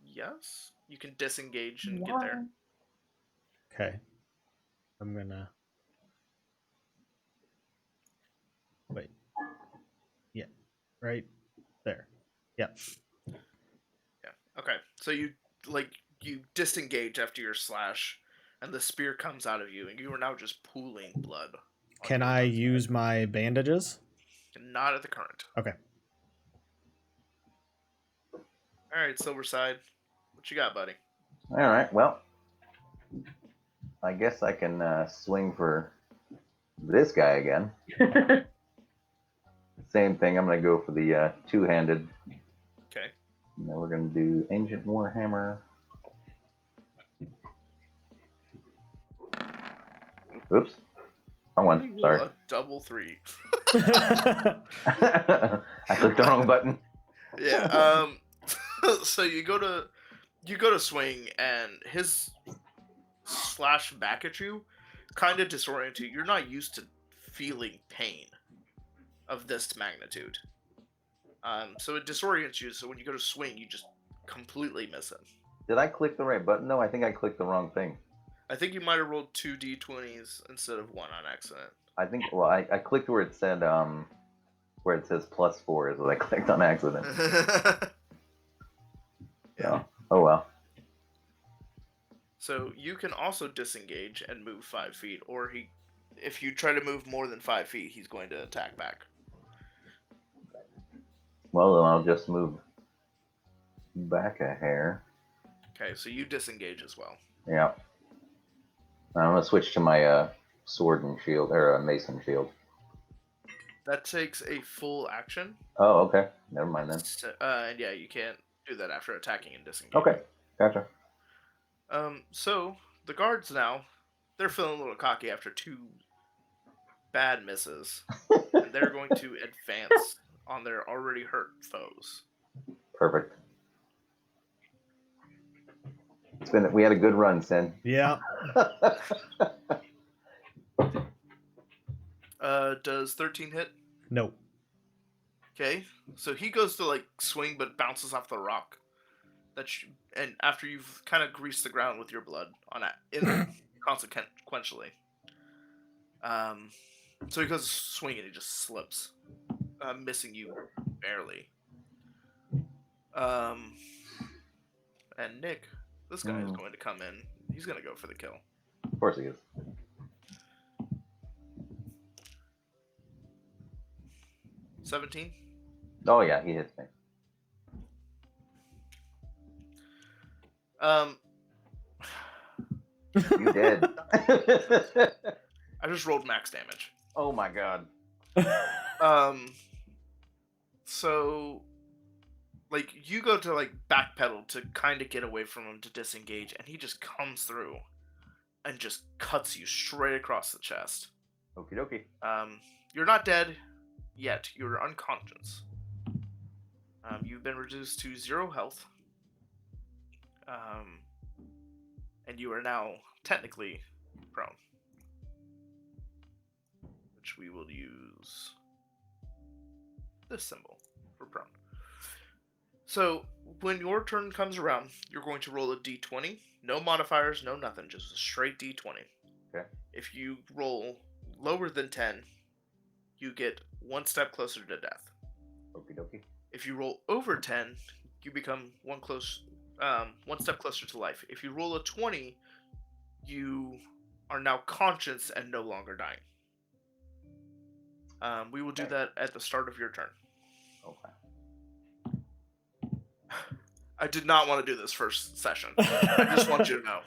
yes, you can disengage and get there. Okay. I'm gonna... Wait. Yeah. Right there. Yep. Yeah. Okay. So you disengage after your slash, and the spear comes out of you, and you are now just pooling blood. Can I use my bandages? Not at the current. Okay. All right, Silverside, what you got, buddy? All right. Well, I guess I can swing for this guy again. Same thing. I'm going to go for the two-handed. Okay. And then we're going to do Ancient Warhammer. Oops. Wrong one. Sorry. A double 3. I clicked the wrong button. Yeah. So you go to swing, and his slash back at you kind of disorients you. You're not used to feeling pain of this magnitude. So it disorients you. So when you go to swing, you just completely miss it. Did I click the right button? No, I think I clicked the wrong thing. I think you might have rolled 2 d20s instead of 1 on accident. I think. Well, I clicked where it said where it says +4 is what I clicked on accident. Yeah. Oh well. So you can also disengage and move 5 feet, or if you try to move more than 5 feet, he's going to attack back. Well, then I'll just move back a hair. Okay, so you disengage as well. Yeah. I'm gonna switch to my sword and shield, or mason shield. That takes a full action. Oh, okay. Never mind then. And yeah, you can't do that after attacking and disengaging. Okay, gotcha. So the guards now, they're feeling a little cocky after 2 bad misses, and they're going to advance on their already hurt foes. Perfect. We had a good run, Sin. Yeah. Does 13 hit? Nope. Okay, so he goes to like swing, but bounces off the rock. And after you've kind of greased the ground with your blood on it, consequentially. So he goes to swing and he just slips, missing you barely. And Nick, this guy is going to come in. He's going to go for the kill. Of course he is. 17. Oh yeah, he hits me. You did. I just rolled max damage. Oh my god. So, like, you go to, like, backpedal to kind of get away from him to disengage, and he just comes through and just cuts you straight across the chest. Okie dokie. You're not dead yet. You're unconscious. You've been reduced to 0 health. And you are now technically prone. Which we will use this symbol for prone. So, when your turn comes around, you're going to roll a d20. No modifiers, no nothing, just a straight d20. Okay. If you roll lower than 10, you get 1 step closer to death. Okie dokie. If you roll over 10, you become 1 step closer to life. If you roll a 20, you are now conscious and no longer dying. We will do that at the start of your turn. Okay. I did not want to do this first session. I just want you to know.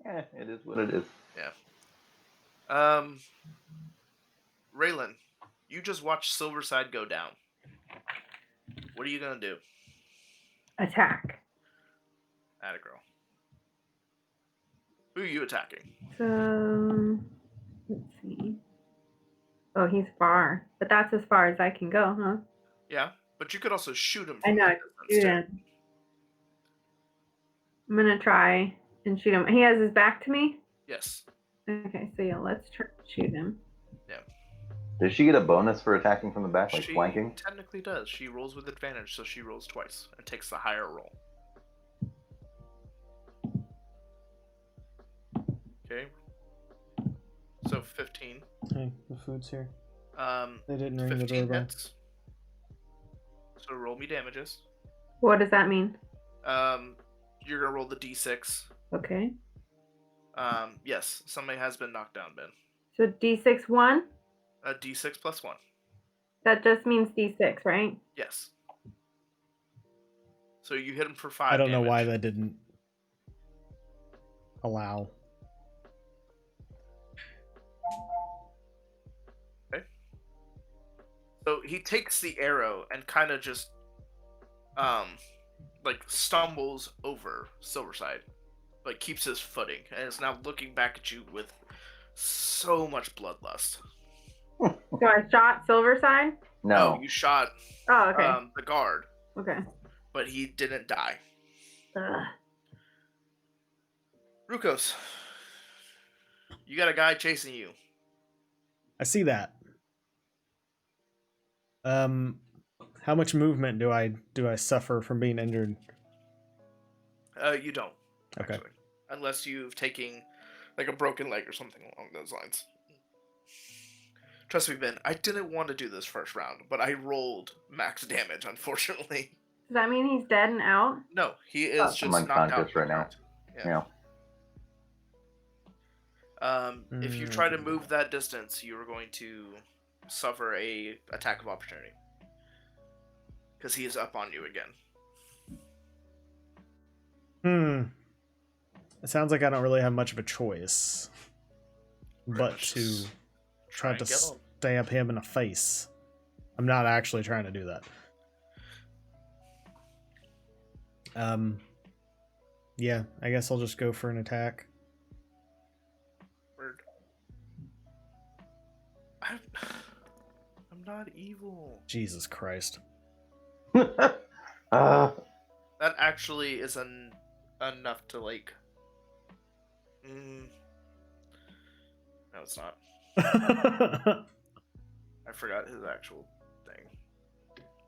Yeah, it is what it is. Yeah. Raylan, you just watched Silverside go down. What are you gonna do? Attack. Atta girl. Who are you attacking? So, let's see. Oh, he's far. But that's as far as I can go, huh? Yeah, but you could also shoot him I from know, that shoot distance, too. him. I'm going to try and shoot him. He has his back to me? Yes. Okay, so yeah, let's try to shoot him. Yeah. Does she get a bonus for attacking from the back, like She flanking? technically does. She rolls with advantage, so she rolls twice and takes the higher roll. Okay. So 15. Hey, the food's here. They didn't ring the 15 doorbell. hits. So roll me damages. What does that mean? You're gonna roll the d6. Okay. Yes, somebody has been knocked down, Ben. So D6 1? A d6 plus 1. That just means D6, right? Yes. So you hit him for 5 I don't know damage. why that didn't allow. Okay. So he takes the arrow and kind of just, like, stumbles over Silverside. Like, keeps his footing, and is now looking back at you with so much bloodlust. So I shot Silverside? No. You shot Oh, okay. the guard, Okay. but he didn't die. Ugh. Rukos, you got a guy chasing you. I see that. How much movement do I suffer from being injured? You don't. Okay. Actually. Unless you've taken, like, a broken leg or something along those lines. Trust me, Ben, I didn't want to do this first round, but I rolled max damage, unfortunately. Does that mean he's dead and out? No, he is I'm just knocked out. unconscious right now. Yeah. Yeah. If you try to move that distance, you are going to suffer a attack of opportunity. Because he is up on you again. It sounds like I don't really have much of a choice but much to just try and to kill him. stab him in the face. I'm not actually trying to do that. Yeah, I guess I'll just go for an attack. Word. I'm not evil. Jesus Christ. uh, That actually is enough to like. No, it's not. I forgot his actual thing.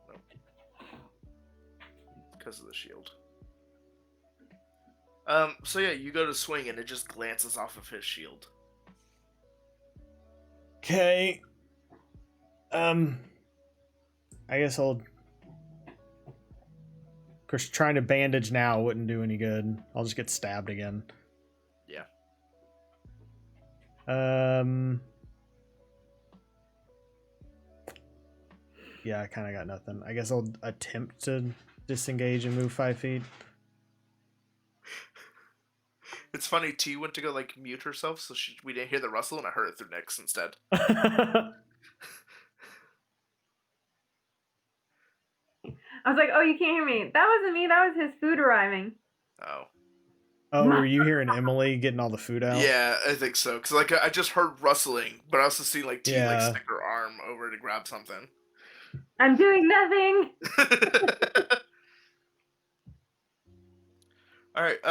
Nope. Because of the shield. So yeah, you go to swing and it just glances off of his shield. Okay. I guess I'll. Of course, trying to bandage now wouldn't do any good. I'll just get stabbed again. Yeah. Yeah, I kind of got nothing. I guess I'll attempt to disengage and move 5 feet. It's funny, T went to go like mute herself, so we didn't hear the rustle, and I heard it through Nyx instead. I was like, oh, you can't hear me. That wasn't me. That was his food arriving. Oh. Oh, were you hearing Emily getting all the food out? Yeah, I think so. Because like I just heard rustling, but I also see like T like Yeah. stick her arm over to grab something. I'm doing nothing. All right.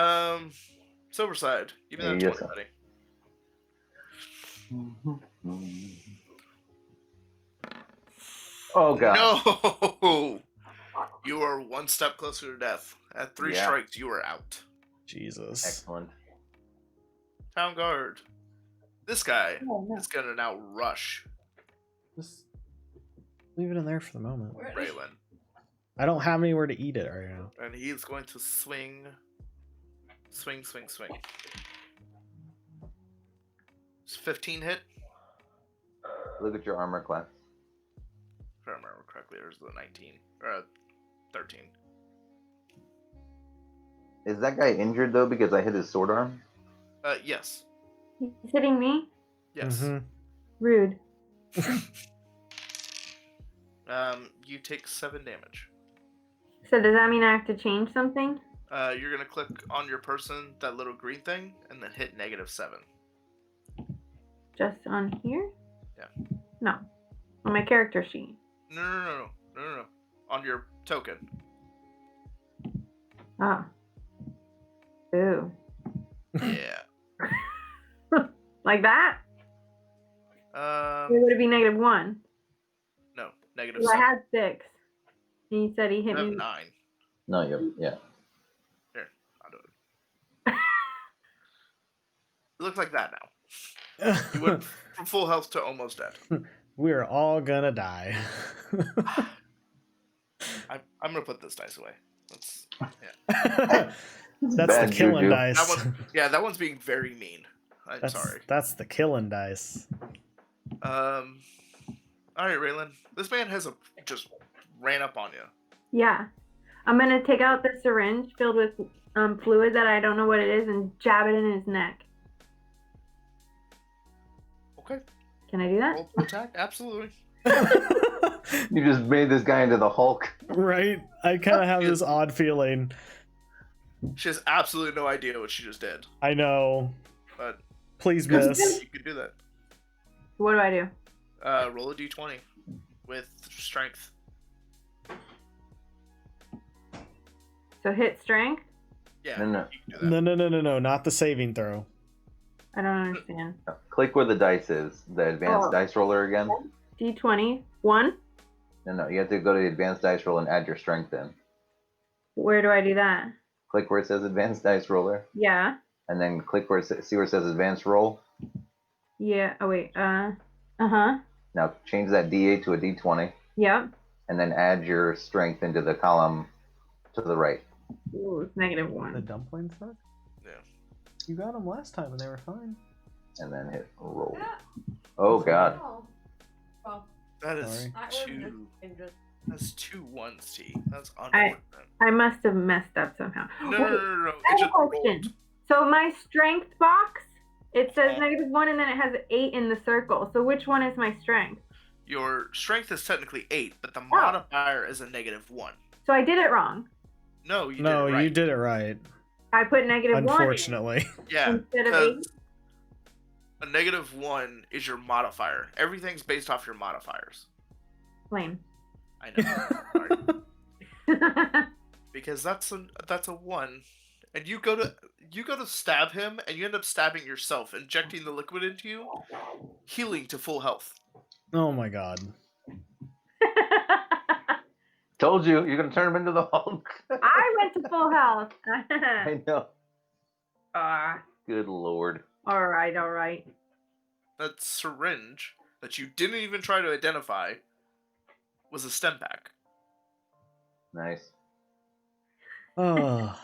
Silverside, give me that Yes, 20, buddy. Oh god. No! You are one step closer to death. At 3 Yeah. strikes, you are out. Jesus. Excellent. Town guard. This guy Oh, no. is gonna now rush Just leave it in there for the moment. Raylan. I don't have anywhere to eat it right now. And he's going to swing. Swing. It's 15 hit. Look at your armor class. If I remember correctly, there's the 19. Or 13. Is that guy injured though because I hit his sword arm? Yes. He's hitting me? Yes. Mhm. Rude. You take 7 damage. So does that mean I have to change something? You're gonna click on your person, that little green thing, and then hit -7. Just on here? Yeah. No. On my character sheet. No. On your token. Oh. Ooh. Yeah. Like that? Or would it be -1? No, Well, I -7. had 6. And he said he hit You have me. 9. No, yeah. Here, I'll do it. It looks like that now. You went from full health to almost dead. We're all gonna die. I'm gonna put this dice away. That's That's the Bad killing juju. dice. that one's being very mean. I'm sorry. That's the killing dice. All right, Raylan. This man just ran up on you. Yeah. I'm going to take out the syringe filled with fluid that I don't know what it is and jab it in his neck. Okay. Can I do that? Roll to attack. Absolutely. You just made this guy into the Hulk. Right? I kind of have this odd feeling. She has absolutely no idea what she just did. I know. But Please miss. you can do that. What do I do? Roll a d20 with strength. So hit strength? Yeah. No. You can do that. No, not the saving throw. I don't understand. Click where the dice is. The advanced Oh. dice roller again. D20. 1? No. You have to go to the advanced dice roll and add your strength in. Where do I do that? Click where it says advanced dice roller, Yeah. and then click where see where it says advanced roll. Yeah. Oh, wait. Uh-huh. Now change that D8 to a D20, Yep. and then add your strength into the column to the right. Ooh, it's -1. The dumplings suck? Yeah. You got them last time and they were fine. And then hit roll. Oh god. Well, That is Sorry. I was two. just That's 2 1s, T. That's unfortunate. I must have messed up somehow. No. Wait, It I have a just question. rolled. So my strength box, it says Yeah. -1 and then it has 8 in the circle. So which one is my strength? Your strength is technically 8, but the modifier is a -1. So I did it wrong. No, you No, did it right. you did it right. I put -1 Unfortunately. Yeah, instead of because 8. a -1 is your modifier. Everything's based off your modifiers. Lame. I know. Sorry. Because that's a 1, and you go to stab him, and you end up stabbing yourself, injecting the liquid into you, healing to full health. Oh my god. Told you, you're gonna turn him into the Hulk. I went to full health. I know. Ah, Good lord. all right. That syringe that you didn't even try to identify was a stem pack. Nice. Oh.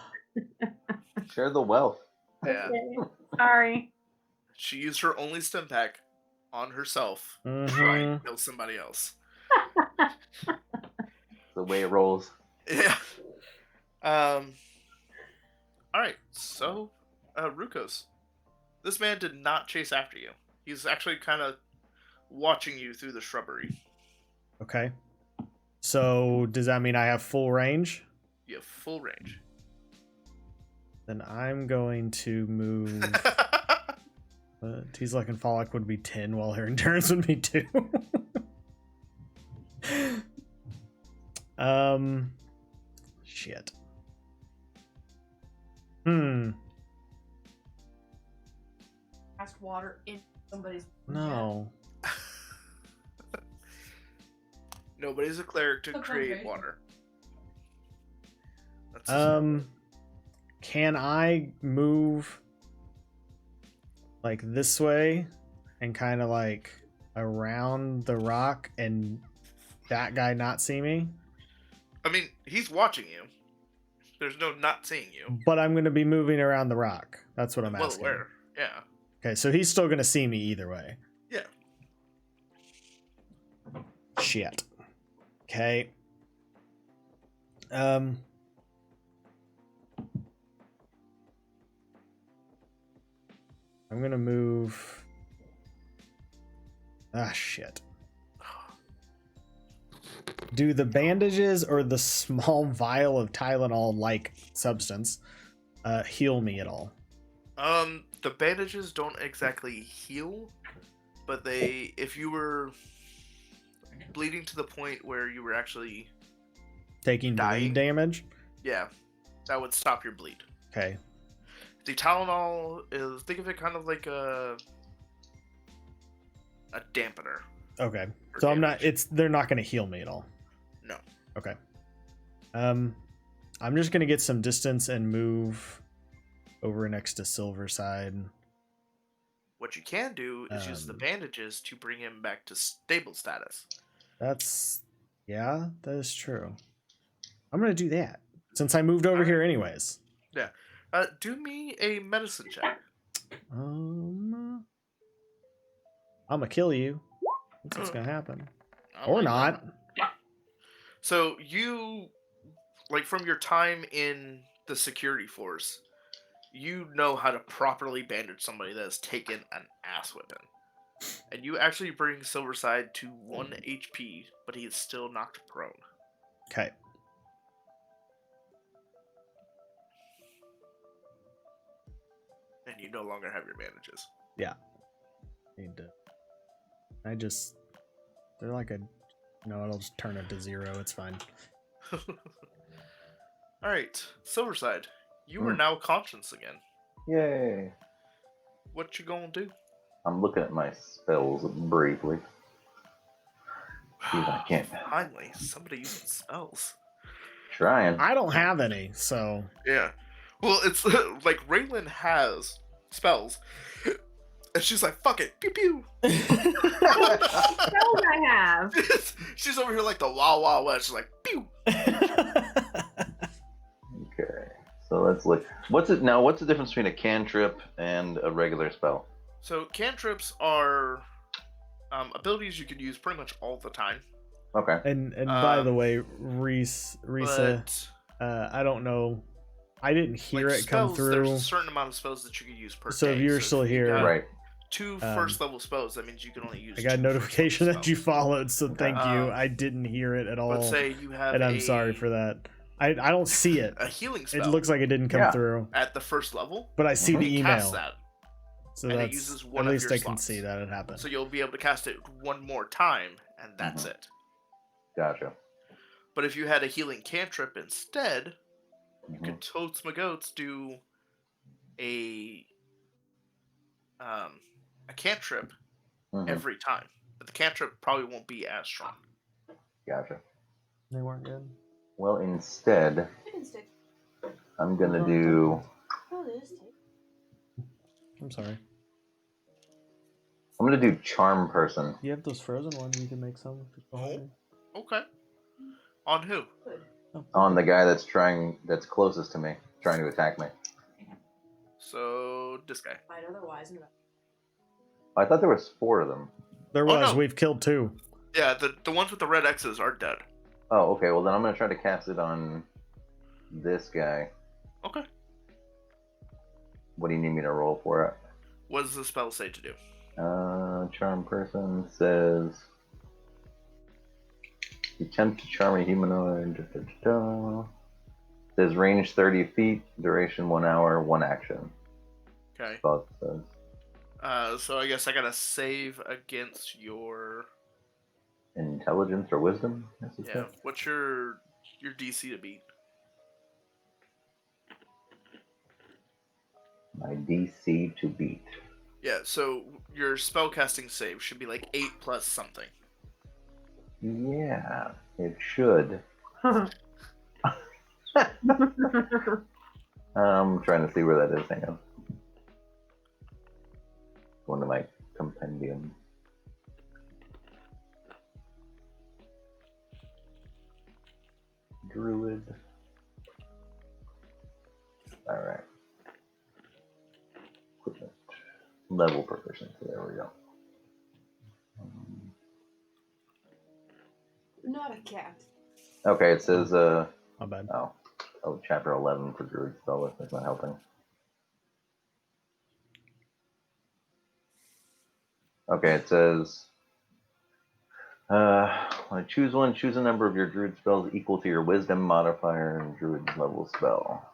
Share the wealth. Yeah. Okay. Sorry. She used her only stem pack on herself to Mhm. try and kill somebody else. The way it rolls. Yeah. Alright, so, Rukos. This man did not chase after you. He's actually kind of watching you through the shrubbery. Okay. So does that mean I have full range? You have full range. Then I'm going to move. T's and Fallock would be 10, while her endurance would be 2. Shit. Cast water in somebody's. No. Nobody's a cleric to That's create okay. water. That's Can I move like this way and kind of like around the rock and that guy not see me? I mean, he's watching you. There's no not seeing you. But I'm going to be moving around the rock. That's what I'm Well asking. aware. Yeah. Okay, so he's still going to see me either way. Yeah. Shit. Okay. I'm gonna move. Ah, shit. Do the bandages or the small vial of Tylenol-like substance heal me at all? The bandages don't exactly heal, but if you were bleeding to the point where you were actually Taking dying? bleed damage? yeah, that would stop your bleed. Okay. The Tylenol is, think of it kind of like a dampener. Okay. for So I'm not. damage. They're not going to heal me at all. No. Okay. I'm just going to get some distance and move over next to Silverside. What you can do is use the bandages to bring him back to stable status. Yeah, that is true. I'm going to do that since I moved over here anyways. Yeah. Do me a medicine check. I'm going to kill you. That's what's going to happen. Oh Or my not. God. So you, like from your time in the security force, you know how to properly bandage somebody that has taken an ass whipping. And you actually bring Silverside to 1 HP, but he is still knocked prone. Okay. And you no longer have your bandages. Yeah. They're like a, no, it'll just turn it to 0. It's fine. Alright, Silverside, you are now conscious again. Yay. What you gonna do? I'm looking at my spells briefly. See if I can't. Finally, somebody using spells. Trying. I don't have any, so. Yeah. Well, it's like Raylan has spells. And she's like, fuck it. Pew pew. Spells I have. She's over here like the Wild Wild West. She's like, pew. Okay. So let's look. What's the difference between a cantrip and a regular spell? So cantrips are abilities you can use pretty much all the time. Okay. And by the way, Risa, But I don't know. I didn't hear like it come spells, through. There's a certain amount of spells that you can use per So day. if you're if still you here- got Right. 2 first level spells, that means you can only use I got a 2 notification first level that you spells. followed, so thank you. Um, I didn't hear it at all. But say you have And I'm sorry for that. I don't see it. A healing It spell. looks like it didn't come Yeah. through, At the first level, but I see Mhm. the you email. cast that, So and it that's uses one at of least your I can slots. see that it happened. So you'll be able to cast it one more time, and that's Mhm. it. Gotcha. But if you had a healing cantrip instead, you Mhm. could totes my goats do a cantrip Mhm. every time. But the cantrip probably won't be as strong. Gotcha. They weren't good. Well, instead, It can stick. I'm gonna do. Oh, it is stick. I'm sorry. I'm gonna do charm person. You have those frozen ones. You can make some. Oh. Okay. On who? Good. On the guy that's closest to me, trying to attack me. So this guy. Fight otherwise. And I thought there was 4 of them. There Oh, was. no. We've killed 2. Yeah, the ones with the red X's are dead. Oh, okay. Well, then I'm gonna try to cast it on this guy. Okay. What do you need me to roll for it? What does the spell say to do? Charm person says attempt to charm a humanoid. Says range 30 feet, duration 1 hour, 1 action. Okay. Spell says. So I guess I gotta save against your Intelligence or wisdom? yeah. What's your DC to beat? My DC to beat. Yeah. So your spellcasting save should be like 8 plus something. Yeah, it should. I'm trying to see where that is. Hang on. Going to my compendium. Druid. Alright. Equipment. Level proficiency. There we go. not a cat. Okay, it says, My bad. oh, chapter 11 for Druid spell list. That's not helping. Okay, it says, when I choose one, choose a number of your Druid spells equal to your Wisdom modifier and Druid level spell.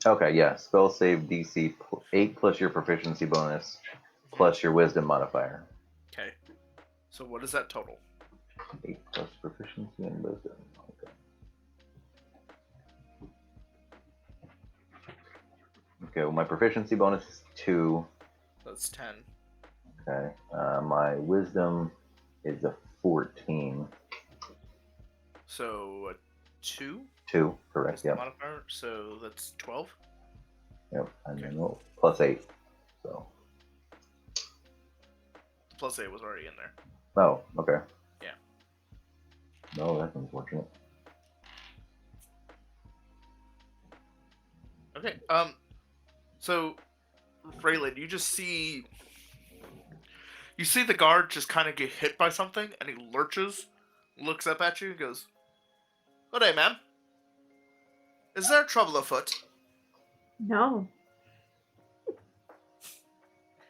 Okay, yeah. Spell save DC 8 plus your proficiency bonus plus your Wisdom modifier. Okay. So what is that total? 8 plus proficiency and Wisdom. Okay. Okay, well, my proficiency bonus is 2. That's 10. Okay. My Wisdom is a 14. So 2? 2, correct, What's the yep. modifier? So that's 12? Yep, and then plus 8. So. Plus 8 was already in there. Oh, okay. Yeah. No, that's unfortunate. Okay. So Raylan, you just see the guard just kind of get hit by something, and he lurches, looks up at you, and goes, "Good day, ma'am. Is there trouble afoot?" No.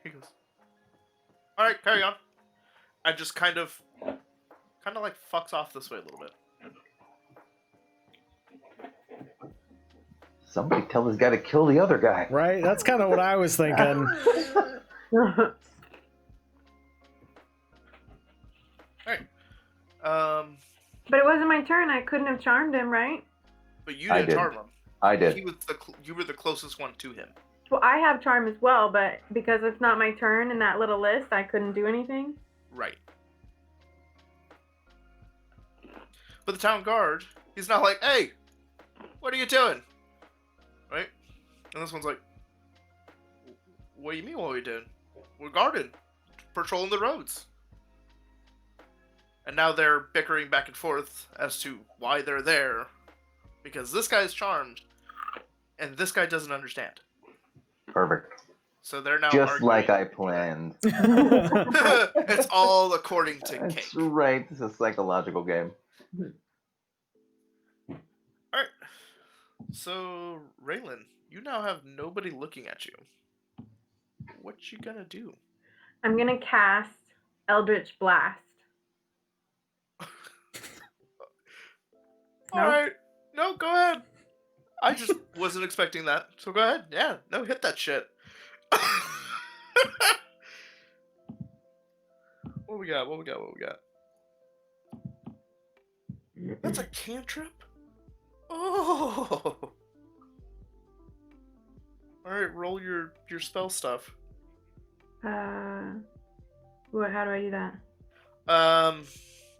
He goes, "All right, carry on." And just kind of like fucks off this way a little bit. Somebody tell this guy to kill the other guy. Right? That's kind of what I was thinking. But it wasn't my turn. I couldn't have charmed him, right? But you I didn't did. charm him. I did. You were the closest one to him. Well, I have charm as well, but because it's not my turn in that little list, I couldn't do anything. Right. But the town guard, he's not like, "Hey, what are you doing?" Right? And this one's like, "What do you mean what are we doing? We're guarding, patrolling the roads." And now they're bickering back and forth as to why they're there. Because this guy's charmed, and this guy doesn't understand. Perfect. So they're now Just arguing. like I planned. It's all according to That's Cake. right. It's a psychological game. Alright. So, Raylan, you now have nobody looking at you. What you gonna do? I'm gonna cast Eldritch Blast. No? Alright. No, go ahead. I just wasn't expecting that. So go ahead. Yeah, no, hit that shit. What we got? That's a cantrip? Oh! Alright, roll your spell stuff. What? How do I do that?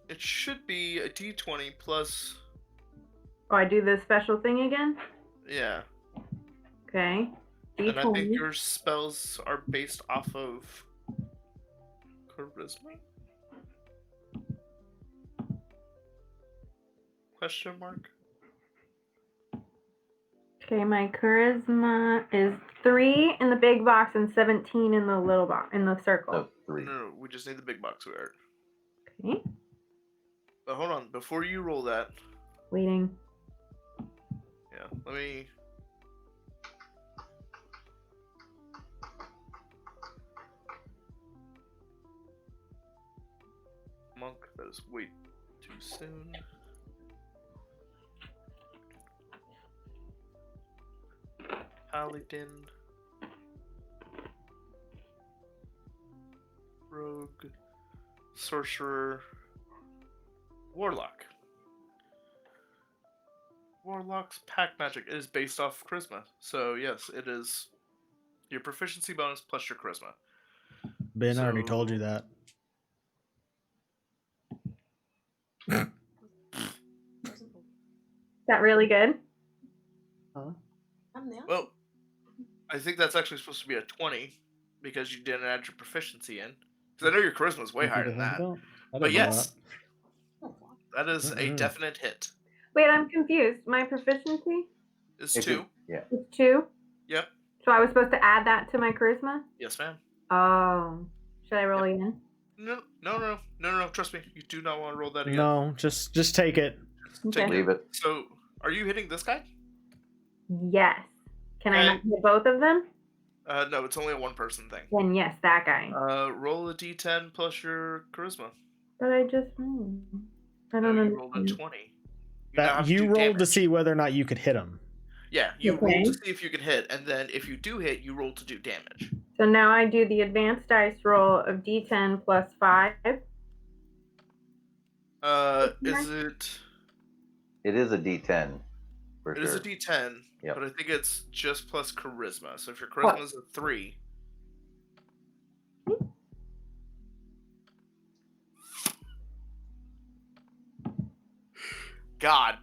It should be a d20 plus... Oh, I do the special thing again? Yeah. Okay. And I think D20. your spells are based off of... charisma? Question mark? Okay, my charisma is 3 in the big box and 17 in the little box, in the circle. No, 3. No, we just need the big box we are. Okay. But hold on, before you roll that, Waiting. yeah, let me... Monk, that is way too soon. Paladin. Rogue. Sorcerer. Warlock. Warlock's pack magic is based off charisma. So yes, it is your proficiency bonus plus your charisma. Ben already told you So- that. Is that really good? I'm there. Well, I think that's actually supposed to be a 20 because you didn't add your proficiency in. Because I know your charisma is way higher than that. But yes, Oh, that is a Mm-mm. definite hit. Wait, I'm confused. My proficiency It's If 2. Yeah. is 2? Yep. So I was supposed to add that to my charisma? Yes, ma'am. Oh. Should I roll again? No. Trust me, you do not want to roll that again. No, just take it. Take Okay. Leave it. So, are you hitting this guy? Yes. Can I Okay. not hit both of them? No, it's only a one-person thing. Then yes, that guy. Roll a d10 plus your charisma. But I just I don't No, know. you rolled a 20. now That have to you do rolled to damage. see whether or not you could hit him. Yeah, you roll Okay. to see if you can hit, and then if you do hit, you roll to do damage. So now I do the advanced dice roll of D10 plus 5. Is it? It is a D10 for It sure. is a d10, Yep. but I think it's just plus charisma. So if your charisma is a 3, God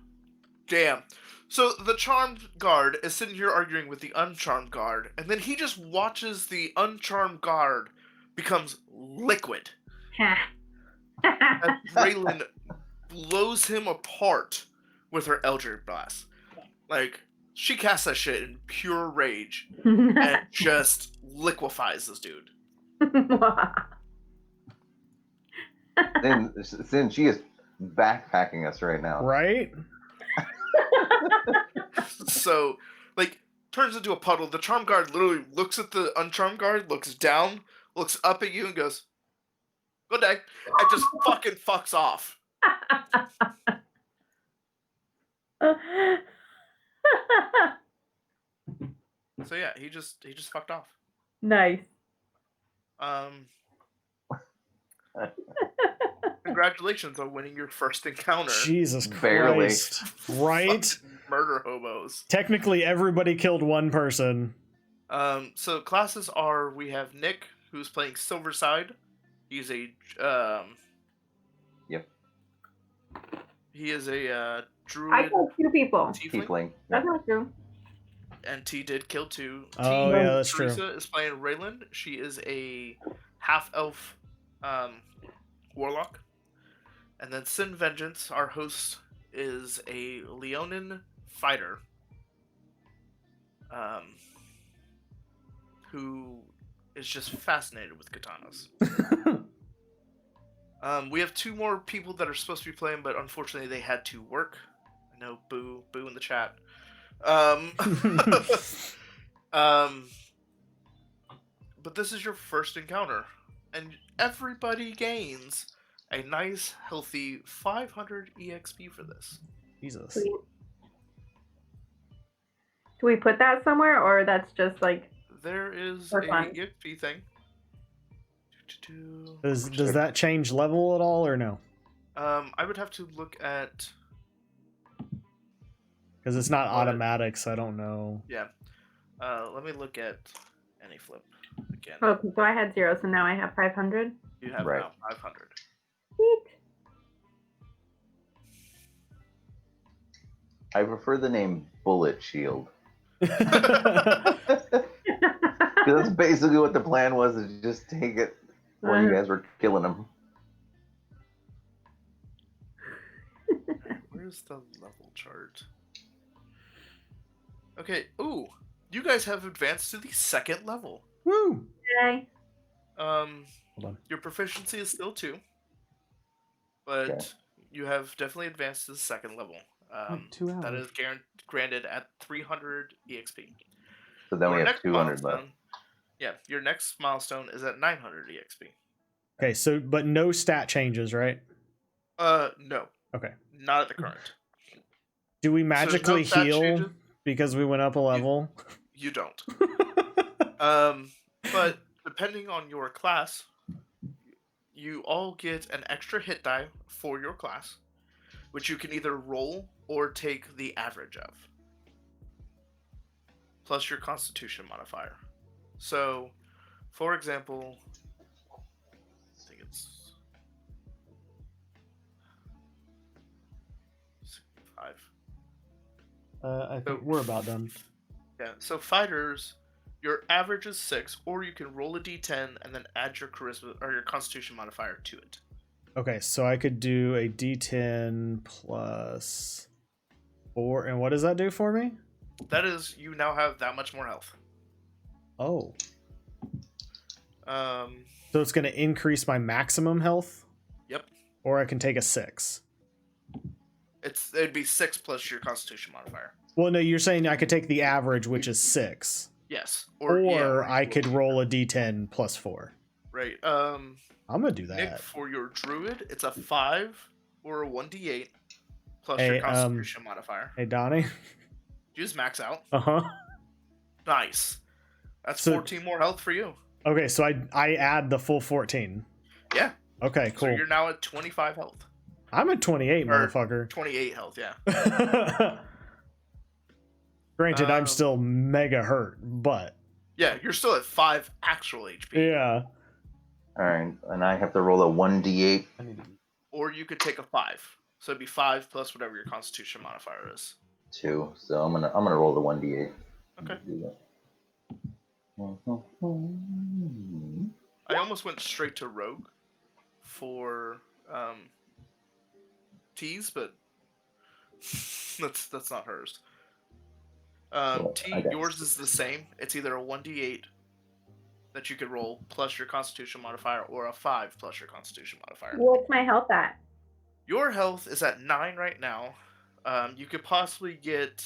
damn. So the charmed guard is sitting here arguing with the uncharmed guard, and then he just watches the uncharmed guard becomes liquid as Raylan blows him apart with her Eldritch Blast. Like, she casts that shit in pure rage and just liquefies this dude. Then she is backpacking us right now. Right? So, like, turns into a puddle. The charmed guard literally looks at the uncharmed guard, looks down, looks up at you, and goes, "Good day," and just fucking fucks off. So yeah, he just fucked off. Nice. Congratulations on winning your first encounter. Jesus Barely. Christ. Right? Murder hobos. Technically, everybody killed one person. So classes are, we have Nick, who's playing Silverside. He's a Yep. He is a I druid killed 2 people. tiefling, Tiefling. That's not true. and T did kill 2. Oh, T, yeah, that's true. Teresa is playing Raylan. She is a half elf warlock. And then SynVengence, our host, is a Leonin fighter. Who is just fascinated with katanas. We have 2 more people that are supposed to be playing, but unfortunately they had to work. I know, boo in the chat. But this is your first encounter, and everybody gains a nice, healthy 500 EXP for this. Jesus. Do we put that somewhere, or that's just like There is For a fun. EXP thing. Does that change level at all or no? I would have to look at. Because it's not What? automatic, so I don't know. Yeah. Let me look at any flip again. oh, so I had 0, so now I have 500. You have Right. now 500. Sweet. I prefer the name Bullet Shield. Because that's basically what the plan was, is just take it while you guys were killing them. Alright, where's the level chart? Okay. Ooh, you guys have advanced to the 2nd level. Woo! Okay. Hold on. Your proficiency is still 2, but Okay. you have definitely advanced to the 2nd level. Like 2 hours. That is granted at 300 EXP. So then we Your have next 200 left. milestone- Yeah, your next milestone is at 900 EXP. Okay, so but no stat changes, right? No, Okay. not at the current. Do we there's no magically stat heal changes? because we went up a level? You don't. But depending on your class, you all get an extra hit die for your class, which you can either roll or take the average of, plus your Constitution modifier. So, for example, I think it's 65. I think we're about done. Yeah, so fighters, your average is 6, or you can roll a d10 and then add your charisma or your Constitution modifier to it. Okay, so I could do a D10 plus 4, and what does that do for me? That is, you now have that much more health. Oh, Um, so it's going to increase my maximum health? Yep. Or I can take a 6. it'd be 6 plus your Constitution modifier. Well, no, you're saying I could take the average, which is 6. Yes. Or yeah, I could roll a D10 plus 4. Right. I'm going to do Nick, that. for your druid, it's a 5 or a 1d8 plus Hey, your Constitution modifier. Hey, Donnie? You just max out. Uh-huh. Nice. That's So- 14 more health for you. Okay, so I add the full 14. Yeah. Okay, So cool. you're now at 25 health. I'm at 28, Or- motherfucker. 28 health, yeah. Granted, I'm Um, still mega hurt, but Yeah, you're still at 5 actual HP. yeah. Alright, and I have to roll a 1d8. Or you could take a 5. So it'd be 5 plus whatever your Constitution modifier is. 2. So I'm gonna roll the 1d8. Okay. Do that. I almost went straight to Rogue for T's, but that's not hers. Well, T, I got yours is the same. It's either a 1d8 that you could roll plus your Constitution modifier, or a 5 plus your Constitution modifier. What's my health at? Your health is at 9 right now. You could possibly get.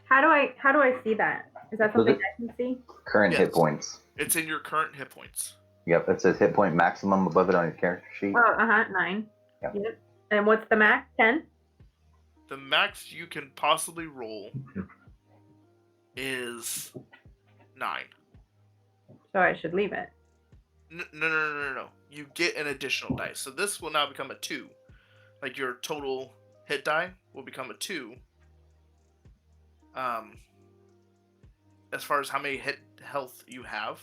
How do I see that? Is that Look something at- I can see? Current hit Yes. points. It's in your current hit points. Yep, it says hit point maximum above it on your character sheet. Oh, 9. Yeah. Yep. And what's the max? 10? The max you can possibly roll is 9. So I should leave it. No. You get an additional dice. So this will now become a 2. Like your total hit die will become a 2. As far as how many hit health you have.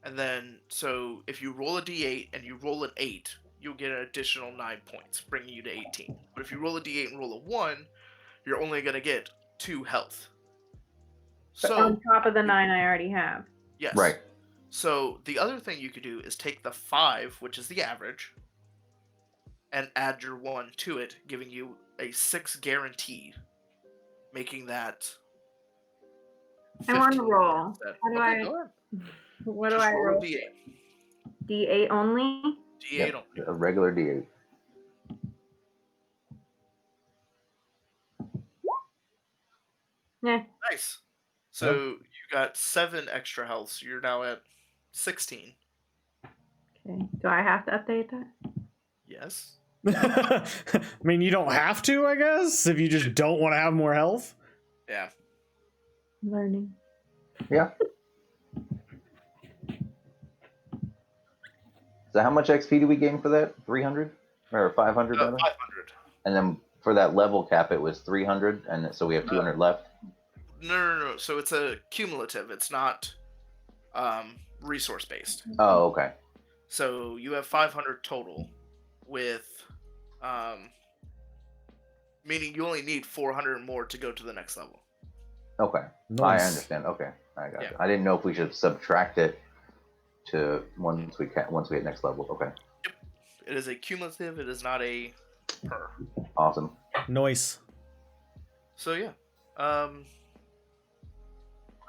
And then, so if you roll a d8 and you roll an 8, you'll get an additional 9 points, bringing you to 18. But if you roll a d8 and roll a 1, you're only going to get 2 health. So, on top of the 9 I already have. yes. Right. So the other thing you could do is take the 5, which is the average, and add your 1 to it, giving you a 6 guaranteed, making that. I want to 15 roll. instead. How do Okay, I- go ahead. What do Just I roll roll? a d8. D8 only? D8 Yep, only. a regular d8. Yeah. Nice. So you got 7 extra health. So you're now at 16. Okay. Do I have to update that? Yes. I mean, you don't have to, I guess, if you just don't want to have more health. Yeah. Learning. Yeah. So how much XP do we gain for that? 300 or 500 rather? 500. And then for that level cap, it was 300, and so we have 200 left. No. So it's a cumulative. It's not resource based. Oh, okay. So you have 500 total, with meaning you only need 400 more to go to the next level. Okay. Nice. I understand. Okay, I got Yeah. it. I didn't know if we should subtract it to once we hit next level. Okay. It is a cumulative. It is not a per. Awesome. Nice. So yeah,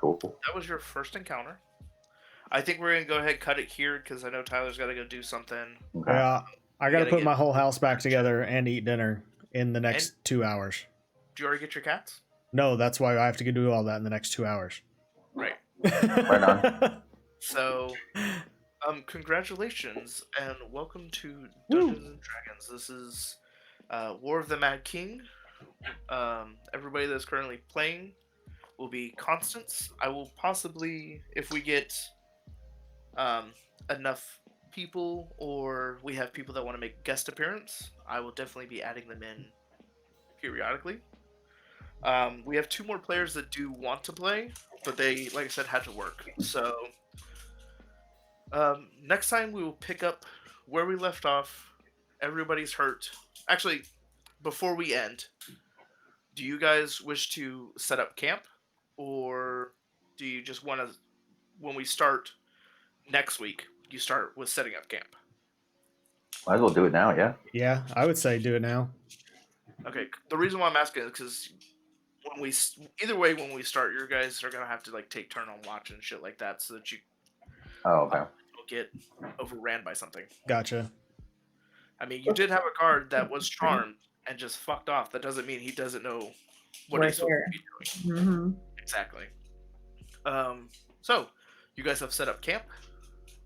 Cool. that was your first encounter. I think we're gonna go ahead and cut it here because I know Tyler's got to go do something. Okay. Yeah, I You gotta gotta put get- my whole house back together and eat dinner in the next 2 hours. Do you already get your cats? No, that's why I have to do all that in the next 2 hours. Right. Right on. So, congratulations and welcome to Dungeons and Dragons. This is War of the Mad King. Everybody that's currently playing will be constants. I will possibly, if we get enough people or we have people that want to make guest appearance, I will definitely be adding them in periodically. We have 2 more players that do want to play, but they, like I said, had to work. So next time we will pick up where we left off. Everybody's hurt. Actually, before we end, do you guys wish to set up camp, or do you just want to, when we start next week, you start with setting up camp? Might as well do it now. Yeah. Yeah, I would say do it now. Okay. The reason why I'm asking is because either way, when we start, your guys are gonna have to like take turn on watch and shit like that, so that you Oh, okay. don't get overran by something. Gotcha. I mean, you did have a guard that was charmed and just fucked off. That doesn't mean he doesn't know what We're he's supposed here. to be doing. Mm-hmm. Exactly. So you guys have set up camp,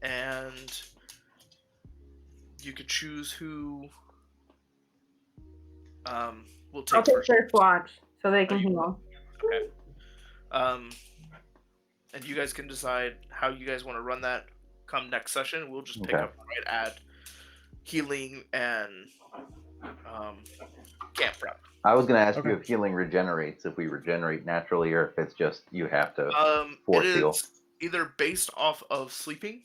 and you could choose who will I'll take take first. first watch so they can heal. Okay. And you guys can decide how you guys want to run that come next session. We'll just pick Okay. up right at healing and camp prep. I was gonna ask Okay. you if healing regenerates, if we regenerate naturally, or if it's just you have to It force is heal. either based off of sleeping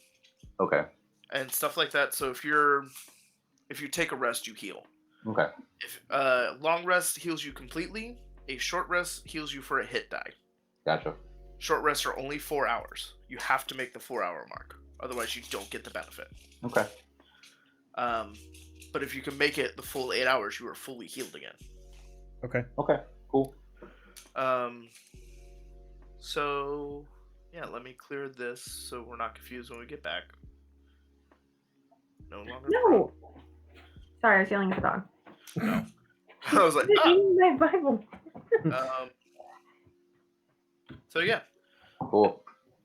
Okay. and stuff like that. So if you take a rest, you heal. Okay. If long rest heals you completely, a short rest heals you for a hit die. Gotcha. Short rests are only 4 hours. You have to make the 4-hour mark, otherwise you don't get the benefit. Okay. But if you can make it the full 8 hours, you are fully healed again. Okay. Okay. Cool. So yeah, let me clear this so we're not confused when we get back. No longer. No. Sorry, I was yelling at the dog. I was like, He's ah! eating my Bible. So yeah, Cool.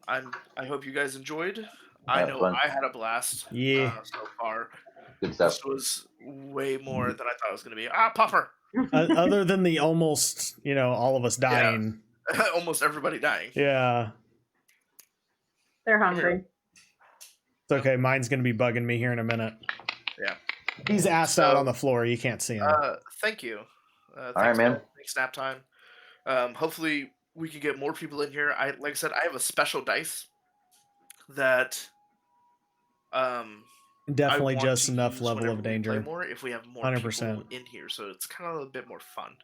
I hope you guys enjoyed. I Yeah, know fun. I had a blast. Yeah. So far, Good stuff. this was way more than I thought it was going to be. Puffer! Other than the almost, all of us dying. Almost everybody dying. Yeah. They're hungry. It's okay. Mine's going to be bugging me here in a minute. Yeah. He's assed out So, on the floor. You can't see him. Thank you. right, Thanks, man. Thanks, nap time. Hopefully we can get more people in here. Like I said, I have a special dice that Definitely I want just to enough use level whenever of we danger. play more if we have more 100%. people in here, so it's kind of a bit more fun.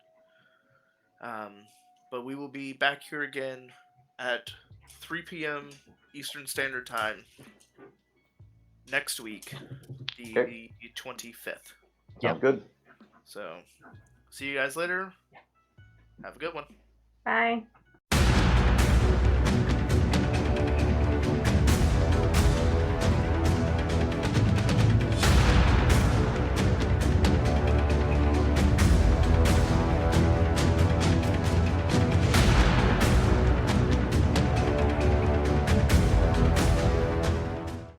But we will be back here again at 3 p.m. Eastern Standard Time next week, the Okay. 25th. Sounds good. So, see you guys later. Have a good one. Bye.